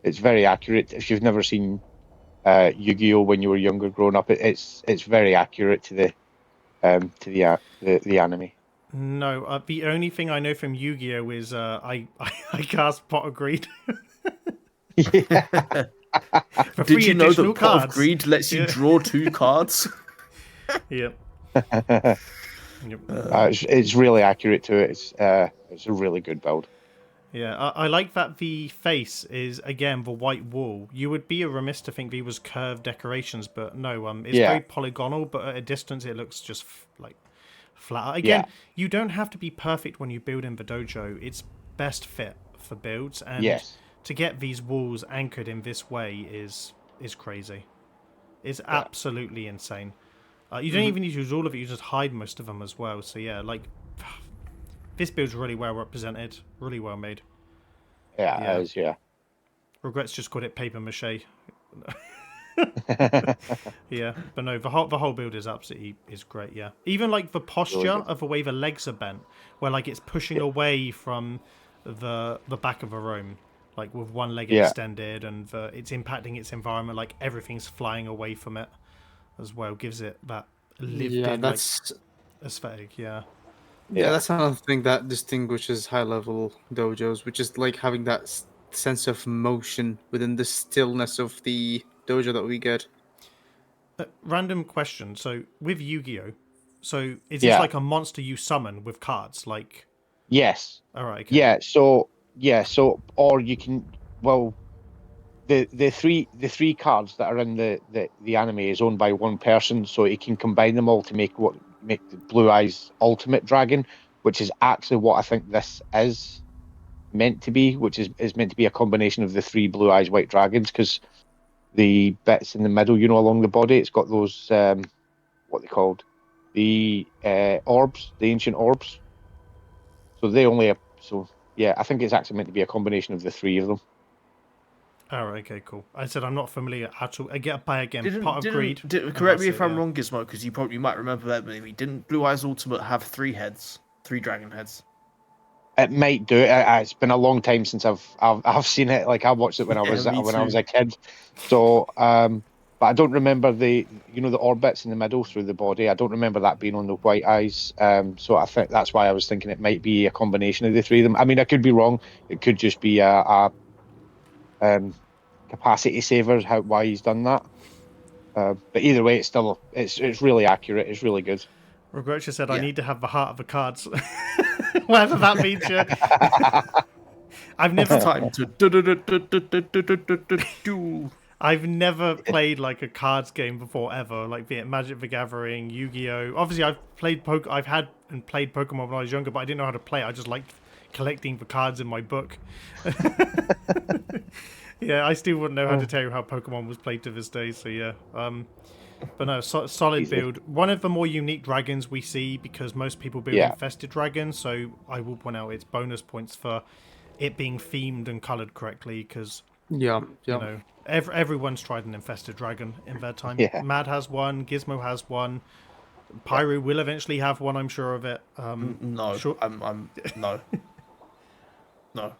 It's very accurate. If you've never seen Yu-Gi-Oh when you were younger, growing up, it's very accurate to the anime. No, the only thing I know from Yu-Gi-Oh is I cast Pot of Greed. Yeah. Did you know that Pot of Greed lets you draw 2 cards? Yep. It's really accurate to it. It's a really good build. Yeah, I like that the face is, again, the white wall. You would be remiss to think these was curved decorations, but no, it's very polygonal, but at a distance it looks just like flat. Again, you don't have to be perfect when you build in the dojo. It's best fit for builds, and to get these walls anchored in this way is crazy. It's absolutely insane. You don't even need to use all of it, you just hide most of them as well. So yeah, like... This build's really well represented, really well made. Yeah, it is, yeah. Regrets just called it paper mache. Yeah, but no, the whole build is absolutely great. Yeah, even like the posture really of the way the legs are bent, where like it's pushing away from the back of a room, like with one leg extended, and it's impacting its environment. Like everything's flying away from it, as well, gives it that lived-in like, aesthetic. Yeah, that's another thing that distinguishes high-level dojos, which is like having that sense of motion within the stillness of the dojo that we get. Random question. So with Yu-Gi-Oh, so is this like a monster you summon with cards? Like yes. All right. Okay. Yeah. So or you can the three cards that are in the anime is owned by one person, so he can combine them all to make the Blue Eyes Ultimate Dragon, which is actually what I think this is meant to be, which is meant to be a combination of the 3 Blue Eyes White Dragons, because the bits in the middle, along the body, it's got those what they called the orbs, the ancient orbs. So they only I think it's actually meant to be a combination of the 3 of them. All right, okay, cool. I said I'm not familiar at all. Pot of Greed. Correct me if I'm wrong, Gizmo, because you might remember that movie. Didn't Blue Eyes Ultimate have 3 heads, 3 dragon heads? It might do. It's been a long time since I've seen it. Like I watched it when I was a kid. So, but but I don't remember the orbits in the middle through the body. I don't remember that being on the white eyes. So I think that's why I was thinking it might be a combination of the three of them. I mean, I could be wrong. It could just be a capacity saver. Why he's done that. But either way, it's really accurate. It's really good. Rogrocha said, Yeah. I need to have the heart of the cards. Whatever that means, yeah. I've never Time to do. I've never played like a cards game before ever, like be it Magic the Gathering, Yu-Gi-Oh. Obviously, I've had and played Pokemon when I was younger, but I didn't know how to play. I just liked collecting the cards in my book. Yeah, I still wouldn't know how to tell you how Pokemon was played to this day. So yeah, but no, solid build. One of the more unique dragons we see because most people build infested dragons. So I will point out it's bonus points for it being themed and colored correctly because Yeah. you know everyone's tried an infested dragon in their time. Yeah. Mad has one, Gizmo has one, Pyro will eventually have one. I'm sure of it. No, Sure. I'm no. No,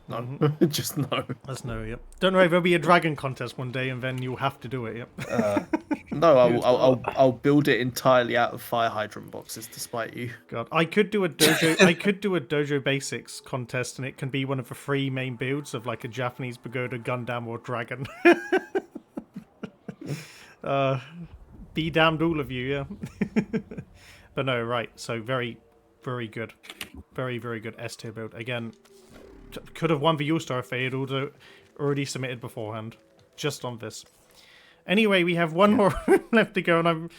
no, just no. That's no. Yep. Don't worry, there'll be a dragon contest one day, and then you'll have to do it. Yep. No, I'll build it entirely out of fire hydrant boxes, despite you. God, I could do a dojo. I could do a dojo basics contest, and it can be one of the three main builds of like a Japanese pagoda, Gundam, or dragon. Be damned, all of you. Yeah. But no, right. So very, very good, very good S tier build. Again, could have won the All-Star if they had already submitted beforehand, just on this. Anyway, we have one more left to go, and I'm...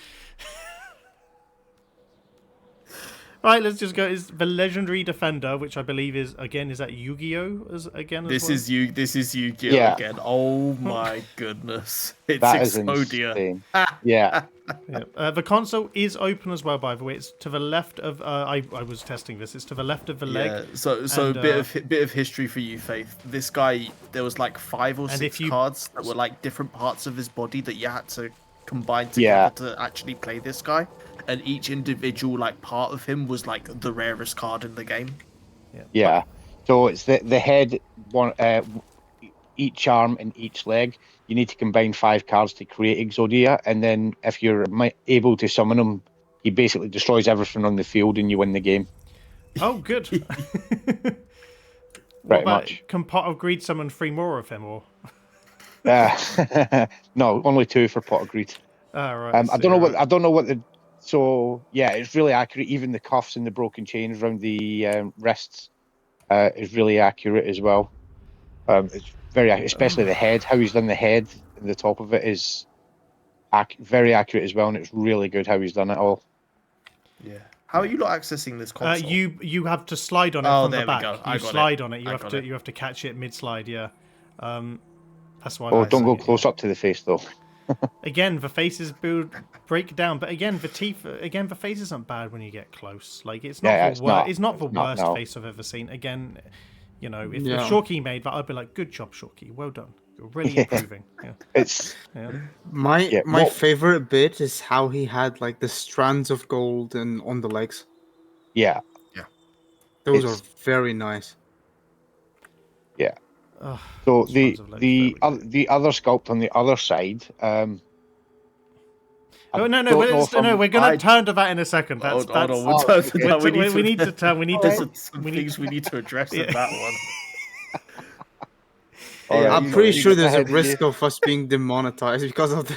Right, let's just go. Is the Legendary Defender, which I believe is that Yu-Gi-Oh? This Is Yu-Gi-Oh Yeah. again. Oh my goodness. It's That is Exodia. insane. Yeah. Yeah. The console is open as well, by the way. It's to the left of... I was testing this. It's to the left of the leg. Yeah, so and, bit of history for you, Faith. This guy, there was like 5 or 6 cards that were like different parts of his body that you had to combine together to actually play this guy. And each individual like part of him was like the rarest card in the game. Yeah. So it's the head, one, each arm and each leg. You need to combine 5 cards to create Exodia, and then if you're able to summon him, he basically destroys everything on the field, and you win the game. Oh, good. Pretty much. Can Pot of Greed summon 3 more of him, or? No, only 2 for Pot of Greed. Right. I don't know what the. So yeah, it's really accurate. Even the cuffs and the broken chains around the wrists is really accurate as well. It's very, especially the head. How he's done the head and the top of it is very accurate as well, and it's really good how he's done it all. Yeah. How are you not accessing this console? You have to slide on it from the back. You slide on it. You have to catch it mid-slide. Yeah. That's why. Oh, don't go close up to the face though. Again, the faces break down, but again, the teeth. Again, the face isn't bad when you get close. Like it's not. It's not the worst face I've ever seen. Again, you know, if Shorky made that, I'd be like, "Good job, Shorky. Well done. You're really improving." Yeah. It's my favorite bit is how he had like the strands of gold and on the legs. Yeah. Those are very nice. Yeah. So the other sculpt on the other side. No, we're gonna turn to that in a second. Hold on, we'll turn to that. We need to turn. We need to. Some things we need to address in that one. I'm pretty sure there's a risk of us being demonetized because of the...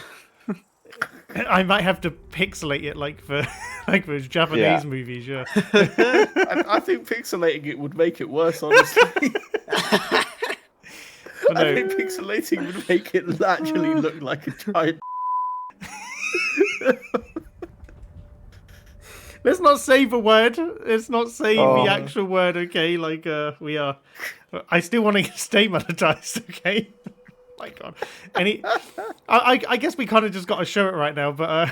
I might have to pixelate it like those Japanese movies. Yeah. I think pixelating it would make it worse, honestly. I think pixelating would make it actually look like a giant. Let's not say the word. Let's not say the actual word. Okay, like we are. I still want to stay monetized. Okay. My God. I guess we kind of just got to show it right now, but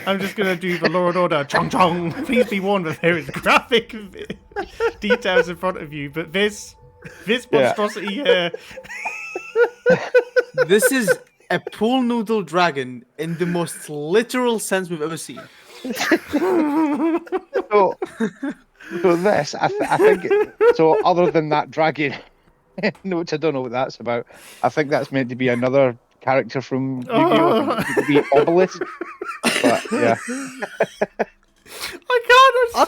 I'm just gonna do the Law and Order. Chong chong. Please be warned that there is graphic details in front of you, but this monstrosity here. This is a pool noodle dragon in the most literal sense we've ever seen. So this, I think. So other than that dragon, which I don't know what that's about, I think that's meant to be another character from Yu-Gi-Oh! I think it would be Obelisk. But yeah. I can't.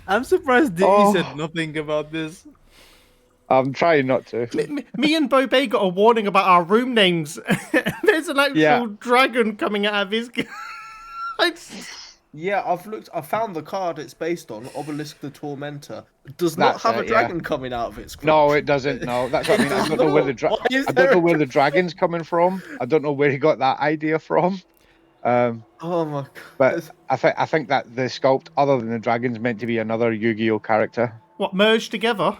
I'm surprised Diggy Oh. said nothing about this. I'm trying not to. Me and Bobé got a warning about our room names. There's an actual Yeah. dragon coming out of his. Yeah, I found the card it's based on, Obelisk the Tormentor. It does not That's have it, a yeah. dragon coming out of its crotch. No, it doesn't. No, that's what I mean. I don't know where the Why is I there don't know a where the dragon's coming from. I don't know where he got that idea from. Oh my god. But I think that the sculpt, other than the dragon's meant to be another Yu-Gi-Oh character. What, merged together?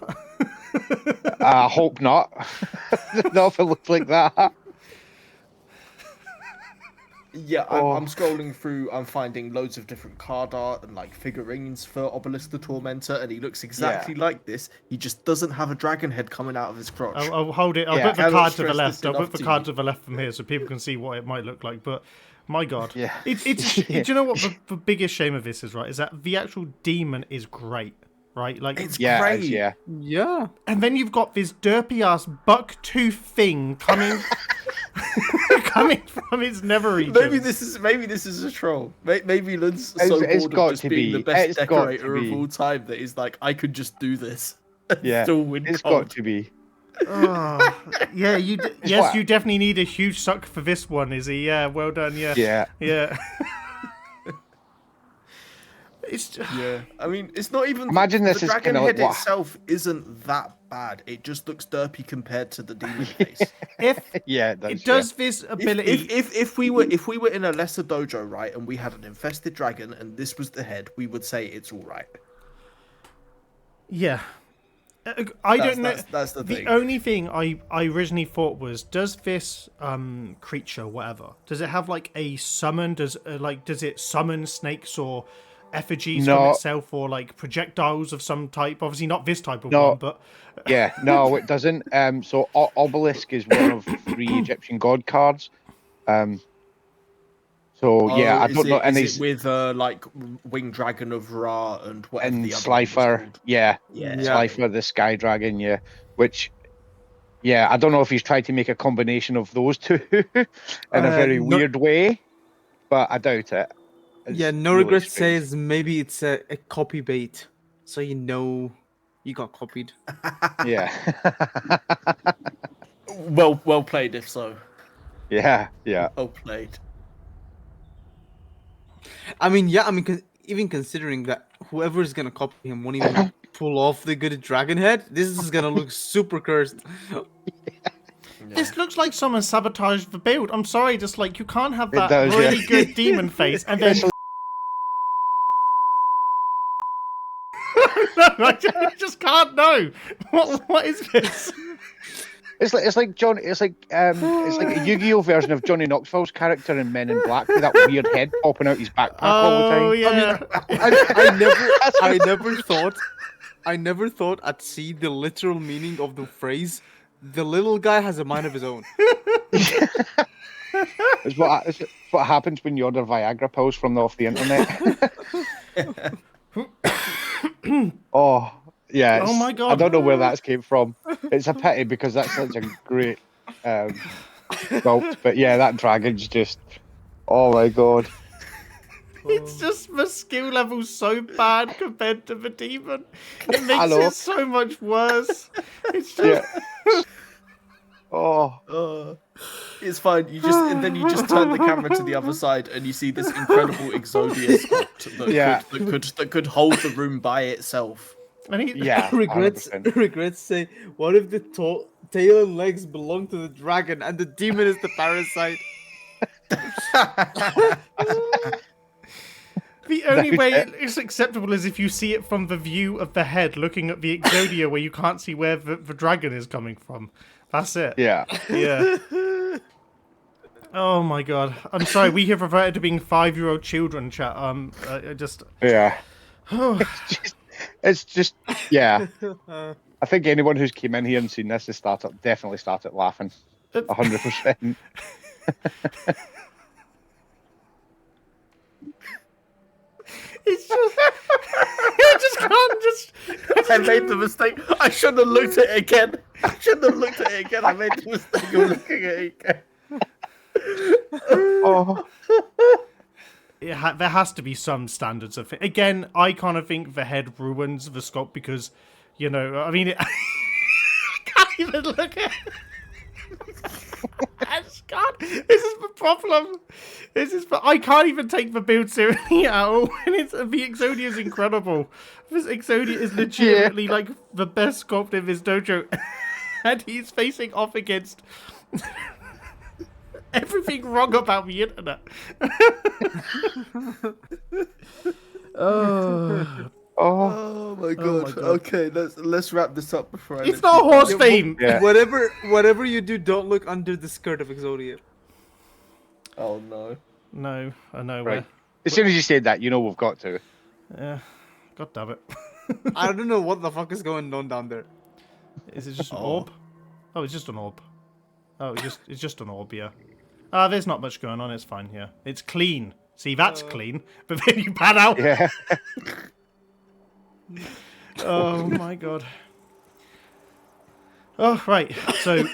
I hope not. Not if it looks like that. Yeah, Oh. I'm scrolling through, I'm finding loads of different card art and like figurines for Obelisk the Tormentor, and he looks exactly like this. He just doesn't have a dragon head coming out of his crotch. I'll hold it. I'll Yeah. put the Cannot card to the stress left. this I'll put enough the to card you. to the left from here so people can see what it might look like. But my God, Yeah. it's Yeah. do you know what the biggest shame of this is, right? Is that the actual demon is great, right? Like, It's Yeah, great. yeah. Yeah. and then you've got this derpy ass buck tooth thing coming coming from its nether region. Maybe this is a troll. Maybe Lynn's so It's bored got of just to being be. the best It's got to decorator of be. all time that he's like, I could just do this. And Yeah. still win It's gold. got to be. Oh, yeah, yes, what? you definitely need a huge suck for this one, Izzy. Yeah, well done. Yeah, Yeah. yeah. It's Yeah, I mean, it's not even. Imagine this the is dragon kinda like head what- itself isn't that bad. It just looks derpy compared to the demon face. if Yeah, it does this ability. If we were in a lesser dojo, right, and we had an infested dragon and this was the head, we would say it's all right. Yeah. I don't know. That's the thing. The only thing I originally thought was, does this creature, whatever, does it have like a summon? Does it summon snakes or effigies from No. itself, or like projectiles of some type? Obviously not this type of No. one, but Yeah, no, it doesn't. So Obelisk is one of 3 Egyptian god cards. So yeah, I don't know. And Is he's it with like Winged Dragon of Ra and whatever and the other one was Slifer, called? yeah, Yeah. Slifer the Sky Dragon, yeah. Which, yeah, I don't know if he's tried to make a combination of those two in a very No- weird way, but I doubt it. It's Yeah, no really regret strange. says maybe it's a copy bait, so you know you got copied. Yeah, Well played, if so. yeah, yeah. Well played. I mean, yeah, even considering that whoever is gonna copy him won't even pull off the good dragon head, this is gonna look super cursed. this looks like someone sabotaged the build. I'm sorry, just like you can't have It that does, yeah. really good demon face and then. No, I just can't know. What is this? It's like a Yu-Gi-Oh version of Johnny Knoxville's character in Men in Black with that weird head popping out his backpack all the Oh time. yeah. I never thought I'd see the literal meaning of the phrase. The little guy has a mind of his own. It's what happens when you order Viagra pills from off the internet. Oh, yeah. Oh my I God. don't know where that came from. It's a pity because that's such a great sculpt. But yeah, that dragon's just. Oh my God. It's just the skill level's so bad compared to the demon. It makes Hello. it so much worse. It's just Yeah. Oh. It's fine. And then you just turn the camera to the other side, and you see this incredible Exodia sculpt that could hold the room by itself. and he, Yeah. Regrets 100%. say, what if the tail and legs belong to the dragon and the demon is the parasite? the only That's way it. it's acceptable is if you see it from the view of the head looking at the Exodia where you can't see where the dragon is coming from. That's it. Yeah. Yeah. Oh my God. I'm sorry, we have reverted to being 5-year-old children, chat. I just Yeah. It's just. Yeah. I think anyone who's came in here and seen this has definitely started laughing. 100%. It's just I just can't just I made the mistake. I shouldn't have looked at it again. I made the mistake of looking at it again. Oh, There has to be some standards of it. Again, I kind of think the head ruins the sculpt because, you know, I mean, I can't even look at it. God, this is the problem. I can't even take the build seriously at all. And the Exodia is incredible. This Exodia is legitimately like the best sculpt in this dojo, and he's facing off against everything wrong about the internet. Oh my god. Okay, let's wrap this up before I It's not horse fame. Yeah. Whatever you do, don't look under the skirt of Exodia. Oh no. No, I know. right. As soon as you said that, you know we've got to. Yeah. God damn it. I don't know what the fuck is going on down there. Is it just an orb? Oh, it's just an orb. Oh, it's just an orb, yeah. There's not much going on, it's fine, yeah. It's clean. See, that's clean. But then you pan out. Yeah. Oh my god. Oh, right. So,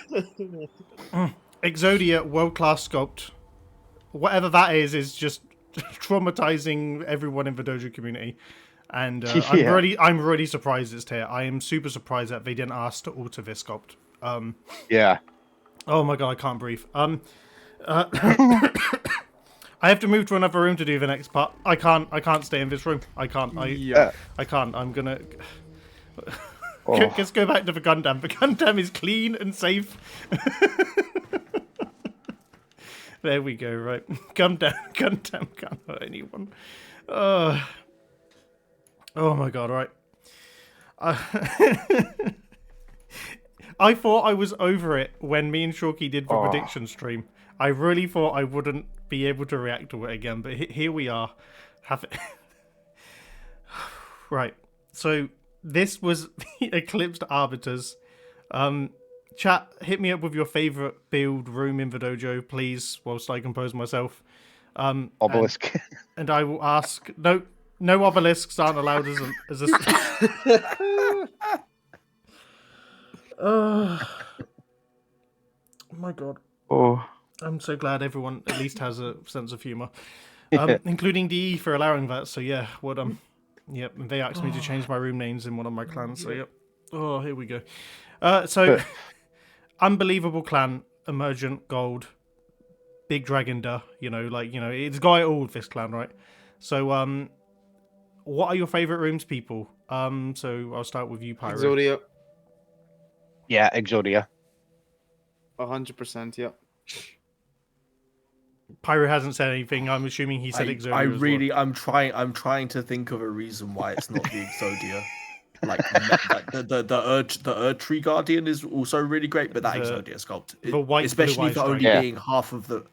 Exodia world-class sculpt. Whatever that is just traumatizing everyone in the dojo community. And I'm really surprised it's here. I am super surprised that they didn't ask to alter this sculpt. Yeah. Oh my god, I can't breathe. I have to move to another room to do the next part. I can't stay in this room. I can't. I can't. I'm gonna. Let's go back to the Gundam. The Gundam is clean and safe. There we go. Right, Gundam can't hurt anyone. Oh my god! Right. I thought I was over it when me and Shorky did the prediction stream. I really thought I wouldn't be able to react to it again, but here we are. Have it. Right. So this was the Eclipsed Arbiters. Chat, hit me up with your favorite build room in the dojo, please, whilst I compose myself. Obelisk. And I will ask. No obelisks aren't allowed as a. Oh my god. Oh. I'm so glad everyone at least has a sense of humour. Including DE for allowing that, so yeah, yep, and they asked me to change my room names in one of my clans, so yep. Oh, here we go. So, unbelievable clan, emergent, gold, big dragon, it's got it all, this clan, right? So, what are your favourite rooms, people? So I'll start with you, Pyro. Exodia. Yeah, Exodia. 100%, yeah. Pyro hasn't said anything. I'm assuming he said Exodia. I'm trying to think of a reason why it's not the Exodia. like the Erd Tree Guardian is also really great, but that Exodia sculpt, the white, especially for only being half of the,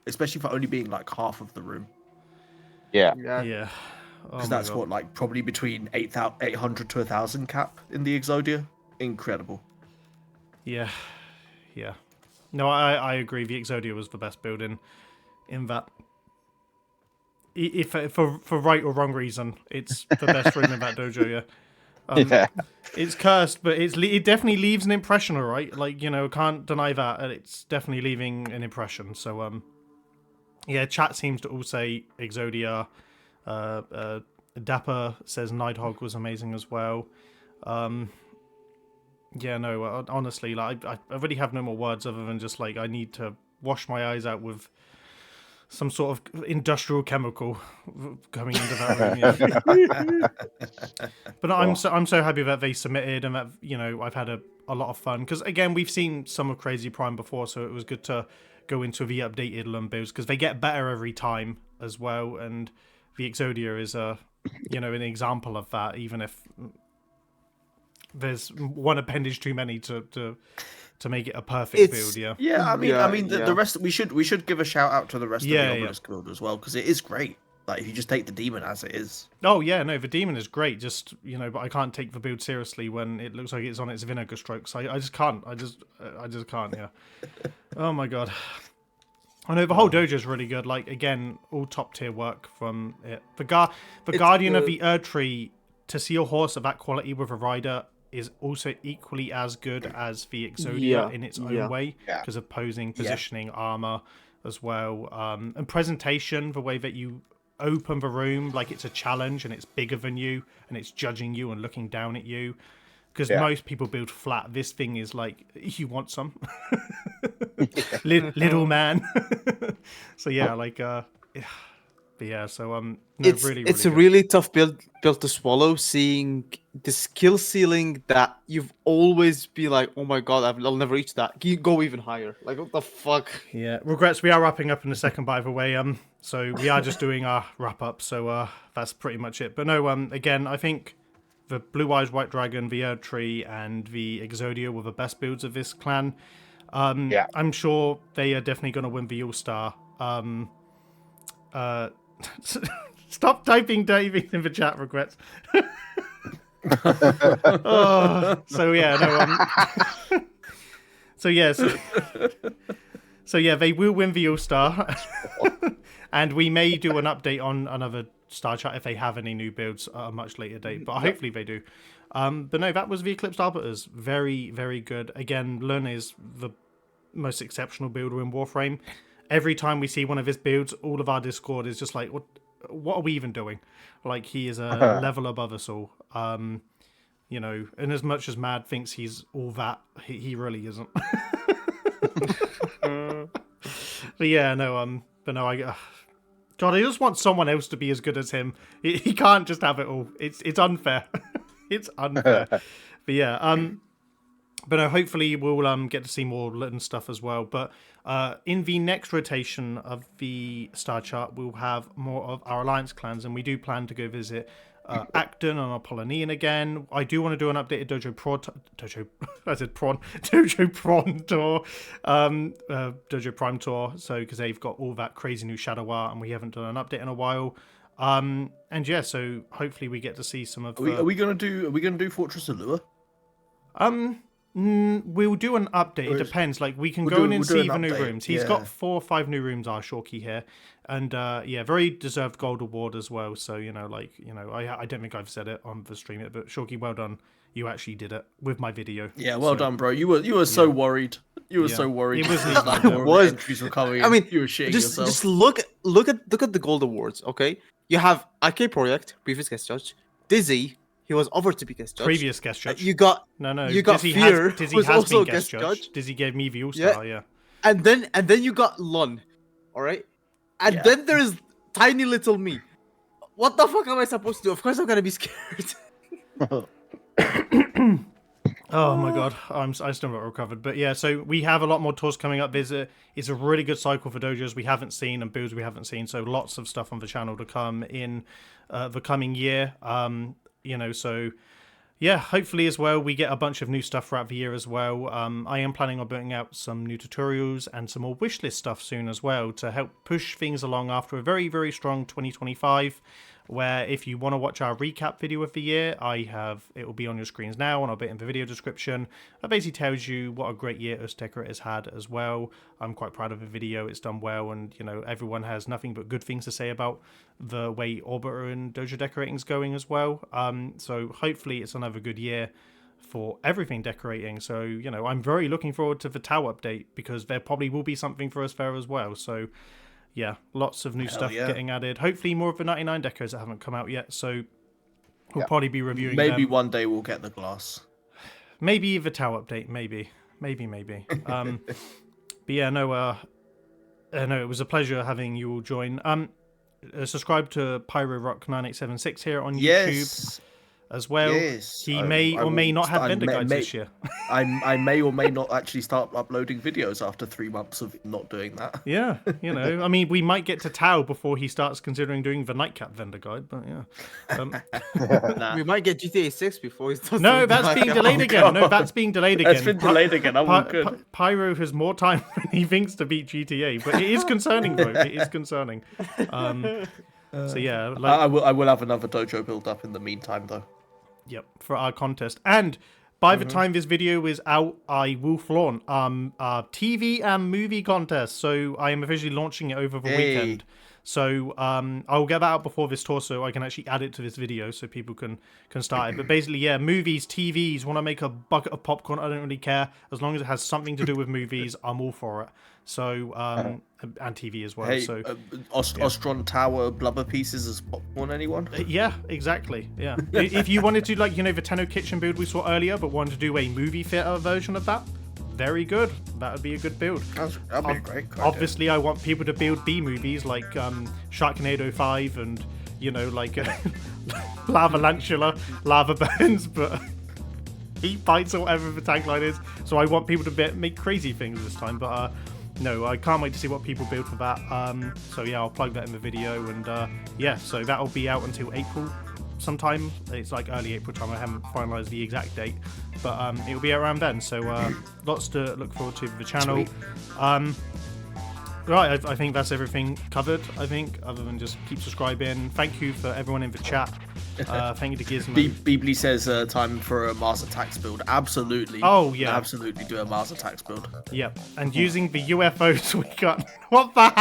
like half of the room. Yeah. Yeah. Because that's what, like, probably between 800 to 1,000 cap in the Exodia. Incredible. Yeah. No, I agree. The Exodia was the best build in that. If for right or wrong reason, it's the best room in that dojo. Yeah. It's cursed, but it definitely leaves an impression. All right, like can't deny that. It's definitely leaving an impression. So yeah. Chat seems to all say Exodia. Dapper says Nighthawk was amazing as well. Yeah, no, honestly, like I really have no more words other than just like I need to wash my eyes out with some sort of industrial chemical coming into that room. Yeah. But I'm so happy that they submitted and that I've had a lot of fun because again we've seen some of Crazy Prime before, so it was good to go into the updated Lum builds because they get better every time as well, and the Exodia is an example of that, even if there's one appendage too many to make it a perfect build. Yeah, the rest we should give a shout out to the rest of the Obelisk build as well because it is great. Like if you just take the demon as it is. Oh yeah, no, the demon is great. Just but I can't take the build seriously when it looks like it's on its vinegar strokes. I just can't. I just can't. Yeah. Oh my god. I know the whole dojo is really good. Like again, all top tier work from it. The Guardian of the Erd Tree, to see a horse of that quality with a rider is also equally as good as the Exodia in its own way because of posing, positioning, armor, as well. And presentation, the way that you open the room like it's a challenge and it's bigger than you and it's judging you and looking down at you. Because most people build flat. This thing is like, you want some? Little man. So yeah, like, but yeah, so no, It's really, it's a good. really tough build to swallow, seeing the skill ceiling that you've always be like, oh my god, I'll never reach that. Can you go even higher? Like, what the fuck? Yeah, regrets. We are wrapping up in a second, by the way. So we are just doing our wrap up. So that's pretty much it. But no, again, I think the Blue Eyes White Dragon, the Erd Tree, and the Exodia were the best builds of this clan. I'm sure they are definitely going to win the All Star. Stop typing David in the chat, regrets. So yeah, no. So yeah, they will win the All Star, and we may do an update on another Star Chat if they have any new builds at a much later date. But hopefully they do. But no, that was the Eclipsed Arbiters. Very, very good. Again, Lun is the most exceptional builder in Warframe. Every time we see one of his builds, all of our Discord is just like, what are we even doing? Like, he is a level above us all. You know, and as much as Mad thinks he's all that, he really isn't. But yeah, no, but no, God, I just want someone else to be as good as him. He can't just have it all. It's unfair. It's unfair. But yeah, but no, hopefully we'll get to see more Litten stuff as well. But in the next rotation of the Star Chart, we'll have more of our Alliance clans, and we do plan to go visit Acton and Apollonian again. I do want to do an updated Dojo Prawn Tour, Dojo Prime Tour, so because they've got all that crazy new shadow art, and we haven't done an update in a while. And yeah, so hopefully we get to see some of. Are we gonna do Fortress Allure? We'll do an update. It depends. Like, we can go in and see the new rooms. He's got 4 or 5 new rooms, our Shorky here, and yeah, very deserved gold award as well. So I don't think I've said it on the stream yet, but Shorky, well done. You actually did it with my video. Yeah, well done, bro. You were so worried. You were so worried. It wasn't like even more entries were coming. I mean, you were shitting yourself. Just look at the gold awards. Okay, you have IK Project, previous guest judge, Dizzy. He was offered to be guest judge. Previous guest judge. You got You got Dizzy Fear, Dizzy who's has also been guest judge. Dizzy gave me the All Star. Yeah. And then you got Lun, all right. And then there's tiny little me. What the fuck am I supposed to do? Of course I'm gonna be scared. Oh my god, I still not recovered. But yeah, so we have a lot more tours coming up. It's a really good cycle for dojos we haven't seen and builds we haven't seen. So lots of stuff on the channel to come in the coming year. So yeah, hopefully as well we get a bunch of new stuff throughout the year as well. I am planning on putting out some new tutorials and some more wishlist stuff soon as well to help push things along after a very, very strong 2025. Where if you want to watch our recap video of the year, it will be on your screens now, and I'll put it in the video description. That basically tells you what a great year us Decorators had as well. I'm quite proud of the video; it's done well, and everyone has nothing but good things to say about the way Orbiter and Dojo Decorating is going as well. So hopefully it's another good year for everything decorating. So I'm very looking forward to the Tau update because there probably will be something for us there as well. So. Yeah, lots of new stuff getting added. Hopefully more of the 99 decos that haven't come out yet, so we'll probably be reviewing Maybe them. one day we'll get the glass. Maybe the Tau update, maybe. But yeah, no, it was a pleasure having you all join. Subscribe to Pyrorock9876 here on YouTube as well. Yes, He may or may not have vendor guides this year. I may or may not actually start uploading videos after 3 months of not doing that. Yeah, I mean, we might get to Tau before he starts considering doing the Nightcap vendor guide, but yeah. Nah. We might get GTA 6 before he starts. No, that's being delayed again. No, that's being delayed again. It's been delayed again. I'm all good. Pyro has more time than he thinks to beat GTA, but it is concerning, bro. It is concerning. So yeah, I will have another dojo build up in the meantime, though. Yep, for our contest. And by the time this video is out, I will flaunt our TV and movie contest. So I am officially launching it over the weekend. So I'll get that out before this tour, so I can actually add it to this video, so people can start it. But basically, yeah, movies, TVs. Want to make a bucket of popcorn? I don't really care, as long as it has something to do with movies. I'm all for it. So and TV as well. Hey, So Ostron Tower blubber pieces as popcorn, anyone? yeah, exactly. Yeah. If you wanted to, like, the Tenno kitchen build we saw earlier, but wanted to do a movie theater version of that, very good. That would be a good build. That'd be a great idea. Obviously, I want people to build B movies like Sharknado 5 and, like Lava Lantula, Lava Burns, but Heat Bites or whatever the tagline is. So I want people to make crazy things this time, but no, I can't wait to see what people build for that. So yeah, I'll plug that in the video, and yeah, so that'll be out until April sometime. It's like early April time. I haven't finalized the exact date, but it'll be around then. So lots to look forward to for the channel. Right, I think that's everything covered. I think, other than just keep subscribing. Thank you for everyone in the chat. Thank you to Gizmo. Beebly says time for a Mars Attacks build. Absolutely. Oh yeah, absolutely do a Mars Attacks build. Yep, and using the UFOs we got. What the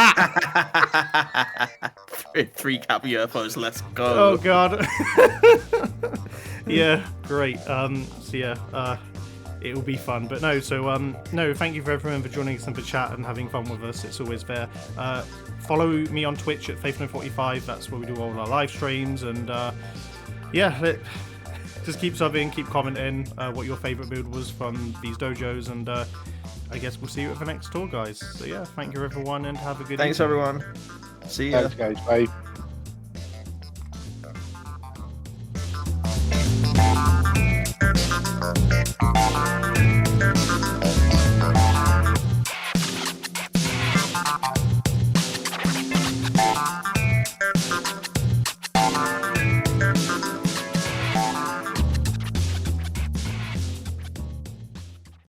heck? 3 cap UFOs. Let's go. Oh god. Yeah, great. So yeah, it will be fun. But no, so no, thank you for everyone for joining us in the chat and having fun with us. It's always there. Follow me on Twitch at FaithNo45. That's where we do all our live streams, and yeah, just keep subbing, keep commenting what your favorite build was from these dojos, and I guess we'll see you at the next tour, guys. So yeah, thank you everyone, and have a good Thanks evening. everyone. See ya. Thanks, guys. Bye.